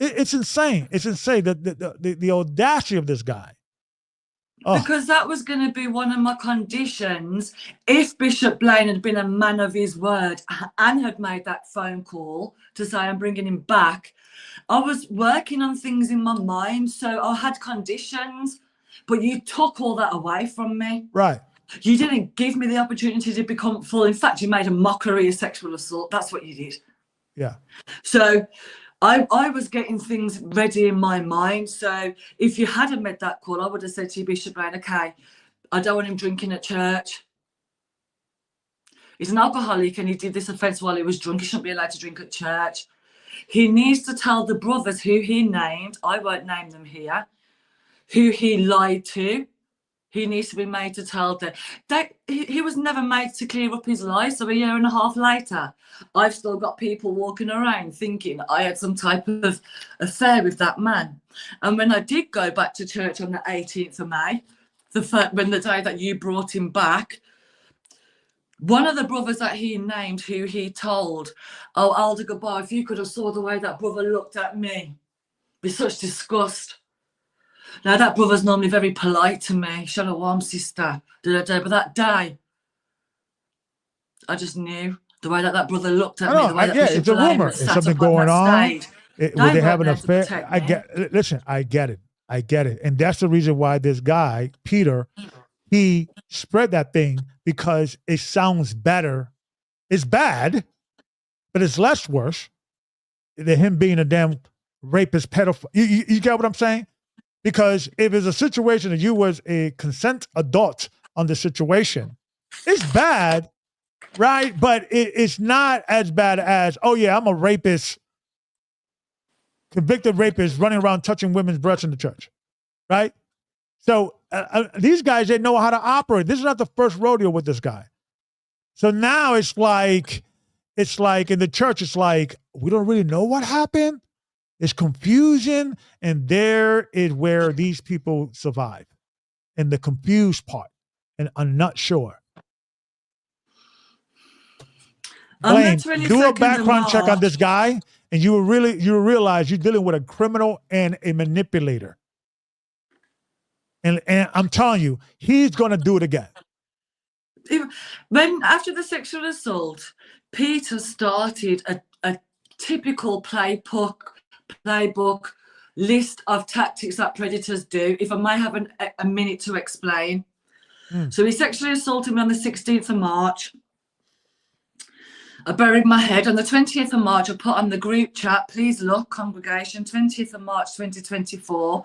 It's insane. It's insane the audacity of this guy. Because that was going to be one of my conditions if Bishop Blaine had been a man of his word and had made that phone call to say I'm bringing him back. I was working on things in my mind, so I had conditions, but you took all that away from me. Right. You didn't give me the opportunity to become full. In fact, you made a mockery of sexual assault. That's what you did. Yeah. So I was getting things ready in my mind. So if you hadn't made that call, I would have said to you, Bishop Blaine, okay, I don't want him drinking at church. He's an alcoholic and he did this offence while he was drunk. He shouldn't be allowed to drink at church. He needs to tell the brothers who he named, I won't name them here, who he lied to. He needs to be made to tell them. He was never made to clear up his lies. So a year and a half later, I've still got people walking around thinking I had some type of affair with that man. And when I did go back to church on the 18th of May, when the day that you brought him back, one of the brothers that he named, who he told, oh, Alder Gabar, if you could have saw the way that brother looked at me with such disgust. Now, that brother's normally very polite to me. Shalom, sister. But that day, I just knew the way that brother looked at me. The way that it's a rumor. It's something going on. Will they have an affair? I get it. I get it. And that's the reason why this guy, Peter, he spread that thing, because it sounds better. It's bad, but it's less worse than him being a damn rapist, pedophile. You get what I'm saying? Because if it's a situation that you was a consent adult on the situation, it's bad, right? But it's not as bad as, oh yeah, I'm a rapist, convicted rapist running around touching women's breasts in the church, right? So these guys, they know how to operate. This is not the first rodeo with this guy. So now it's like in the church, it's like, we don't really know what happened. It's confusion, and there is where these people survive, in the confused part, and I'm not sure. Blaine, do a background check on this guy, and you will realize you're dealing with a criminal and a manipulator. And I'm telling you, he's going to do it again. When after the sexual assault, Peter started a typical playbook list of tactics that predators do, if I may have a minute to explain. So he sexually assaulted me on the 16th of March. I buried my head. On the 20th of March, I put on the group chat, please look, congregation, 20th of March 2024.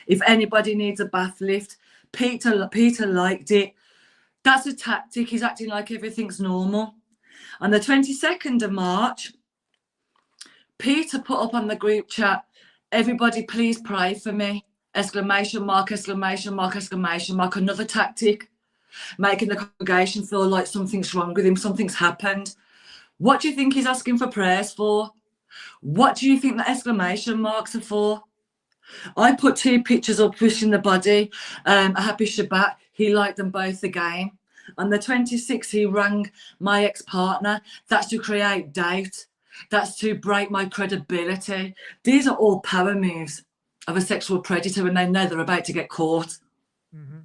If anybody needs a bath lift, Peter liked it. That's a tactic. He's acting like everything's normal. On the 22nd of March, Peter put up on the group chat, everybody please pray for me. Exclamation mark, exclamation mark, exclamation mark. Another tactic, making the congregation feel like something's wrong with him, something's happened. What do you think he's asking for prayers for? What do you think the exclamation marks are for? I put 2 pictures up wishing the body a happy Shabbat. He liked them both again. On the 26th, he rang my ex-partner. That's to create doubt. That's to break my credibility. These are all power moves of a sexual predator when they know they're about to get caught. Mm-hmm.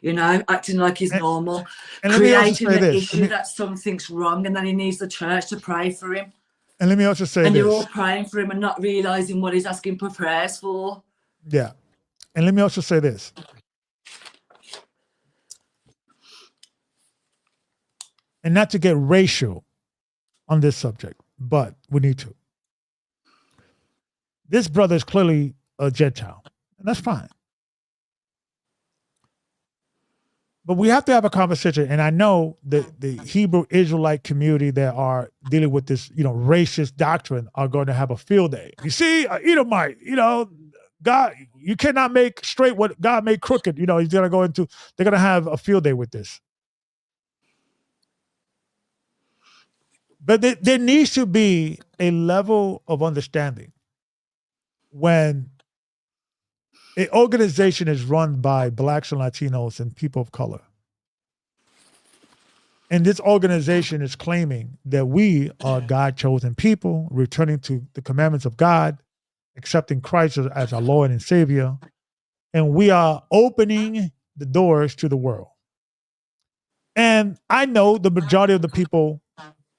You know, acting like he's normal, and creating the issue that something's wrong, and then he needs the church to pray for him. And let me also say and this. you're all praying for him and not realizing what he's asking for prayers for. Yeah. And let me also say this. And not to get racial on this subject, but we need to. This brother is clearly a Gentile, and that's fine. But we have to have a conversation, and I know the Hebrew Israelite community that are dealing with this, racist doctrine are going to have a field day. You see, Edomite, God, you cannot make straight what God made crooked. He's going to go into. They're going to have a field day with this. But there needs to be a level of understanding when an organization is run by Blacks and Latinos and people of color. And this organization is claiming that we are God-chosen people, returning to the commandments of God, accepting Christ as our Lord and Savior, and we are opening the doors to the world. And I know the majority of the people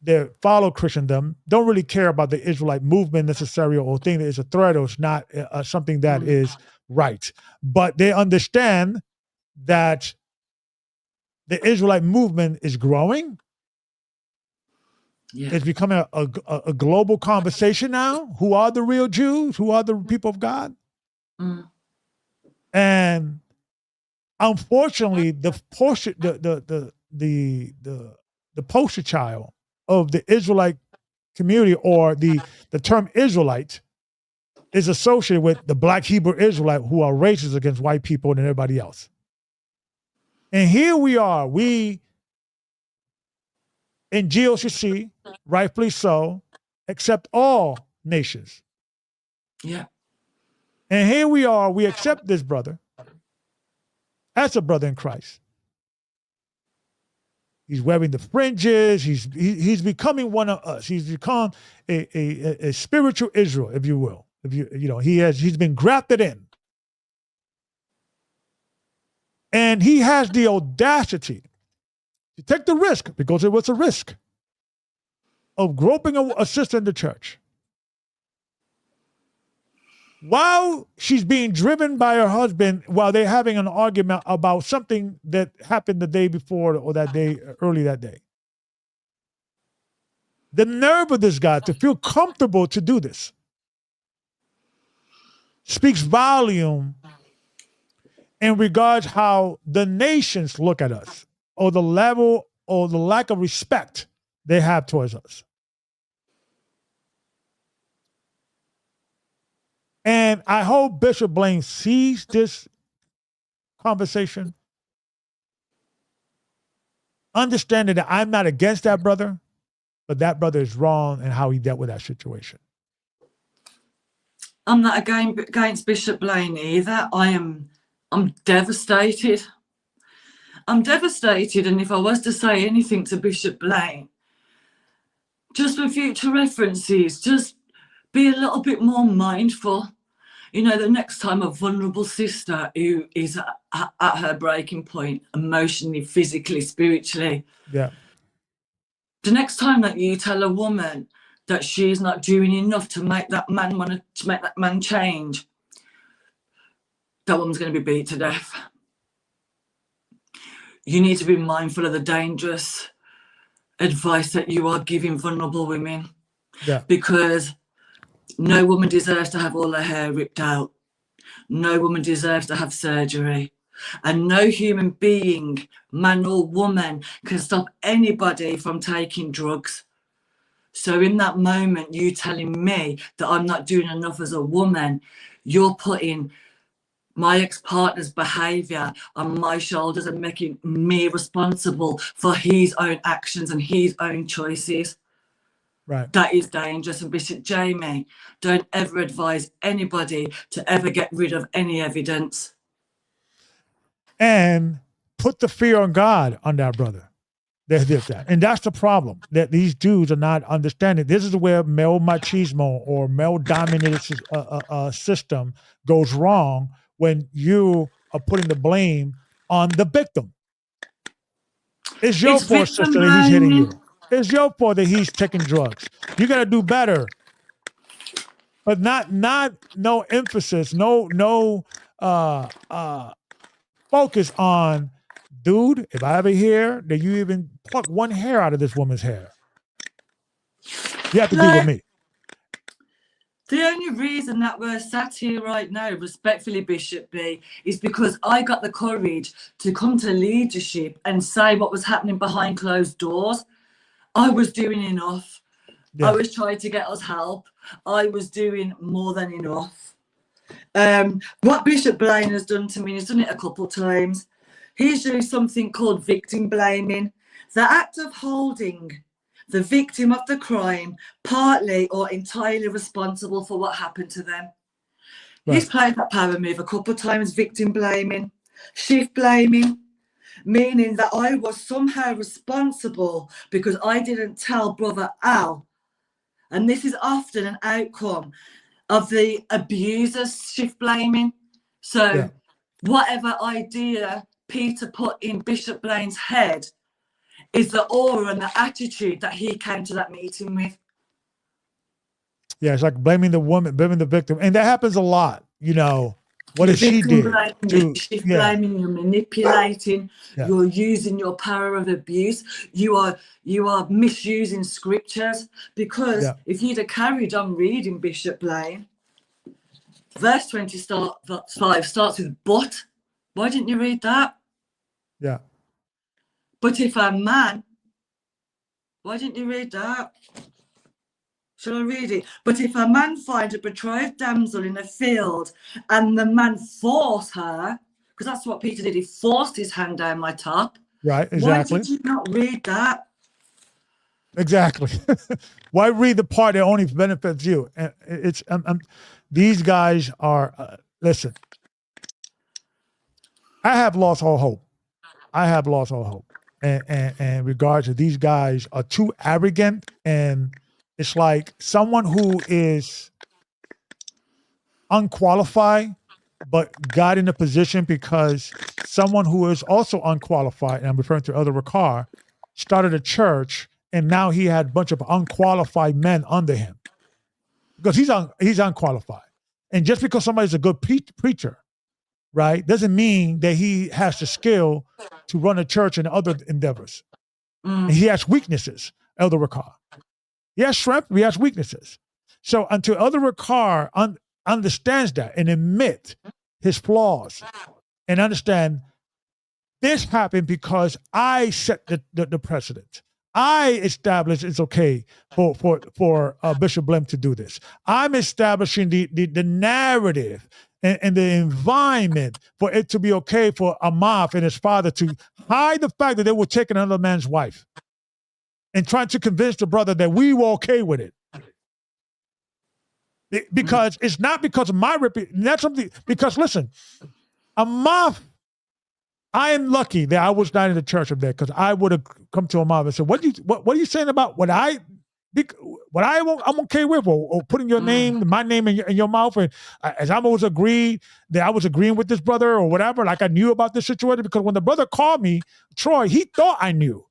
that follow Christendom don't really care about the Israelite movement necessarily, or think that it's a threat or it's not something that is right. But they understand that the Israelite movement is growing. Yeah. It's becoming a global conversation now. Who are the real Jews? Who are the people of God? Mm. And unfortunately, the poster child of the Israelite community, or the term Israelite, is associated with the Black Hebrew Israelite, who are racist against white people and everybody else. And here we are, we in GOCC, rightfully so, accept all nations. Yeah. And here we are, we accept this brother as a brother in Christ. He's wearing the fringes. He's becoming one of us. He's become a spiritual Israel, if you will. He's been grafted in. And he has the audacity to take the risk, because it was a risk, of groping a sister in the church while she's being driven by her husband, while they're having an argument about something that happened the day before, or that day, early that day. The nerve of this guy to feel comfortable to do this speaks volume in regards how the nations look at us, or the level or the lack of respect they have towards us. And I hope Bishop Blaine sees this conversation, understanding that I'm not against that brother, but that brother is wrong in how he dealt with that situation. I'm not against Bishop Blaine either. I'm devastated. I'm devastated, and if I was to say anything to Bishop Blaine, just for future references, just be a little bit more mindful. The next time a vulnerable sister who is at her breaking point, emotionally, physically, spiritually. Yeah. The next time that you tell a woman that she's not doing enough to make that man change, that woman's going to be beat to death. You need to be mindful of the dangerous advice that you are giving vulnerable women. Yeah. Because no woman deserves to have all her hair ripped out. No woman deserves to have surgery. And no human being, man or woman, can stop anybody from taking drugs. So in that moment, you telling me that I'm not doing enough as a woman, you're putting my ex-partner's behaviour on my shoulders and making me responsible for his own actions and his own choices. Right. That is dangerous. And Bishop Jamie, don't ever advise anybody to ever get rid of any evidence. And put the fear on God on that brother. That. And that's the problem, that these dudes are not understanding. This is where male machismo or male dominated system goes wrong, when you are putting the blame on the victim. It's your fault, sister, that he's hitting you. It's your fault that he's taking drugs. You got to do better. But not no emphasis, no focus on, dude, if I ever hear that you even pluck one hair out of this woman's hair, you have to deal with me. The only reason that we're sat here right now, respectfully, Bishop B, is because I got the courage to come to leadership and say what was happening behind closed doors. I was doing enough. Yeah. I was trying to get us help. I was doing more than enough. What Bishop Blaine has done to me, he's done it a couple of times. He's doing something called victim blaming. The act of holding the victim of the crime partly or entirely responsible for what happened to them. Right. He's played that power move a couple of times, victim blaming, shift blaming, meaning that I was somehow responsible because I didn't tell Brother Al. And this is often an outcome of the abuser's shift blaming. So whatever idea Peter put in Bishop Blaine's head is the aura and the attitude that he came to that meeting with. Yeah, it's like blaming the woman, blaming the victim. And that happens a lot, you know. What did she do? Blaming, shift blaming, you're manipulating, you're using your power of abuse, you are misusing scriptures. Because if you'd have carried on reading Bishop Blaine, verse 25 starts with but. Why didn't you read that? Yeah. But if a man, why didn't you read that? Shall I read it? But if a man find a betrothed damsel in a field and the man force her, because that's what Peter did, he forced his hand down my top. Right, exactly. Why did you not read that? Exactly. Why read the part that only benefits you? And it's these guys are, listen, I have lost all hope. And in regards to these guys are too arrogant, and it's like someone who is unqualified but got in a position because someone who is also unqualified, and I'm referring to Elder Ricard, started a church, and now he had a bunch of unqualified men under him because he's unqualified. And just because somebody's a good preacher, right, doesn't mean that he has the skill to run a church and other endeavors. And he has weaknesses, Elder Ricard. He has strength, he has weaknesses. So until Elder Ricard understands that and admit his flaws and understand this happened because I set the precedent. I established it's okay for Bishop Blaine to do this. I'm establishing the narrative and the environment for it to be okay for Amaf and his father to hide the fact that they were taking another man's wife and trying to convince the brother that we were okay with it. Because it's not because of my reputation. That's something, because listen, Amaf, I am lucky that I was not in the church up there, because I would have come to Amaf and said, what are you saying about what I'm okay with, or putting your name, my name in your mouth, and as I always agreed that I was agreeing with this brother or whatever, like I knew about this situation, because when the brother called me, Troy, he thought I knew,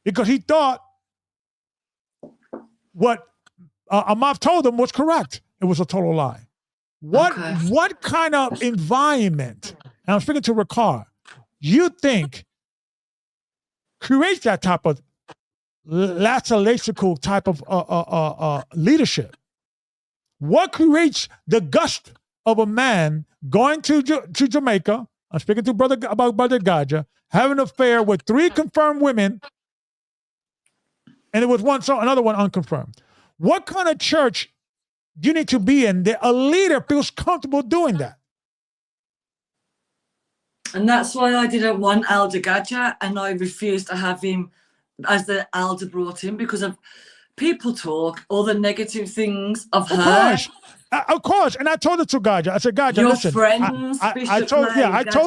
because he thought what Amaf told him was correct. It was a total lie. What kind of environment, and I'm speaking to Ricard, you think creates that type of laissez-faire type of leadership? What creates the gust of a man going to Jamaica? I'm speaking to Brother Gaja, having an affair with 3 confirmed women, and there was another one unconfirmed. What kind of church do you need to be in that a leader feels comfortable doing that? And that's why I didn't want Elder Gadja, and I refused to have him as the elder brought in, because of people talk, all the negative things of her. Of course. And I told it to Gadja. I said, Gadja, your listen. Friends, I told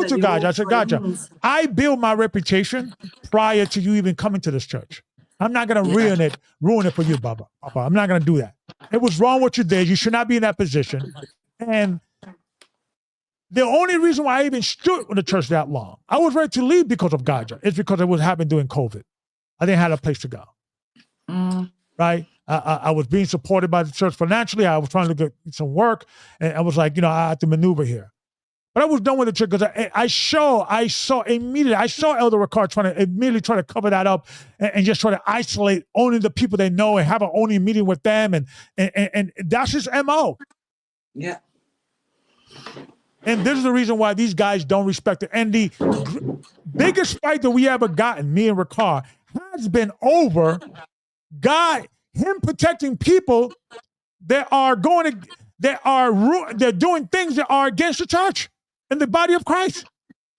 to Gadja, I said, Gadja, I build my reputation prior to you even coming to this church. I'm not going to ruin it for you, Baba. I'm not going to do that. It was wrong what you did. You should not be in that position. And the only reason why I even stood with the church that long, I was ready to leave because of Gadja. It's because it was happening during COVID. I didn't have a place to go. Right? I was being supported by the church financially. I was trying to get some work. And I was like, I have to maneuver here. But I was done with the church because I saw immediately, I saw Elder Ricard trying to cover that up and just try to isolate only the people they know and have an only meeting with them. And that's his MO. Yeah. And this is the reason why these guys don't respect it. And the biggest fight that we ever gotten, me and Ricard, has been over him protecting people that are they're doing things that are against the church and the body of Christ.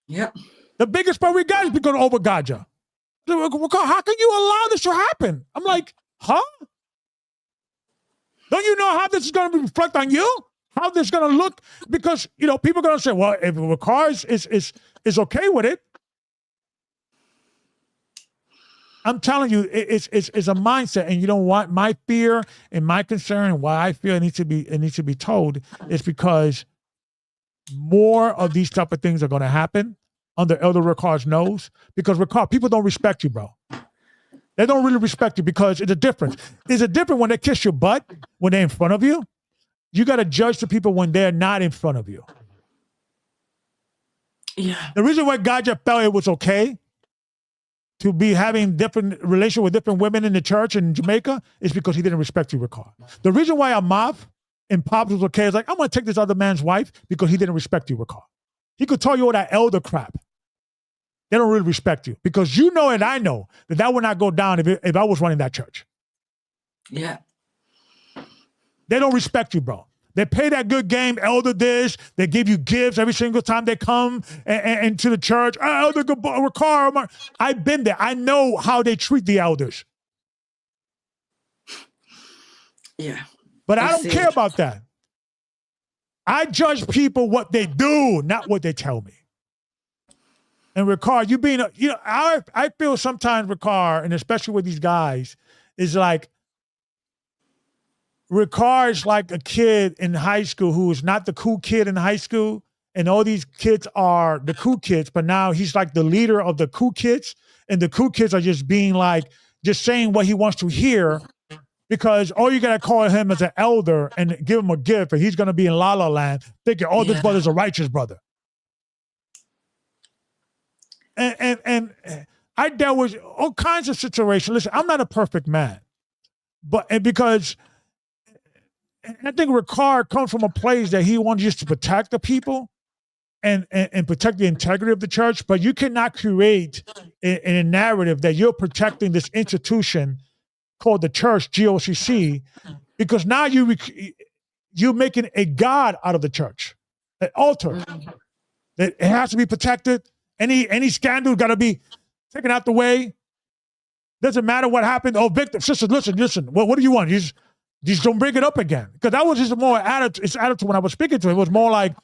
Yep. The biggest fight we got is because of over Gaja. How can you allow this to happen? I'm like, huh? Don't you know how this is going to reflect on you? How this is going to look? Because, people are going to say, well, if Ricard is okay with it, I'm telling you, it's a mindset, and you don't want my fear and my concern and why I feel it needs to be told is because more of these type of things are going to happen under Elder Ricard's nose. Because Ricard, people don't respect you, bro. They don't really respect you because it's a difference. It's a difference when they kiss your butt when they're in front of you. You got to judge the people when they're not in front of you. Yeah. The reason why Gaja felt it was okay to be having different relation with different women in the church in Jamaica is because he didn't respect you, Ricard. The reason why Amav and Pops was okay is like, I'm going to take this other man's wife because he didn't respect you, Ricard. He could tell you all that elder crap. They don't really respect you because you know and I know that would not go down if I was running that church. Yeah. They don't respect you, bro. They pay that good game, elder this. They give you gifts every single time they come and to the church. Elder Ricard. I've been there. I know how they treat the elders. Yeah. But I don't care about that. I judge people what they do, not what they tell me. And Ricard, I feel sometimes Ricard, and especially with these guys, is like, Ricard's like a kid in high school who is not the cool kid in high school, and all these kids are the cool kids, but now he's like the leader of the cool kids, and the cool kids are just being like, just saying what he wants to hear, because all you gotta call him as an elder and give him a gift, and he's gonna be in La La Land thinking, oh, this brother's a righteous brother. And I dealt with all kinds of situations. Listen, I'm not a perfect man, because I think Ricard comes from a place that he wants just to protect the people and protect the integrity of the church, but you cannot create a narrative that you're protecting this institution called the church, GOCC, because now you're making a god out of the church, an altar. That it has to be protected. Any scandal got to be taken out the way. Doesn't matter what happened. Oh, victim, sister, listen. What do you want? Just don't bring it up again. Because that was just more attitude when I was speaking to him. It was more like,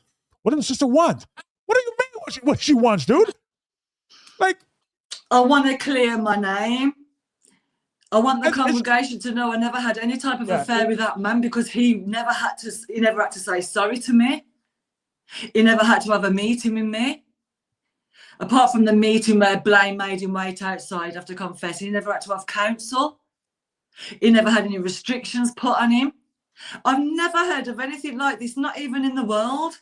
what does the sister want? What do you mean what she wants, dude? Like, I want to clear my name. I want the congregation to know I never had any type of affair with that man, because he never had to say sorry to me. He never had to have a meeting with me. Apart from the meeting where blame made him wait outside after confessing, he never had to have counsel. He never had any restrictions put on him. I've never heard of anything like this, not even in the world.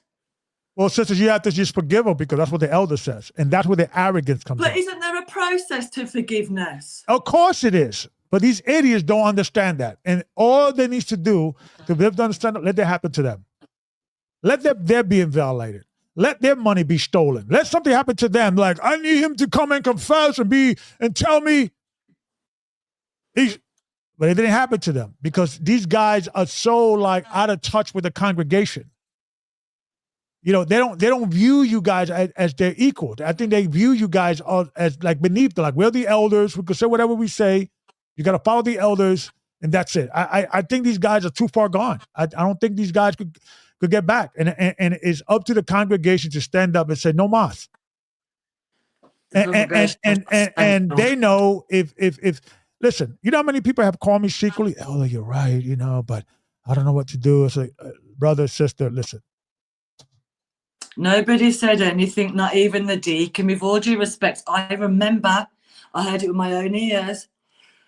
Well, sisters, you have to just forgive them because that's what the elder says. And that's where the arrogance comes in. But isn't there a process to forgiveness? Of course it is. But these idiots don't understand that. And all they need to do to be able to understand it, let that happen to them. Let them be invalidated. Let their money be stolen. Let something happen to them. Like, I need him to come and confess and tell me. But it didn't happen to them because these guys are so like out of touch with the congregation. They don't view you guys as their equal. I think they view you guys as like beneath them. Like, we're the elders. We can say whatever we say. You got to follow the elders, and that's it. I think these guys are too far gone. I don't think these guys could get back. And it's up to the congregation to stand up and say, no mas. And they know if listen, you know how many people have called me secretly? Oh, you're right, but I don't know what to do. It's like, brother, sister, listen. Nobody said anything, not even the deacon. With all due respect, I remember, I heard it with my own ears.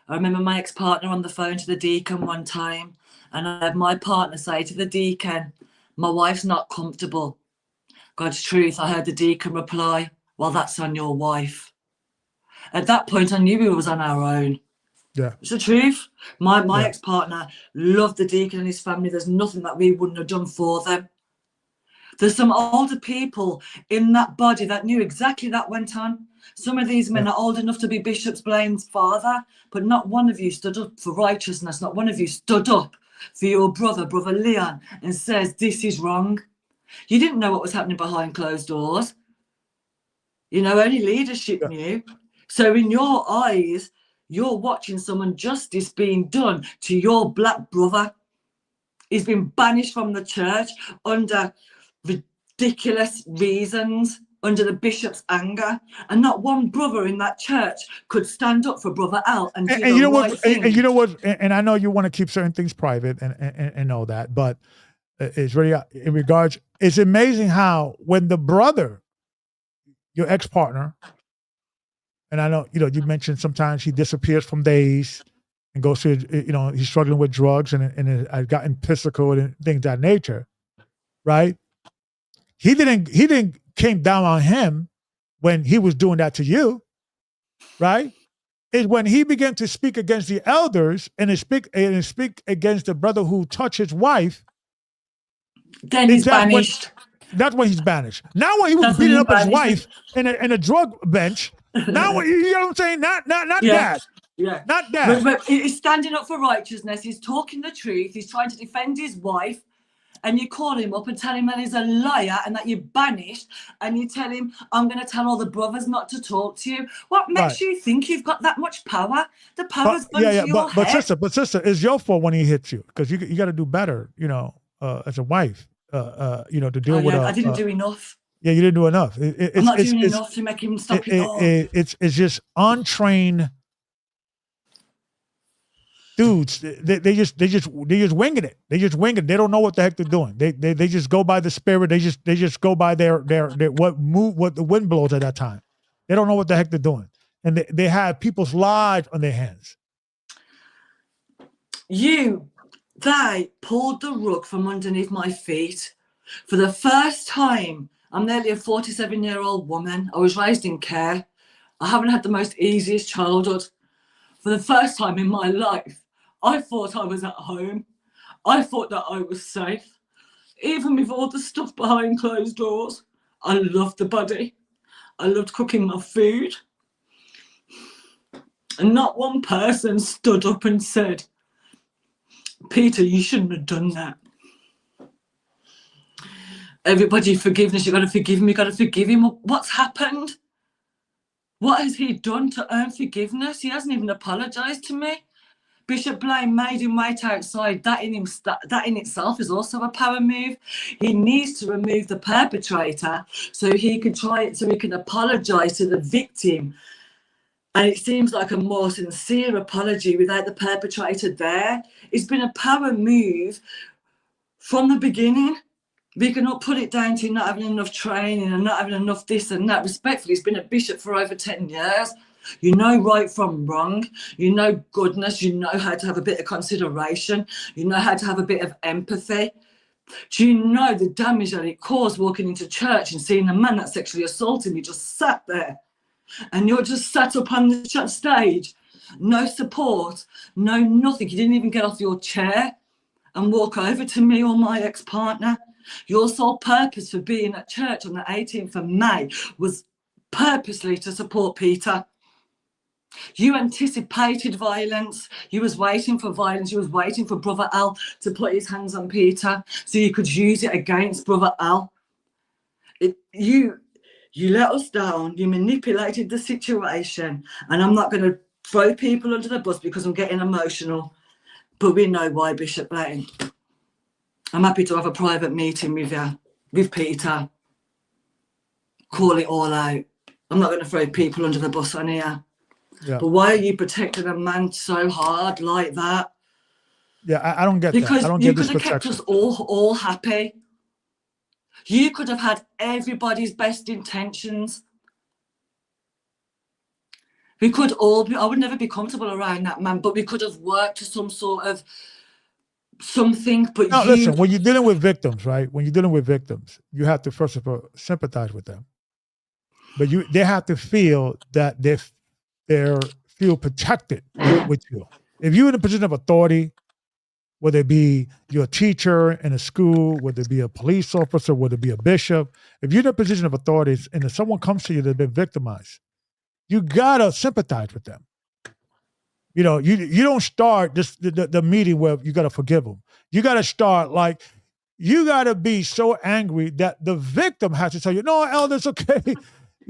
I remember my ex-partner on the phone to the deacon one time, and I had my partner say to the deacon, my wife's not comfortable. God's truth, I heard the deacon reply, well, that's on your wife. At that point, I knew we was on our own. Yeah. It's the truth. My Yeah. ex-partner loved the deacon and his family. There's nothing that we wouldn't have done for them. There's some older people in that body that knew exactly that went on. Some of these men are old enough to be Bishop Blaine's father, but not one of you stood up for righteousness. Not one of you stood up for your brother Leon, and says, this is wrong. You didn't know what was happening behind closed doors. You know, only leadership knew. So in your eyes, you're watching someone justice being done to your black brother. He's been banished from the church under ridiculous reasons, under the bishop's anger, and not one brother in that church could stand up for Brother Al and do And the you know right what? thing. And you know what? And I know you want to keep certain things private and know that, but it's really in regards. It's amazing how when the brother, your ex partner, and I know you mentioned sometimes he disappears from days and goes to he's struggling with drugs and I've gotten physical and things of that nature, right? He didn't came down on him when he was doing that to you, right? Is when he began to speak against the elders and speak against the brother who touched his wife. Then he's banished. That's when he's banished. Now when he was beating up his wife in a drug bench, now you know what I'm saying? Not that. Yeah. Not that. But he's standing up for righteousness. He's talking the truth. He's trying to defend his wife. And you call him up and tell him that he's a liar and that you're banished. And you tell him, I'm going to tell all the brothers not to talk to you. What makes you think you've got that much power? The power's gone to your head. But sister, it's your fault when he hits you because you got to do better, as a wife, to deal with. I didn't do enough. Yeah, you didn't do enough. I'm not doing enough to make him stop it all. It's just untrained dudes. They just winging it. They just wing it. They don't know what the heck they're doing. They just go by the spirit. They just go by their what the wind blows at that time. They don't know what the heck they're doing, and they have people's lives on their hands. They pulled the rug from underneath my feet for the first time. I'm nearly a 47-year-old woman. I was raised in care. I haven't had the most easiest childhood. For the first time in my life, I thought I was at home. I thought that I was safe. Even with all the stuff behind closed doors, I loved the body. I loved cooking my food. And not one person stood up and said, Peter, you shouldn't have done that. Everybody, forgiveness, you've got to forgive him, you've got to forgive him. What's happened? What has he done to earn forgiveness? He hasn't even apologised to me. Bishop Blaine made him wait outside. That in itself is also a power move. He needs to remove the perpetrator so he can apologise to the victim. And it seems like a more sincere apology without the perpetrator there. It's been a power move from the beginning. We cannot put it down to not having enough training and not having enough this and that. Respectfully, he's been a bishop for over 10 years. You know right from wrong. You know goodness. You know how to have a bit of consideration. You know how to have a bit of empathy. Do you know the damage that it caused walking into church and seeing a man that sexually assaulted me just sat there? And you're just sat up on the stage. No support. No nothing. You didn't even get off your chair and walk over to me or my ex-partner. Your sole purpose for being at church on the 18th of May was purposely to support Peter. You anticipated violence. You was waiting for violence. You was waiting for Brother Al to put his hands on Peter so you could use it against Brother Al. You let us down. You manipulated the situation. And I'm not going to throw people under the bus because I'm getting emotional. But we know why, Bishop Blaine. I'm happy to have a private meeting with you, with Peter. Call it all out. I'm not going to throw people under the bus on here. Yeah. But why are you protecting a man so hard like that? Yeah, I don't get that. I don't get this protection. Because you could have kept us all happy. You could have had everybody's best intentions. We could all be, I would never be comfortable around that man, but we could have worked to some sort of something, but Now, you listen, when you're dealing with victims, right? When you're dealing with victims, you have to first of all sympathize with them. But they have to feel that they feel protected with you. If you're in a position of authority, whether it be you're a teacher in a school, whether it be a police officer, whether it be a bishop, if you're in a position of authority and if someone comes to you that's been victimized, you gotta sympathize with them. You know, you don't start the meeting where you gotta forgive them. You gotta start like you gotta be so angry that the victim has to tell you, no, elder, it's okay.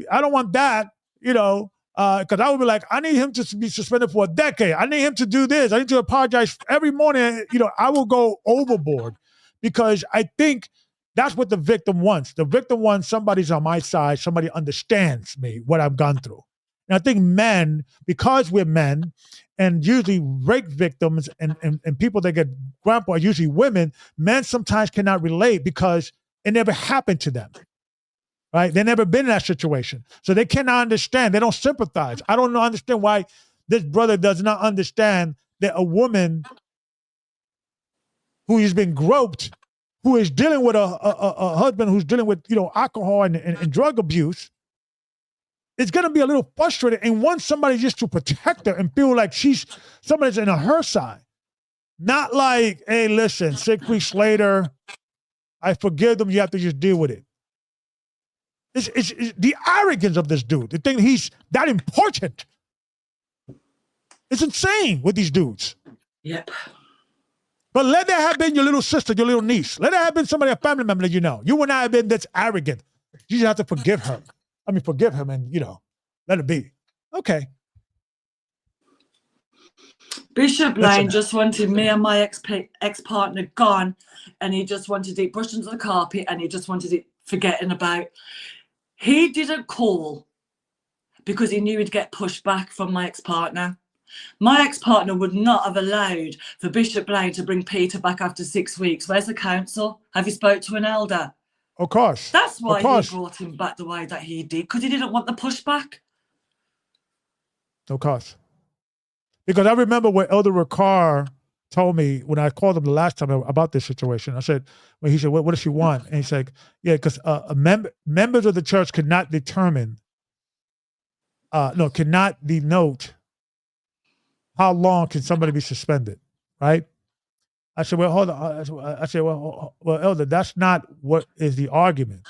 I don't want that, you know, because I would be like, I need him to be suspended for a decade. I need him to do this. I need to apologize every morning. You know, I will go overboard because I think that's what the victim wants. The victim wants somebody's on my side, somebody understands me, what I've gone through. And I think men, because we're men, and usually rape victims and people that get grandpa are usually women, men sometimes cannot relate because it never happened to them. Right? They've never been in that situation. So they cannot understand. They don't sympathize. I don't understand why this brother does not understand that a woman who has been groped, who is dealing with a husband who's dealing with, you know, alcohol and drug abuse, is going to be a little frustrated and wants somebody just to protect her and feel like somebody's on her side. Not like, hey, listen, 6 weeks later, I forgive them. You have to just deal with it. It's the arrogance of this dude. The thing he's that important. It's insane with these dudes. Yep. But let that have been your little sister, your little niece. Let that have been somebody, a family member that you know. You would not have been this arrogant. You just have to forgive her. I mean, forgive him and, you know, let it be. Okay. Bishop Lane just wanted me and my ex-partner gone, and he just wanted it brushed under the carpet, and he just wanted it forgetting about. He didn't call because he knew he'd get pushed back from my ex-partner. My ex-partner would not have allowed for Bishop Lane to bring Peter back after 6 weeks. Where's the council? Have you spoke to an elder? Of course. That's why he brought him back the way that he did, because he didn't want the pushback. Of course. Because I remember what Elder Ricard told me when I called him the last time about this situation. I said, well, he said, what does she want? And he's like, yeah, because members of the church could not determine, cannot denote how long can somebody be suspended, right? I said, well, hold on. I said, well, Elder, that's not what is the argument.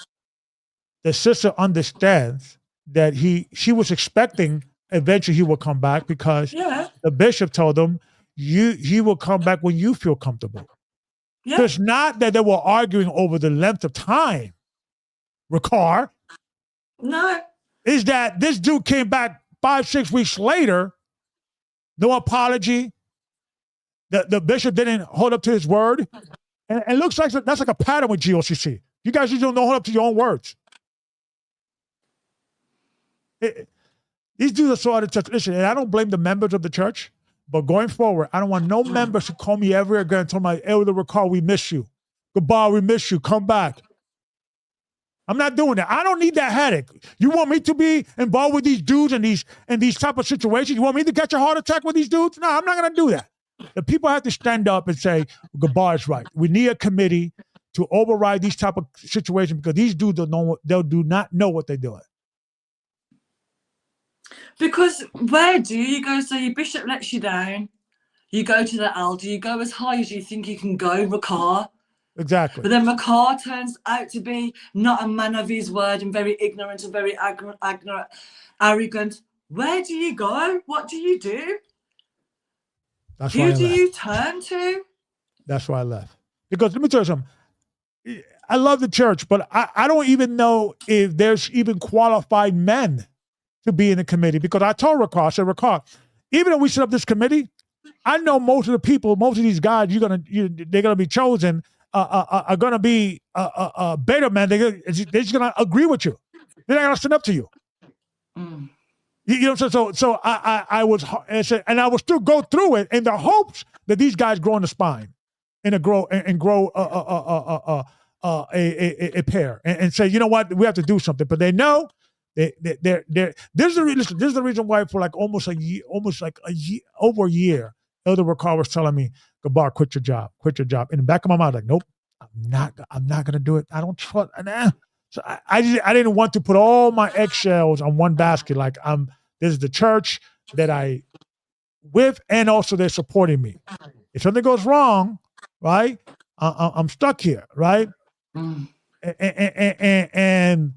The sister understands that she was expecting eventually he will come back because the bishop told him, he will come back when you feel comfortable. Yeah. So it's not that they were arguing over the length of time, Ricard. No. Is that this dude came back 5-6 weeks later, no apology. The bishop didn't hold up to his word. And it looks like that's like a pattern with GOCC. You guys just don't hold up to your own words. These dudes are so out of touch. Listen, and I don't blame the members of the church, but going forward, I don't want no members to call me ever again and tell my elder Ricard, we miss you. Goodbye, we miss you. Come back. I'm not doing that. I don't need that headache. You want me to be involved with these dudes and these type of situations? You want me to catch a heart attack with these dudes? No, I'm not going to do that. The people have to stand up and say, Goodbye is right. We need a committee to override these type of situations because these dudes do not know what they're doing. Because where do you go? So your bishop lets you down. You go to the elder. You go as high as you think you can go, Ricard. Exactly. But then Ricard turns out to be not a man of his word and very ignorant and very arrogant. Where do you go? What do you do? Who do you turn to? That's why I left. Because let me tell you something. I love the church, but I don't even know if there's even qualified men to be in the committee. Because I told Ricard, I said, Ricard, even though we set up this committee, I know most of the people, most of these guys, they're gonna be chosen are gonna be beta men. They're just gonna agree with you. They're not gonna stand up to you. Mm. You know, so I was, and I will still go through it in the hopes that these guys grow in the spine and grow a pair and say, you know what, we have to do something. But they know they're there's the reason why for like over a year, Elder Ricard was telling me, Gabar, quit your job. In the back of my mind, like, nope, I'm not gonna do it. I don't trust. So I didn't want to put all my eggshells on one basket. Like this is the church that I with, and also they're supporting me. If something goes wrong, right, I'm stuck here, right? Mm. And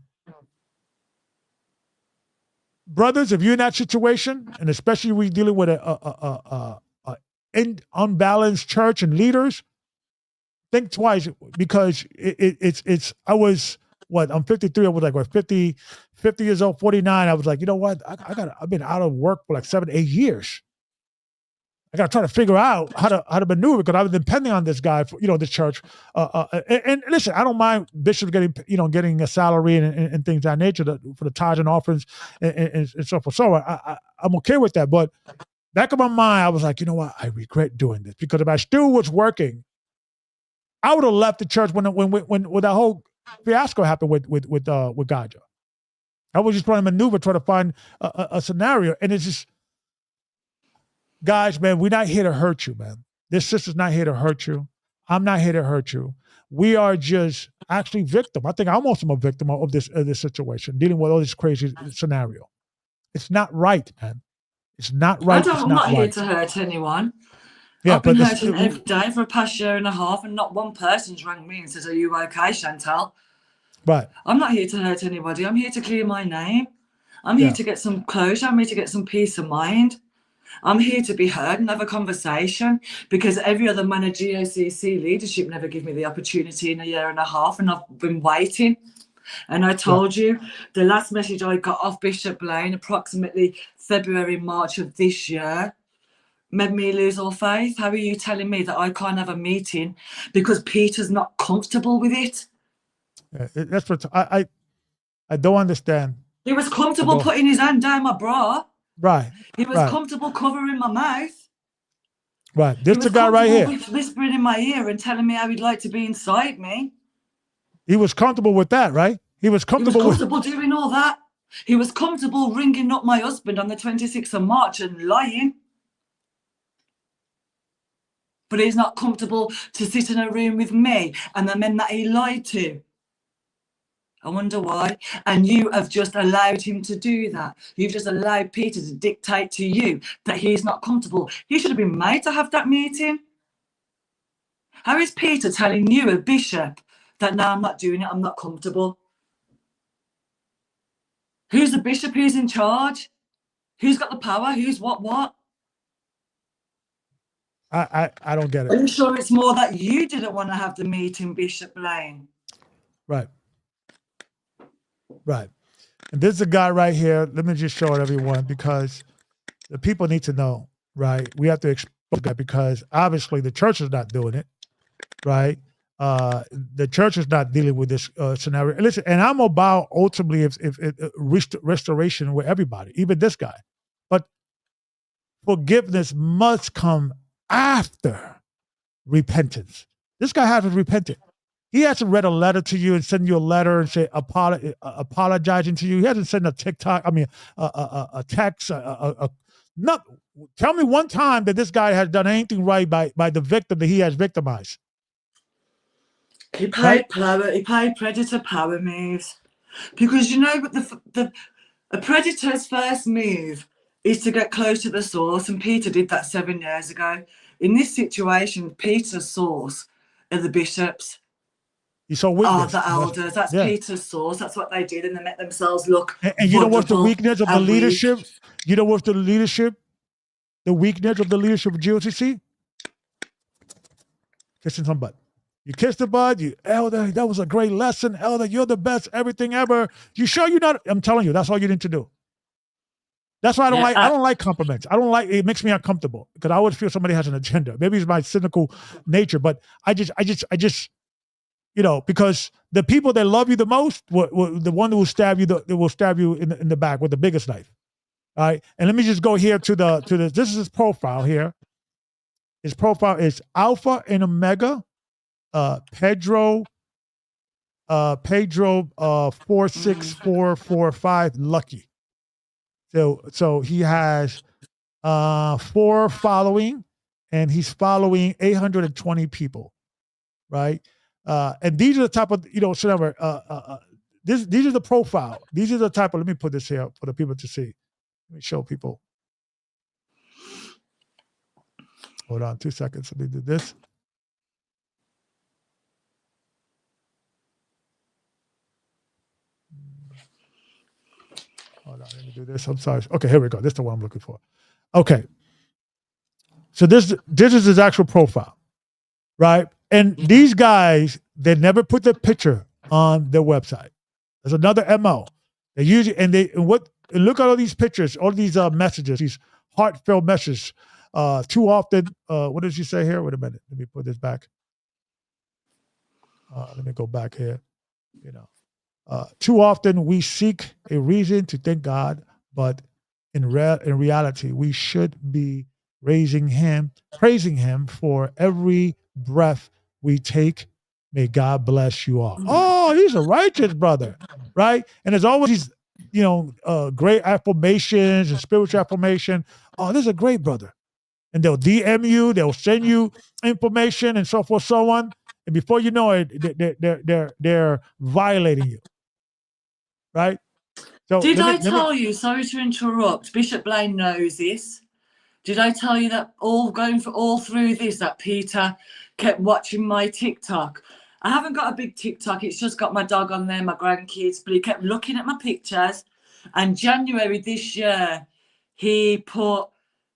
brothers, if you're in that situation, and especially when you're dealing with a unbalanced church and leaders, think twice, because it's I was what, I'm 53. I was like, what, 50 years old, 49. I was like, you know what? I've been out of work for like 7, 8 years. I got to try to figure out how to maneuver, because I was depending on this guy for, this church. And listen, I don't mind bishops getting a salary and things of that nature for the tithes and offerings and so forth. So I'm okay with that. But back of my mind, I was like, you know what? I regret doing this, because if I still was working, I would have left the church when that whole fiasco happened with Gaja. I was just trying to maneuver, try to find a scenario, and it's just, guys, man, we're not here to hurt you, man. This sister's not here to hurt you. I'm not here to hurt you. We are just actually victim. I think I'm also a victim of this situation, dealing with all this crazy scenario. It's not right, man. It's not right. I'm not here to hurt anyone. Yeah, I've been hurting every day for the past year and a half, and not one person's rang me and says, "Are you okay, Chantal?" Right. I'm not here to hurt anybody. I'm here to clear my name. I'm here to get some closure. I'm here to get some peace of mind. I'm here to be heard and have a conversation, because every other man at GOCC leadership never give me the opportunity in a year and a half, and I've been waiting. And I told you, the last message I got off Bishop Blaine, approximately February, March of this year, made me lose all faith. How are you telling me that I can't have a meeting because Peter's not comfortable with it? That's what I don't understand. He was comfortable putting his hand down my bra. Right. He was comfortable covering my mouth. Right. This is the guy right here. Whispering in my ear and telling me how he'd like to be inside me. He was comfortable with that, right? He was comfortable doing all that. He was comfortable ringing up my husband on the 26th of March and lying. But he's not comfortable to sit in a room with me and the men that he lied to. I wonder why. And you have just allowed him to do that. You've just allowed Peter to dictate to you that he's not comfortable. You should have been made to have that meeting. How is Peter telling you, a bishop, that now I'm not doing it, I'm not comfortable? Who's the bishop? Who's in charge? Who's got the power? Who's what? I don't get it. Are you sure it's more that you didn't want to have the meeting, Bishop Blaine? Right. And this is a guy right here. Let me just show it everyone, because the people need to know, right? We have to expose that, because obviously the church is not doing it, right? The church is not dealing with this scenario. Listen, and I'm about ultimately if restoration with everybody, even this guy. But forgiveness must come after repentance. This guy hasn't repented. He hasn't read a letter to you and send you a letter and say apologizing to you. He hasn't sent a text, not. Tell me one time that this guy has done anything right by the victim that he has victimized. He played power. He played predator power moves, because you know a predator's first move is to get close to the source, and Peter did that 7 years ago. In this situation, Peter's source are the bishops. You saw weakness. The elders. That's Peter's source. That's what they did, and they make themselves look. And you know what's the weakness of the leadership? You know what's the leadership? The weakness of the leadership of GOCC? Kissing some butt. You kissed the butt. You, elder, that was a great lesson. Elder, you're the best, everything ever. You sure you're not? I'm telling you, that's all you need to do. That's why I don't like compliments. I don't like, it makes me uncomfortable, because I always feel somebody has an agenda. Maybe it's my cynical nature, but I just, because the people that love you the most, the one who will stab you, will stab you in the back with the biggest knife. All right. And let me just go here to the this is his profile here. His profile is Alpha and Omega, Pedro 46445 Lucky. So he has 4 following. and he's following 820 people, right? And these are the type of, these are the profile. These are the type of, let me put this here for the people to see. Let me show people. Hold on 2 seconds. Let me do this. Hold on, let me do this. I'm sorry. Okay, here we go. This is the one I'm looking for. Okay. So this is his actual profile, right? And these guys, they never put their picture on their website. There's another MO. They usually and look at all these pictures, all these messages, these heartfelt messages. Too often, what does she say here? Wait a minute. Let me put this back. Let me go back here. Too often we seek a reason to thank God, but in reality, we should be praising Him for every breath we take. May God bless you all. Oh, he's a righteous brother, right? And there's always these, great affirmations and spiritual affirmation. Oh, this is a great brother. And they'll DM you, they'll send you information and so forth, so on. And before you know it, they're violating you. Right? So did I tell you, sorry to interrupt, Bishop Blaine knows this. Did I tell you that all through this, that Peter kept watching my TikTok? I haven't got a big TikTok. It's just got my dog on there, my grandkids, but he kept looking at my pictures. And January this year, he put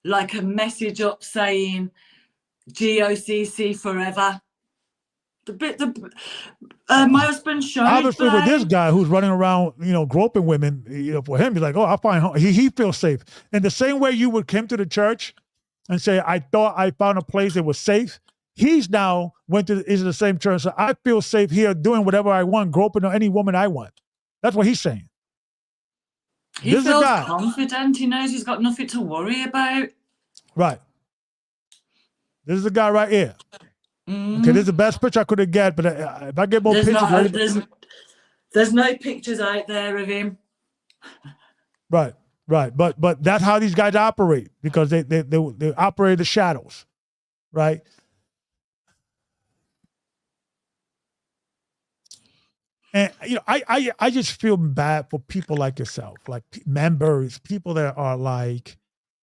like a message up saying, GOCC forever. My husband showed obviously Blaine. with this guy who's running around, groping women, for him, he's like, oh, I find home. He feels safe. And the same way you would come to the church and say, I thought I found a place that was safe. He's now is the same church. So I feel safe here doing whatever I want, groping any woman I want. That's what he's saying. He feels confident. He knows he's got nothing to worry about. Right. This is the guy right here. Mm-hmm. Okay, this is the best picture I could have got, but if I get more pictures, there's no pictures out there of him. Right. But that's how these guys operate, because they operate the shadows, right? And I just feel bad for people like yourself, like members, people that are like,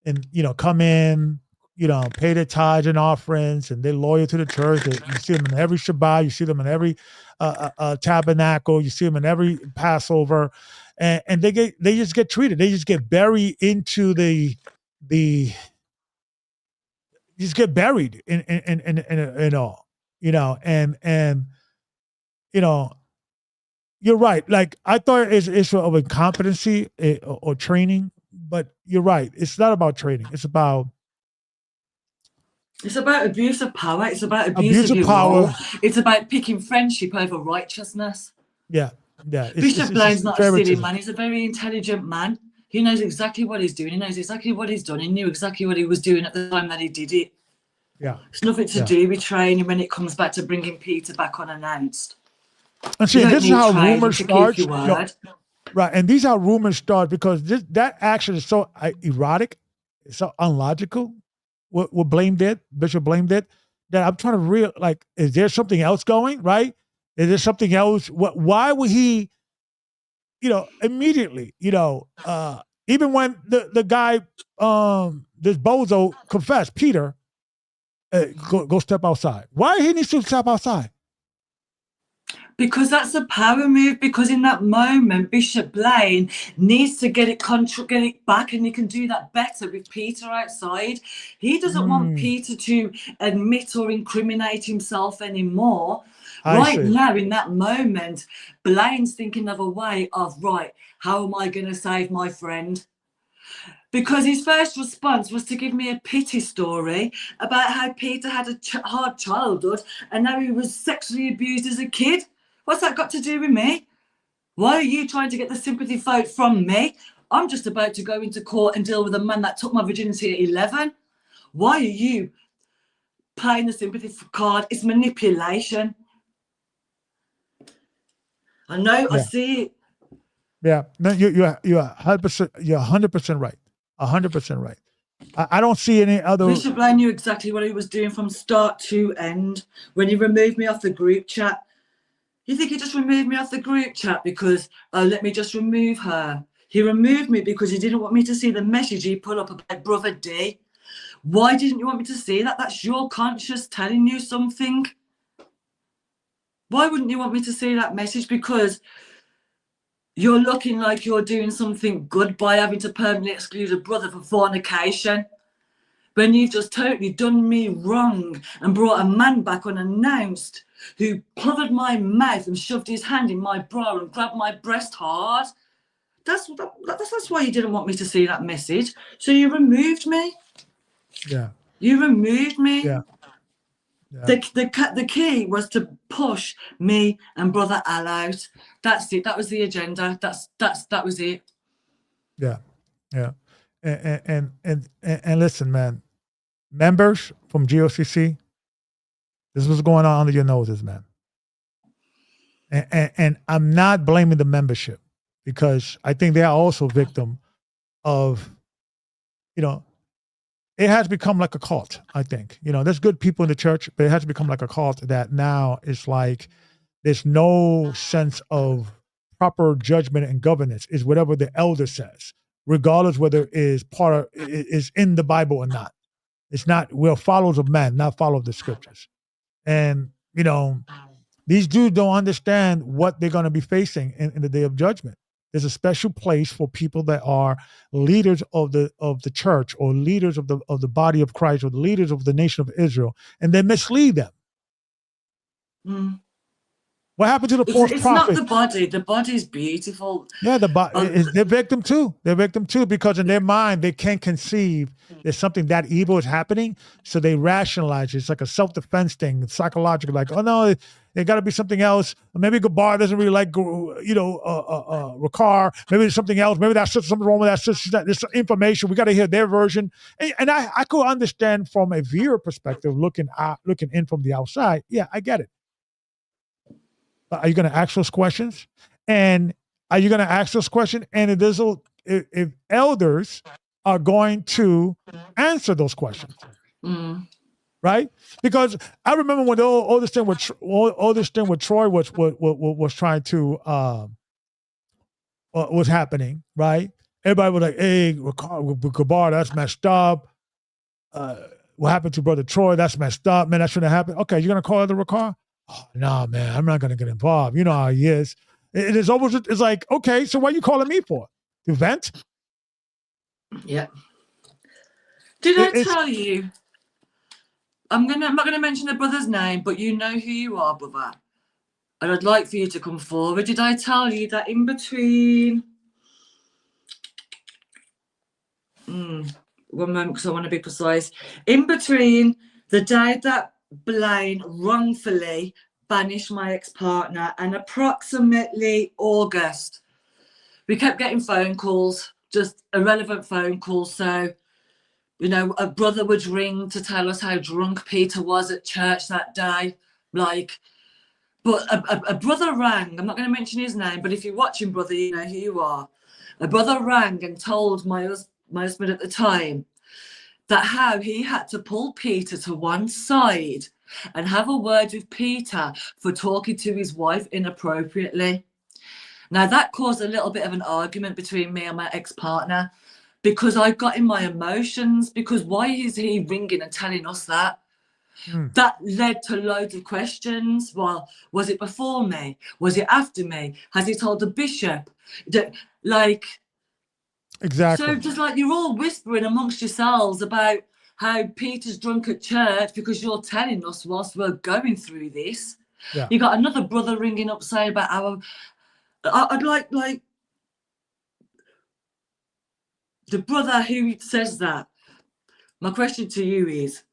and come in, pay their tithes and offerings, and they're loyal to the church. You see them in every Shabbat, you see them in every tabernacle, you see them in every Passover, and they just get treated. They just get buried into the just get buried in all, and you're right. Like, I thought it's of incompetency or training, but you're right. It's not about training. It's about abuse of power. It's about abuse of your power. Role. It's about picking friendship over righteousness. Yeah. Bishop Blaine's not a silly man. He's a very intelligent man. He knows exactly what he's doing. He knows exactly what he's done. He knew exactly what he was doing at the time that he did it. Yeah. It's nothing to do with training when it comes back to bringing Peter back unannounced. And see, this is how rumors start. Right. And these are how rumors start, because that action is so erotic, it's so unlogical. What Bishop Blaine did, that I'm trying to is there something else going, right? Is there something else? Why would he, immediately, even when the guy, this bozo confessed, Peter, go step outside. Why he needs to step outside? Because that's a power move. Because in that moment, Bishop Blaine needs to get it back, and he can do that better with Peter outside. He doesn't want Peter to admit or incriminate himself anymore. Now, in that moment, Blaine's thinking of a way of, right, how am I going to save my friend? Because his first response was to give me a pity story about how Peter had a hard childhood and now he was sexually abused as a kid. What's that got to do with me? Why are you trying to get the sympathy vote from me? I'm just about to go into court and deal with a man that took my virginity at 11. Why are you playing the sympathy card? It's manipulation. I know, I see it. Yeah, no, you're 100%. You're 100% right. 100% right. I don't see any other. Bishop Lane knew exactly what he was doing from start to end. When he removed me off the group chat, you think he just removed me off the group chat because, oh, let me just remove her. He removed me because he didn't want me to see the message he put up about Brother D. Why didn't you want me to see that? That's your conscience telling you something. Why wouldn't you want me to see that message? Because you're looking like you're doing something good by having to permanently exclude a brother for fornication, when you've just totally done me wrong and brought a man back unannounced who covered my mouth and shoved his hand in my bra and grabbed my breast hard. That's why you didn't want me to see that message. So you removed me. Yeah. You removed me. Yeah. The key was to push me and Brother Al out. That's it. That was the agenda. That was it. Yeah. Yeah. And listen, man, members from GOCC, this was going on under your noses, man. And I'm not blaming the membership, because I think they are also victim of, it has become like a cult, I think. There's good people in the church, but it has become like a cult that now it's like there's no sense of proper judgment and governance. Is whatever the elder says, regardless whether it is in the Bible or not. It's not, we're followers of man, not follow the scriptures. And, these dudes don't understand what they're going to be facing in the day of judgment. There's a special place for people that are leaders of the church, or leaders of the body of Christ, or the leaders of the nation of Israel, and they mislead them. Mm. What happened to the false It's prophet? not the body. The body's beautiful. Yeah, they're victim too. They're victim too, because in their mind they can't conceive that something that evil is happening, so they rationalize it. It's like a self-defense thing. It's psychological, like, oh no, there got to be something else. Maybe Gabar doesn't really like, Ricard. Maybe there's something else. Maybe that's something wrong with that. There's information. We got to hear their version. And I could understand from a viewer perspective, looking in from the outside. Yeah, I get it. But are you going to ask those questions? And are you going to ask those questions? And if elders are going to answer those questions, right? Because I remember when all this thing with Troy was trying to was happening, right? Everybody was like, "Hey, Gabar, that's messed up. What happened to Brother Troy? That's messed up, man. That shouldn't happen." Okay, you're gonna call the Ricard? Oh, no, man, I'm not going to get involved. You know how he is. It's like, okay, so what are you calling me for? To vent? Yeah. Did I tell you? I'm not gonna mention the brother's name, but you know who you are, brother. And I'd like for you to come forward. Did I tell you that in between? One moment, because I want to be precise. In between the day that Blaine wrongfully banished my ex-partner and approximately August, we kept getting phone calls, just irrelevant phone calls. So, a brother would ring to tell us how drunk Peter was at church that day. But a brother rang. I'm not going to mention his name, but if you're watching, brother, you know who you are. A brother rang and told my husband at the time that how he had to pull Peter to one side and have a word with Peter for talking to his wife inappropriately. Now, that caused a little bit of an argument between me and my ex-partner, because I got in my emotions, because why is he ringing and telling us that? That led to loads of questions. Well, was it before me? Was it after me? Has he told the bishop? Exactly. So just like you're all whispering amongst yourselves about how Peter's drunk at church because you're telling us whilst we're going through this. Yeah. You got another brother ringing up saying about how I'd like the brother who says that. My question to you is,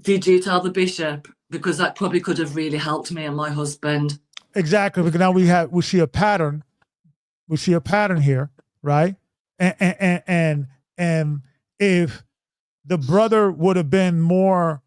did you tell the bishop? Because that probably could have really helped me and my husband. Exactly, because now we see a pattern. We see a pattern here, right? And if the brother would have been more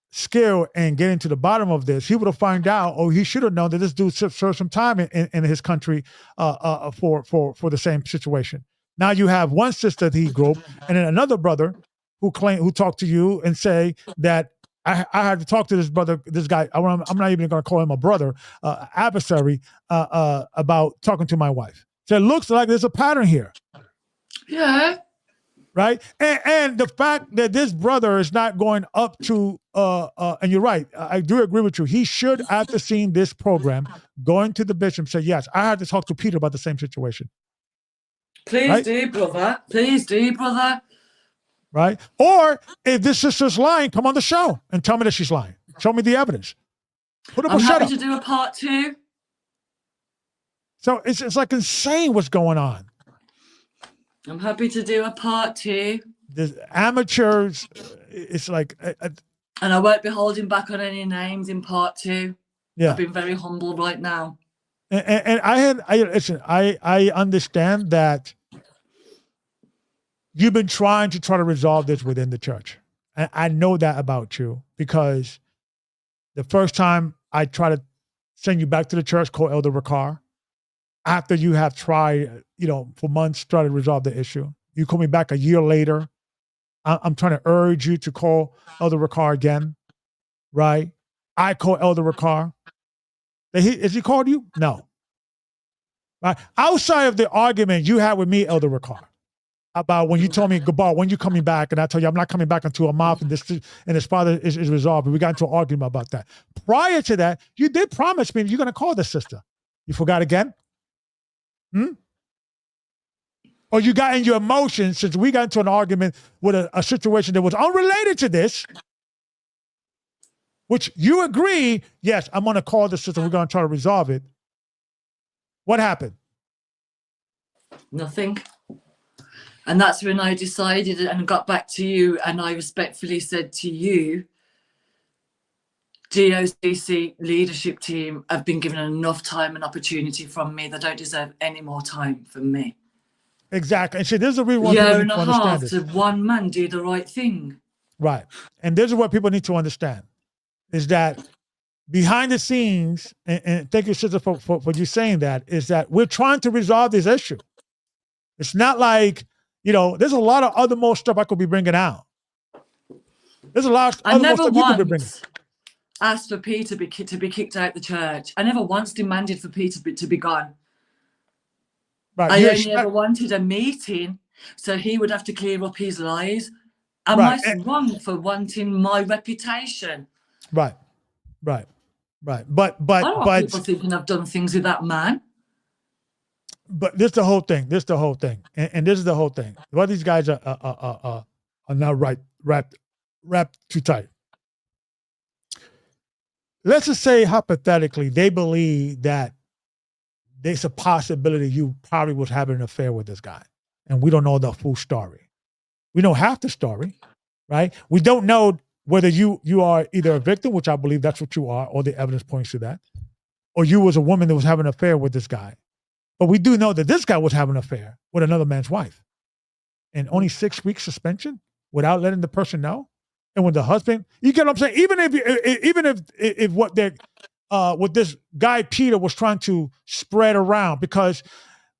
skilled in getting to the bottom of this, he would have found out, or he should have known that this dude served some time in his country for the same situation. Now you have one sister that he groped, and then another brother who talked to you and say that I had to talk to this brother, this guy. I'm not even going to call him a brother, adversary, about talking to my wife. So it looks like there's a pattern here. Yeah. Right. And the fact that this brother is not going up to, and you're right, I do agree with you. He should, after seeing this program, going to the bishop, say, yes, I had to talk to Peter about the same situation. Please right? do, brother. Please do, brother. Right. Or if this sister's lying, come on the show and tell me that she's lying. Show me the evidence. Put up I'm or shut happy up. to do a part 2. So it's like insane what's going on. I'm happy to do a part 2. The amateurs, it's like... and I won't be holding back on any names in part 2. Yeah. I've been very humble right now. And I understand that you've been trying to resolve this within the church. And I know that about you, because the first time I tried to send you back to the church, called Elder Ricard, after you have tried, for months, try to resolve the issue. You call me back a year later. I'm trying to urge you to call Elder Ricard again, right? I call Elder Ricard. Has he called you? No. Right? Outside of the argument you had with me, Elder Ricard, about when you told me, Gabar, when you coming back? And I told you, I'm not coming back until a month and this father is resolved. And we got into an argument about that. Prior to that, you did promise me you're going to call this sister. You forgot again? Or you got in your emotions since we got into an argument with a situation that was unrelated to this, which you agree, yes, I'm going to call the sister. We're going to try to resolve it. What happened? Nothing. And that's when I decided and got back to you, and I respectfully said to you, GOCC leadership team have been given enough time and opportunity from me. They don't deserve any more time from me. Exactly. And see, this is the reason why year people and need a to understand half this. to one man do the right thing. Right. And this is what people need to understand, is that behind the scenes, and thank you, sister, for you saying that, is that we're trying to resolve this issue. It's not like, there's a lot of other more stuff I could be bringing out. There's a lot of other more stuff you could be bringing. Asked for Peter to be kicked out the church. I never once demanded for Peter to be gone. Right. I only ever wanted a meeting so he would have to clear up his lies. Am I wrong for wanting my reputation? Right. But I don't want people thinking I've done things with that man. But this is the whole thing. And this is the whole thing. Why these guys are not wrapped too tight. Let's just say hypothetically they believe that there's a possibility you probably was having an affair with this guy, and we don't know the full story. We know half the story, right? We don't know whether you are either a victim, which I believe that's what you are, or the evidence points to that, or you was a woman that was having an affair with this guy. But we do know that this guy was having an affair with another man's wife, and only 6 weeks suspension without letting the person know. And when the husband, you get what I'm saying? Even if what this guy Peter was trying to spread around, because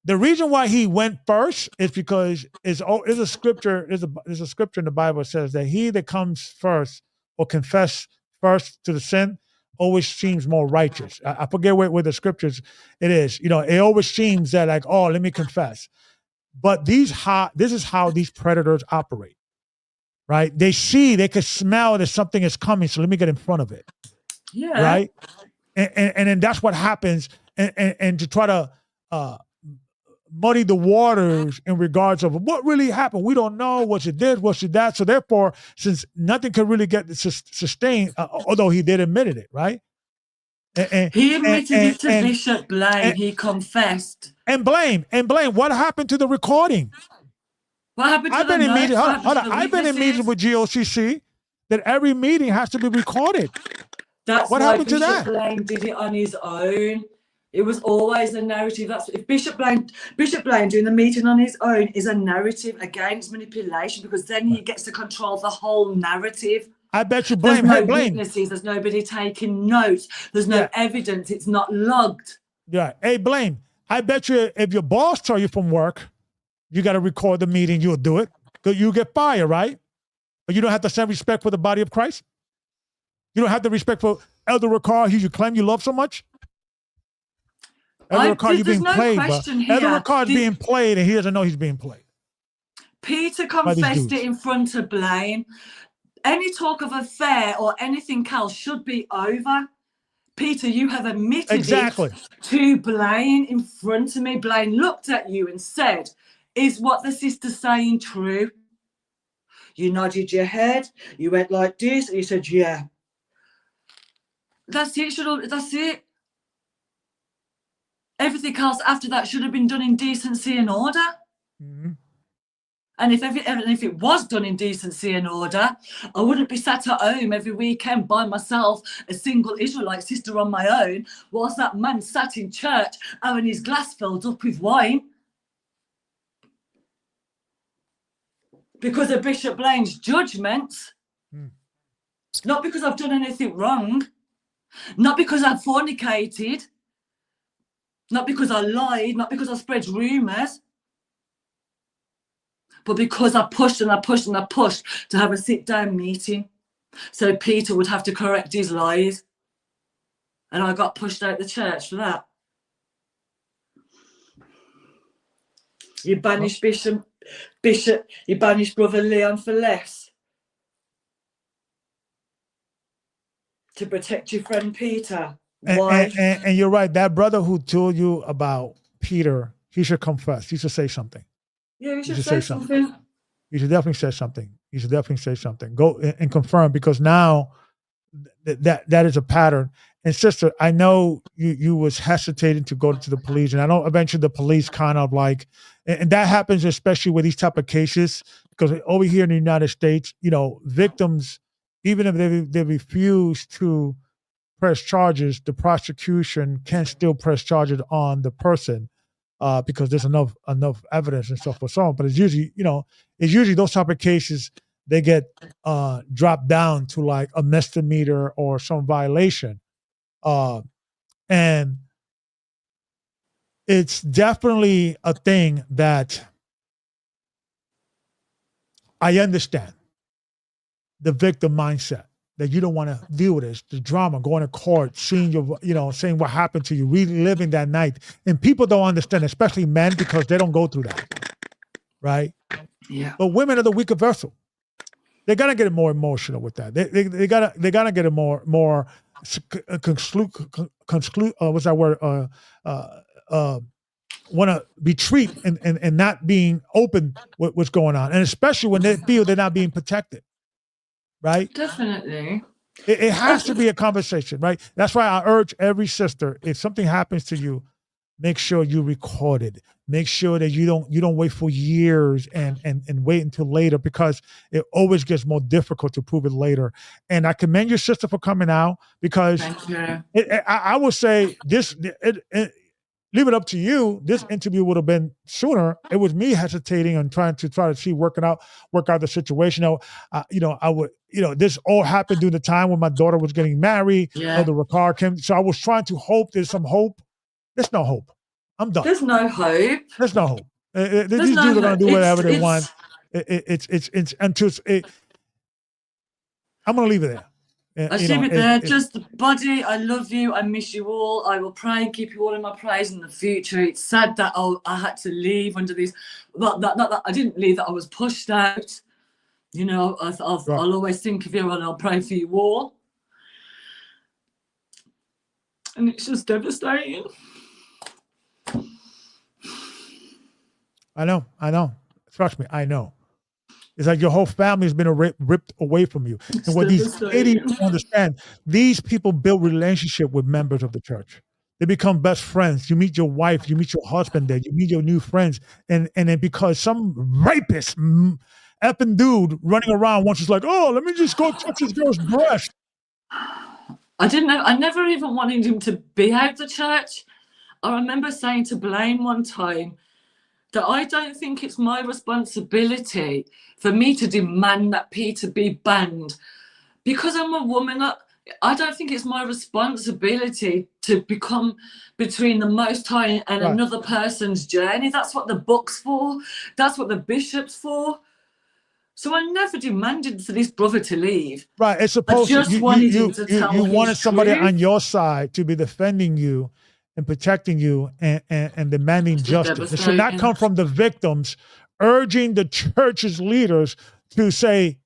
the reason why he went first is because there's a scripture in the Bible that says that he that comes first or confess first to the sin always seems more righteous. I forget where the scriptures it is. It always seems that like, oh, let me confess. But this is how these predators operate. Right? They can smell that something is coming, so let me get in front of it. Yeah. Right? And then that's what happens. And to try to muddy the waters in regards of what really happened. We don't know what she did, what she that. So therefore, since nothing could really get sustained, although he did admit it, right? He admitted it to Bishop Blaine. He confessed. And blame. What happened to the recording? What happened to the notes? I've been in meetings with GOCC that every meeting has to be recorded. That's what happened to that? Bishop Blaine did it on his own. It was always a narrative. That's if Bishop Blaine doing the meeting on his own is a narrative. Again, it's manipulation, because then he gets to control the whole narrative. I bet you blame. There's no witnesses. There's nobody taking notes. There's no evidence. It's not logged. Yeah. Hey, blame. I bet you if your boss tell you from work you got to record the meeting, you'll do it. You get fired, right? But you don't have the same respect for the body of Christ. You don't have the respect for Elder Ricard, who you claim you love so much. Elder Ricard, you're being played, but Elder Ricard's being played, and he doesn't know he's being played. Peter confessed it in front of Blaine. Any talk of affair or anything else should be over. Peter, you have admitted it to Blaine in front of me. Blaine looked at you and said, is what the sister's saying true? You nodded your head, you went like this, and you said, yeah. That's it, that's it. Everything else after that should have been done in decency and order. Mm-hmm. And if it was done in decency and order, I wouldn't be sat at home every weekend by myself, a single Israelite sister on my own, whilst that man sat in church having his glass filled up with wine. Because of Bishop Blaine's judgment. Not because I've done anything wrong. Not because I've fornicated. Not because I lied. Not because I spread rumours. But because I pushed and I pushed and I pushed to have a sit-down meeting so Peter would have to correct his lies. And I got pushed out the church for that. You banished Bishop, you banished Brother Leon for less. To protect your friend Peter. Why? And you're right. That brother who told you about Peter, he should confess. He should say something. Yeah, he should say something. You should definitely say something. You should definitely say something. Go and confirm, because now that is a pattern. And sister, I know you was hesitating to go to the police, and I know eventually the police kind of like, and that happens especially with these type of cases, because over here in the United States, victims, even if they refuse to press charges, the prosecution can still press charges on the person. Because there's enough evidence and stuff for so on. But it's usually those type of cases, they get dropped down to like a misdemeanor or some violation. And it's definitely a thing that I understand, the victim mindset, that you don't want to deal with this, the drama, going to court, seeing saying what happened to you, reliving that night. And people don't understand, especially men, because they don't go through that, right? Yeah. But women are the weaker vessel. They gotta get more emotional with that. They gotta get a more what's that word? Want to retreat and not being open with what's going on, and especially when they feel they're not being protected. Right? Definitely. It has to be a conversation, right? That's why I urge every sister, if something happens to you, make sure you record it. Make sure that you don't wait for years and wait until later, because it always gets more difficult to prove it later. And I commend your sister for coming out, because I would say this. Leave it up to you. This interview would have been sooner. It was me hesitating and trying to see work out the situation. I would, this all happened during the time when my daughter was getting married. Yeah. The Ricard came. So I was trying to hope there's some hope. There's no hope. I'm done. There's no hope. There's no hope. These dudes are going to do whatever they want. It's until I'm going to leave it there. I leave it there. Just body, I love you. I miss you all. I will pray and keep you all in my prayers in the future. It's sad that I had to leave under these. Not that I didn't leave, that I was pushed out. I'll always think of you and I'll pray for you all. And it's just devastating. I know. Trust me, I know. It's like your whole family has been ripped away from you. And what these idiots don't understand, these people build relationship with members of the church. They become best friends. You meet your wife, you meet your husband there, you meet your new friends. And then because some rapist, effing dude running around once is like, oh, let me just go touch this girl's breast. I never even wanted him to be out of the church. I remember saying to Blaine one time that I don't think it's my responsibility for me to demand that Peter be banned. Because I'm a woman, I don't think it's my responsibility to become between the Most High and Right. another person's journey. That's what the book's for. That's what the bishop's for. So I never demanded for this brother to leave. Right. It's I supposed to just wanted him to tell you wanted his somebody on truth. your side to be defending you and protecting you and demanding This is justice. It should not devastating. come from the victims urging the church's leaders to say,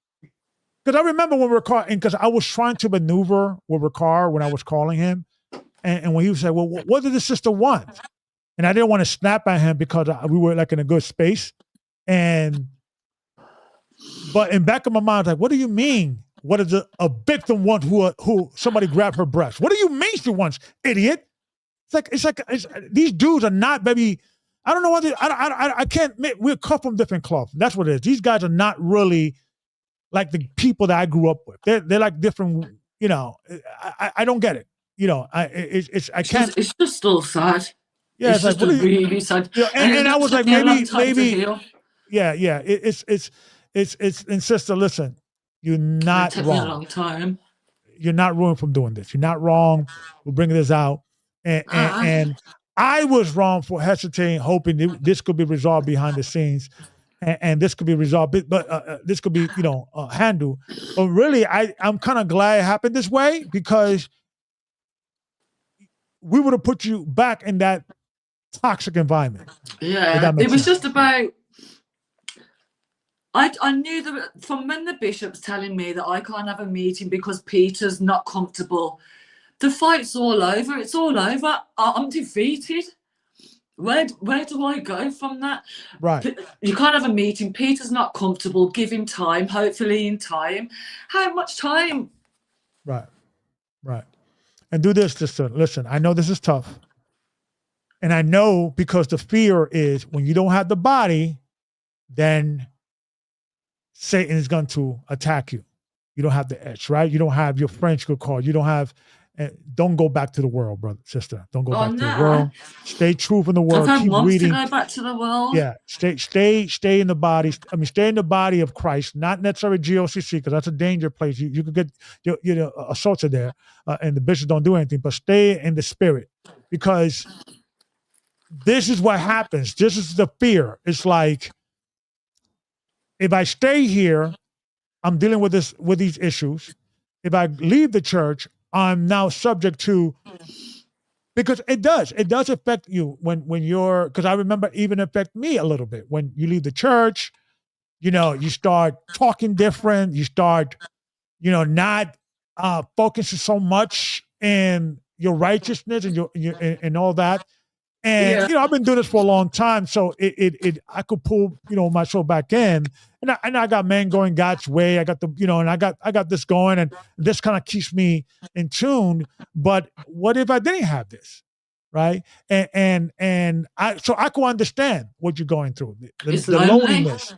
because I remember when Ricard, and because I was trying to maneuver with Ricard when I was calling him, and when he said, "Well, what did the sister want?" And I didn't want to snap at him because we were like in a good space, but in back of my mind, I was like, "What do you mean? What does a victim want who somebody grabbed her breast? What do you mean she wants, idiot?" It's these dudes are not, baby. I don't know what I can't. We're cut from different cloth. That's what it is. These guys are not really like the people that I grew up with. They're like different. You know, I don't get it. You know, I can't. It's just all sad. Yeah, It's it's like, just what a are you? really sad, You know, and it's and I going to was take like, me a long maybe time to heal. yeah, yeah. It's and sister, listen, you're It's going not to take me a wrong. long time. You're not ruined from doing this. You're not wrong. We're bringing this out, and I was wrong for hesitating, hoping this could be resolved behind the scenes, and this could be resolved, but this could be handled. But really, I'm kind of glad it happened this way because we would have put you back in that toxic environment. If that Yeah, it makes was sense. just about. I knew that from when the bishop's telling me that I can't have a meeting because Peter's not comfortable. The fight's all over. It's all over. I'm defeated. Where do I go from that? Right. You can't have a meeting. Peter's not comfortable. Give him time. Hopefully, in time. How much time? Right. Right. And do this, sister. Listen, I know this is tough. And I know because the fear is when you don't have the body, then Satan is going to attack you. You don't have the edge, right? You don't have your French good call. You don't have, don't go back to the world, brother, sister. Don't go back to the No. world. Stay true from the I've world. had Keep months to reading. go back to the world. Yeah, stay in the body. I mean, stay in the body of Christ, not necessarily GOCC, because that's a danger place. You could get assaulted there, and the bishops don't do anything. But stay in the spirit, because this is what happens. This is the fear. It's like if I stay here, I'm dealing with these issues. If I leave the church, I'm now subject to, because it does affect you when you're, because I remember even affect me a little bit when you leave the church. You start talking different. You start, not focusing so much in your righteousness and your and all that. And Yeah. I've been doing this for a long time, so I could pull myself back in, and I got man going God's way. I got and I got this going, and this kind of keeps me in tune. But what if I didn't have this, right? And I can understand what you're going through, It's the lonely. loneliness,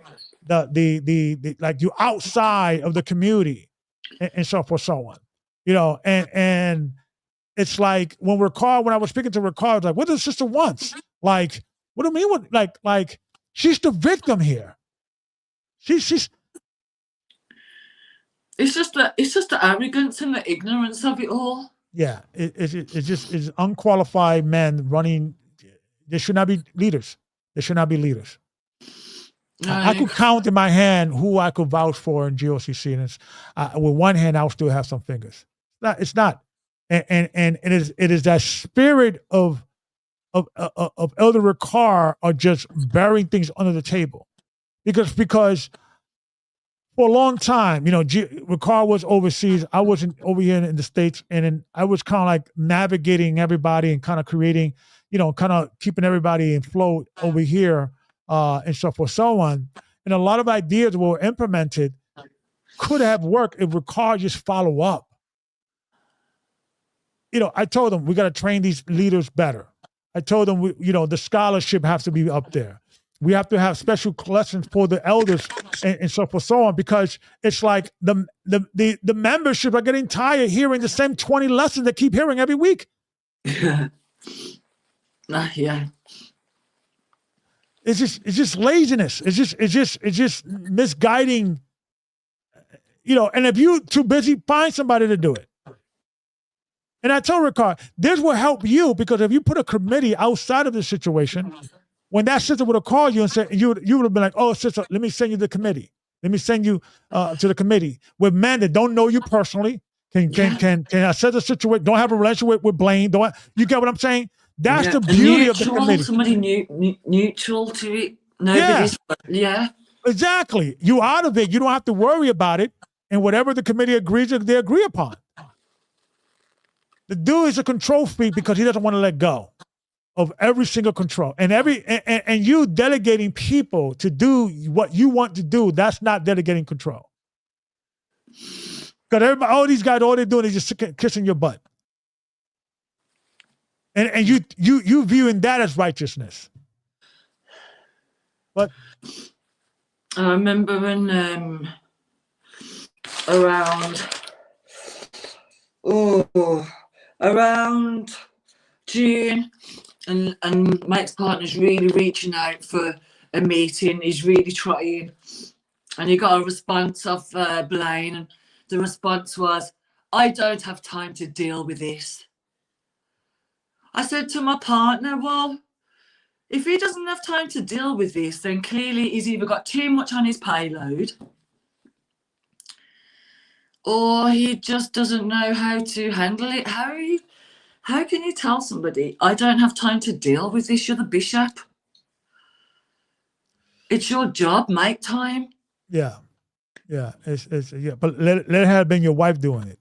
the like you're outside of the community, and so forth, so on, and it's like when I was speaking to Ricard, I was like, what does the sister wants? Like, what do you mean? Like she's the victim here. She's It's just the arrogance and the ignorance of it all. yeah. It's unqualified men running. They should not be leaders. They should not be leaders. I could count in my hand who I could vouch for in GOCC, and it's, with one hand I'll still have some fingers. It's not, and it is that spirit of Elder Ricard are just burying things under the table, because for a long time, Ricard was overseas. I was over here in the States, and then I was kind of like navigating everybody and kind of creating, kind of keeping everybody in flow over here, and so forth, so on. And a lot of ideas were implemented could have worked if Ricard just follow up. I told them we got to train these leaders better. I told them, the scholarship has to be up there. We have to have special lessons for the elders and so forth, so on, because it's like the membership are getting tired hearing the same 20 lessons they keep hearing every week. Yeah. Yeah. It's just laziness. It's just misguiding. And if you're too busy, find somebody to do it. And I told Ricard, this will help you because if you put a committee outside of the situation, when that sister would have called you and said, you would have been like, oh, sister, let me send you the committee. Let me send you to the committee with men that don't know you personally, can assess the situation, don't have a relationship with Blaine. You get what I'm saying? That's the beauty of the committee. Somebody neutral to it. Nobody's, yeah. Exactly. You out of it. You don't have to worry about it. And whatever the committee agrees, they agree upon. The dude is a control freak because he doesn't want to let go of every single control. And and you delegating people to do what you want to do, that's not delegating control. Because all these guys, all they're doing is just kissing your butt. And you viewing that as righteousness. But I remember when around June, and my ex-partner's really reaching out for a meeting. He's really trying, and he got a response of Blaine, and the response was, "I don't have time to deal with this." I said to my partner, well, if he doesn't have time to deal with this, then clearly he's either got too much on his payload or he just doesn't know how to handle it. How can you tell somebody, I don't have time to deal with this? You're the bishop. It's your job. Make time. Yeah. But let it have been your wife doing it.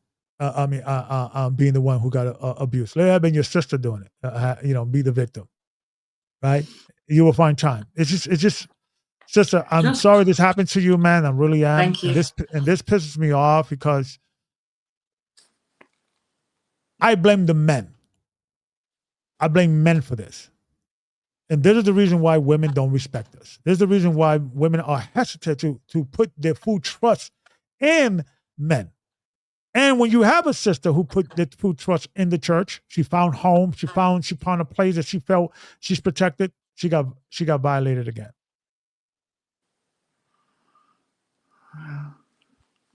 Being the one who got abused. Let it have been your sister doing it. Be the victim. Right? You will find time. It's just, sister, I'm sorry this happened to you, man. I really am. Thank you. And this pisses me off because I blame the men. I blame men for this. And this is the reason why women don't respect us. This is the reason why women are hesitant to put their full trust in men. And when you have a sister who put the full trust in the church, she found home, she found a place that she felt she's protected, she got violated again.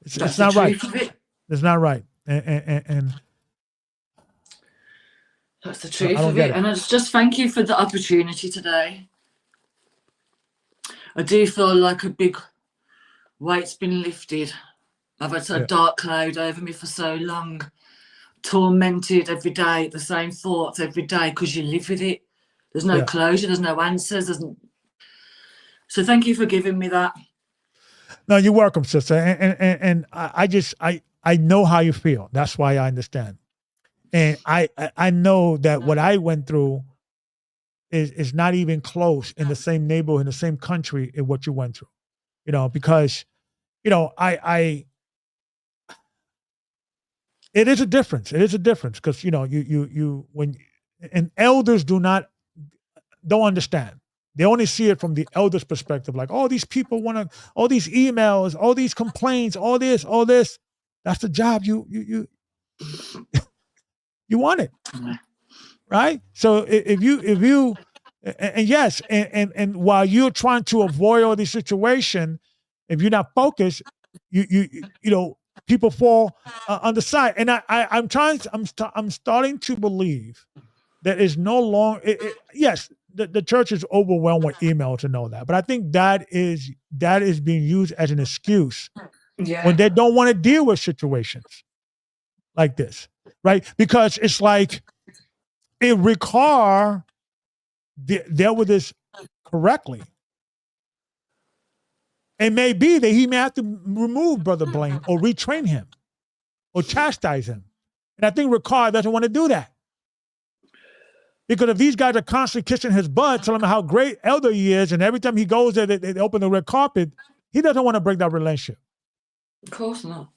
It's not right. It's not right. And that's the truth of it. And I just thank you for the opportunity today. I do feel like a big weight's been lifted. I've had a dark cloud over me for so long, tormented every day, the same thoughts every day, because you live with it. There's no closure, there's no answers. So thank you for giving me that. No, you're welcome, sister. And I know how you feel. That's why I understand. And I know that what I went through is not even close in the same neighborhood, in the same country in what you went through. Because, it is a difference. It is a difference because, and elders don't understand. They only see it from the elders' perspective, like, oh, these people want to, all these emails, all these complaints, all this. That's the job you want it, right? So if you, and yes, and while you're trying to avoid all these situations, if you're not focused, people fall on the side. And I'm starting to believe that is no longer. Yes, the church is overwhelmed with email to know that, but I think that is being used as an excuse when they don't want to deal with situations like this, right? Because it's like if Ricard dealt with this correctly, it may be that he may have to remove Brother Blaine or retrain him or chastise him. And I think Ricard doesn't want to do that. Because if these guys are constantly kissing his butt, telling him how great elder he is, and every time he goes there, they open the red carpet, he doesn't want to break that relationship. Of course not.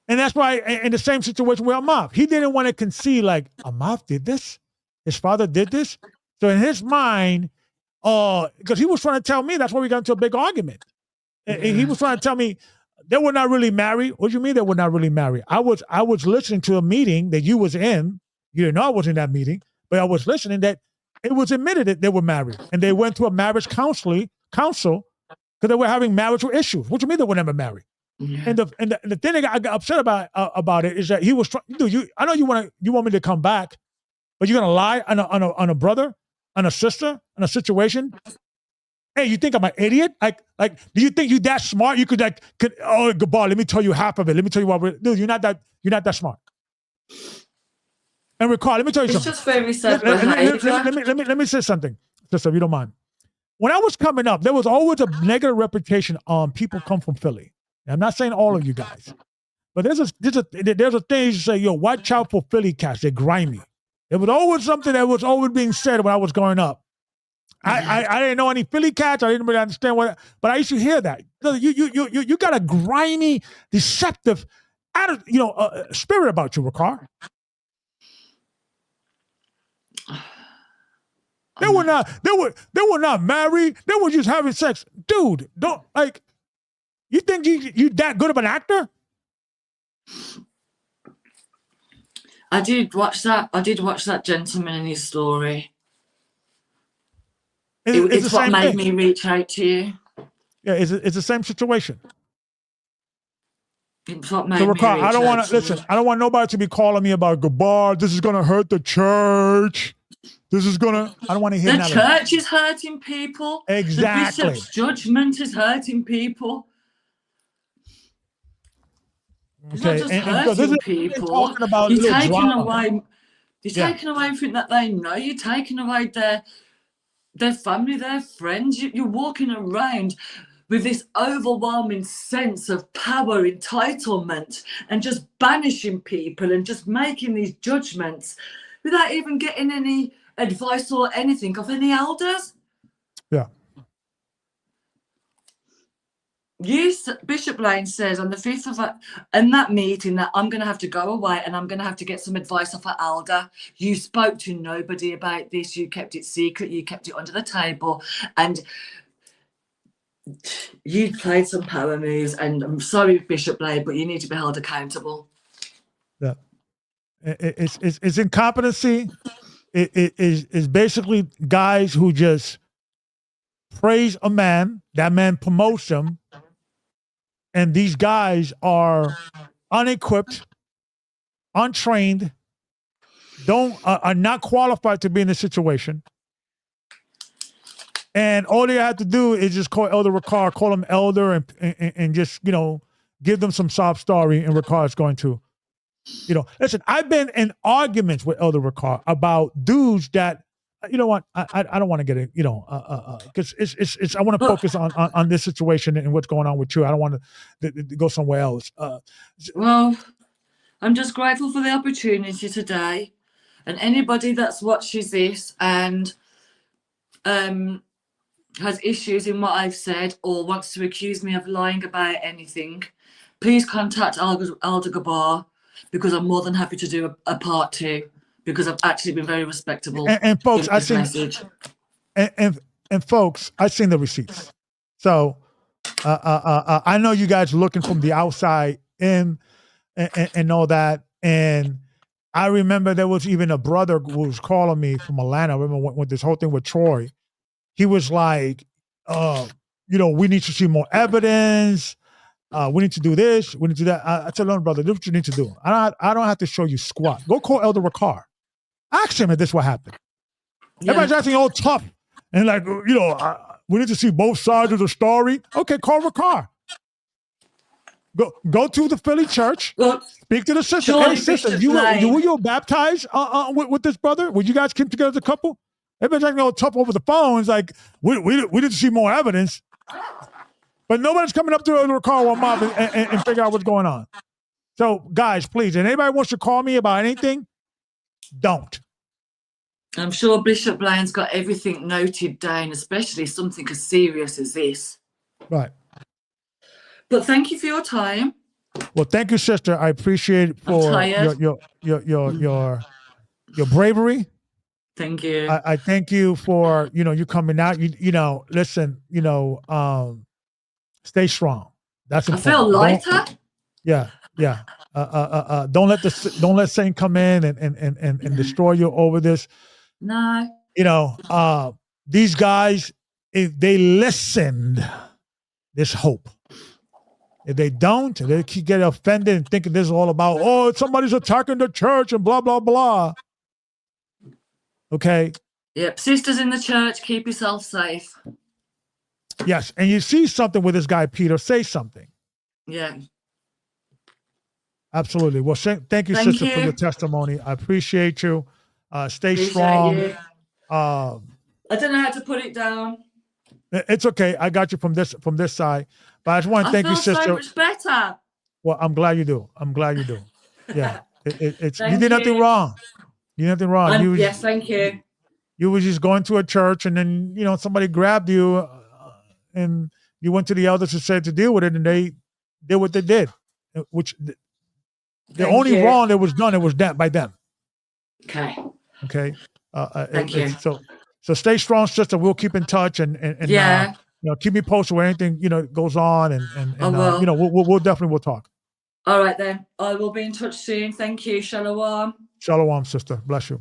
And that's why in the same situation with Amaf, he didn't want to concede like, Amaf did this? His father did this? So in his mind, because he was trying to tell me, that's why we got into a big argument. And he was trying to tell me they were not really married. What do you mean they were not really married? I was listening to a meeting that you was in. You didn't know I was in that meeting. But I was listening that it was admitted that they were married. And they went to a marriage council because they were having marital issues. What do you mean they were never married? And the thing that I got upset about it is that he was trying. Dude, I know you want me to come back, but you're gonna lie on a brother, on a sister, on a situation. Hey, you think I'm an idiot? Like, do you think you that smart? You could oh, Gabar, let me tell you half of it. Let me tell you what. Dude, you're not that smart. And recall, let me tell you something. It's just very sad behavior. Let me say something, just if you don't mind. When I was coming up, there was always a negative reputation on people come from Philly. And I'm not saying all of you guys, but there's a thing you say, yo, watch out for Philly cats. They're grimy. There was always something that was always being said when I was growing up. I didn't know any Philly cats. I didn't really understand but I used to hear that. You got a grimy, deceptive spirit about you, Ricard. They were not married. They were just having sex. Dude, don't you think you that good of an actor? I did watch that gentleman and his story. It's what made me reach out to you. Yeah, it's the same situation. It's what made me reach out to you. I don't want to listen. I don't want nobody to be calling me about Gabar. This is gonna hurt the church. I don't want to hear that. The church is hurting people. Exactly. The bishop's judgment is hurting people. It's not just hurting people. You're taking away everything that they know. You're taking away their family, their friends. You're walking around with this overwhelming sense of power, entitlement, and just banishing people and just making these judgments without even getting any advice or anything of any elders. Yeah. Bishop Lane says on the 5th of in that meeting that I'm going to have to go away and I'm going to have to get some advice off an elder. You spoke to nobody about this. You kept it secret. You kept it under the table, and you played some power moves. And I'm sorry, Bishop Lane, but you need to be held accountable. Yeah, it's incompetency. It is basically guys who just praise a man. That man promotes him. And these guys are unequipped, untrained, are not qualified to be in this situation. And all they have to do is just call Elder Ricard, call him Elder, and just, give them some sob story, and Ricard's going to, listen, I've been in arguments with Elder Ricard about dudes that, you know what, I don't want to get it, because it's I want to focus on this situation and what's going on with you. I don't want to go somewhere else. Well, I'm just grateful for the opportunity today, and anybody that's watches this and has issues in what I've said or wants to accuse me of lying about anything, please contact Elder Gabar, because I'm more than happy to do a part 2. Because I've actually been very respectable. And folks, I've seen and folks, I've seen the receipts. So I know you guys are looking from the outside in and all that. And I remember there was even a brother who was calling me from Atlanta. I remember when this whole thing with Troy, he was like, we need to see more evidence. We need to do this. We need to do that. I tell him, brother, this is what you need to do. I don't have to show you squat. Go call Elder Ricard. Ask him if this what happened. Yeah. Everybody's acting all tough and we need to see both sides of the story. Okay, call Ricard. Go to the Philly church. Well, speak to the sister. Hey, sister, were you baptized with this brother? When you guys came together as a couple? Everybody's acting all tough over the phone. It's like we need to see more evidence. But nobody's coming up to Ricard one mob and figure out what's going on. So, guys, please, and anybody wants to call me about anything, don't. I'm sure Bishop Lane's got everything noted down, especially something as serious as this. Right. But thank you for your time. Well, thank you, sister. I appreciate it for your bravery. Thank you. I thank you for you coming out. Listen. Stay strong. That's important. I feel lighter. Yeah. Don't let Satan come in and destroy you over this. No. These guys, if they listened, there's hope. If they don't, they keep getting offended and thinking this is all about, oh, somebody's attacking the church and blah, blah, blah. Okay. Yep. Sisters in the church, keep yourself safe. Yes. And you see something with this guy, Peter, say something. Yeah. Absolutely. Well, thank you, sister, for your testimony. I appreciate you. Stay strong. You. I don't know how to put it down. It's okay. I got you from this side. But I just want to thank you, sister. I feel so much better. Well, I'm glad you do. Yeah. It's you did nothing wrong. You did nothing wrong. Yes, thank you. You was just going to a church, and then somebody grabbed you, and you went to the elders and said to deal with it, and they did what they did, which the only wrong that was done, it was done by them. Okay. Okay. Thank you. So stay strong, sister. We'll keep in touch, and yeah. Keep me posted where anything goes on, and we'll definitely talk. All right then. I will be in touch soon. Thank you. Shalom. Shalom, sister. Bless you.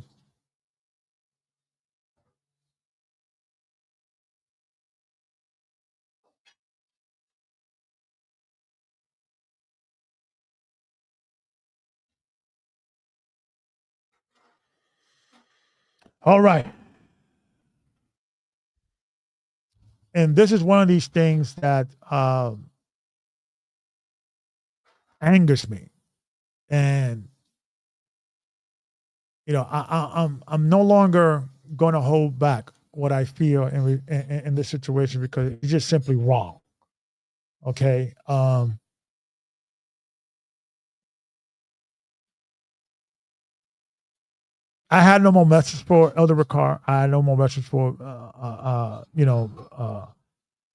All right. And this is one of these things that angers me, and I'm no longer going to hold back what I feel in this situation, because it's just simply wrong. Okay. I had no more message for Elder Ricard. I had no more message for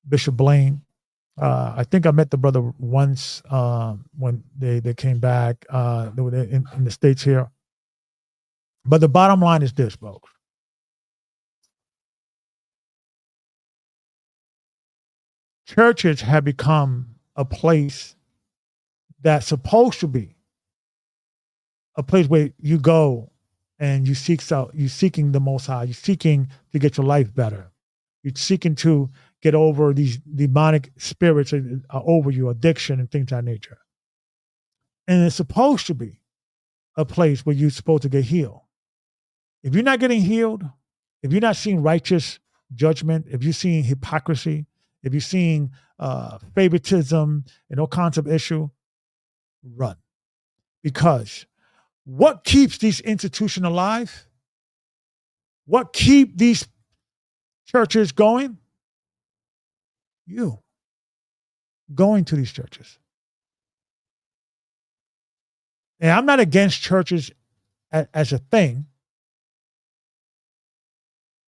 Bishop Blaine. I think I met the brother once when they came back. They were in the States here. But the bottom line is this, folks. Churches have become a place that's supposed to be a place where you go and you're seeking the Most High. You're seeking to get your life better. You're seeking to get over these demonic spirits over you, addiction and things of that nature. And it's supposed to be a place where you're supposed to get healed. If you're not getting healed, if you're not seeing righteous judgment, if you're seeing hypocrisy, if you're seeing favoritism and all kinds of issue, run. Because what keeps these institutions alive? What keep these churches going? You going to these churches. And I'm not against churches as a thing,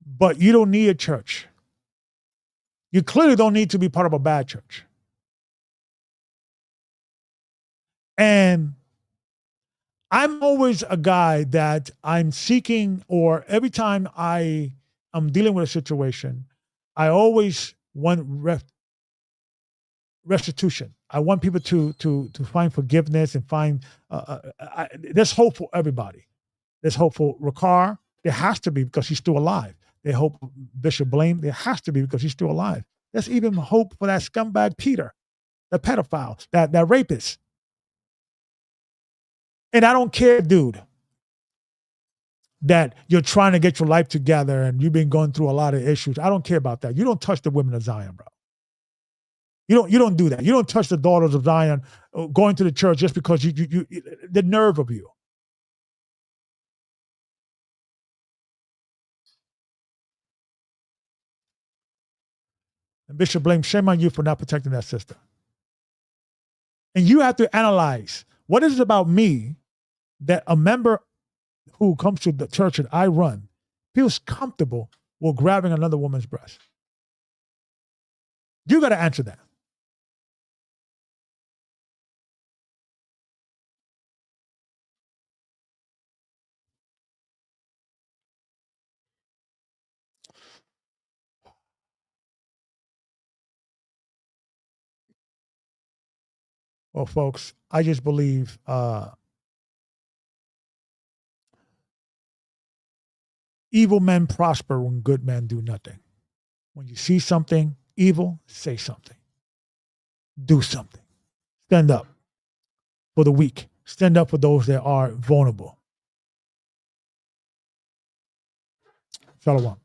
but you don't need a church. You clearly don't need to be part of a bad church. And I'm always a guy that I'm seeking, or every time I'm dealing with a situation, I always want restitution. I want people to find forgiveness and find. There's hope for everybody. There's hope for Ricard. There has to be, because he's still alive. There's hope for Bishop Blaine. There has to be, because he's still alive. There's even hope for that scumbag Peter, the pedophile, that rapist. And I don't care, dude, that you're trying to get your life together and you've been going through a lot of issues. I don't care about that. You don't touch the women of Zion, bro. You don't do that. You don't touch the daughters of Zion going to the church just because you the nerve of you. And Bishop Blaine, shame on you for not protecting that sister. And you have to analyze, what is it about me that a member who comes to the church that I run feels comfortable with grabbing another woman's breast? You got to answer that. Well, folks, I just believe evil men prosper when good men do nothing. When you see something evil, say something. Do something. stand up for the weak. Stand up for those that are vulnerable. Shalom.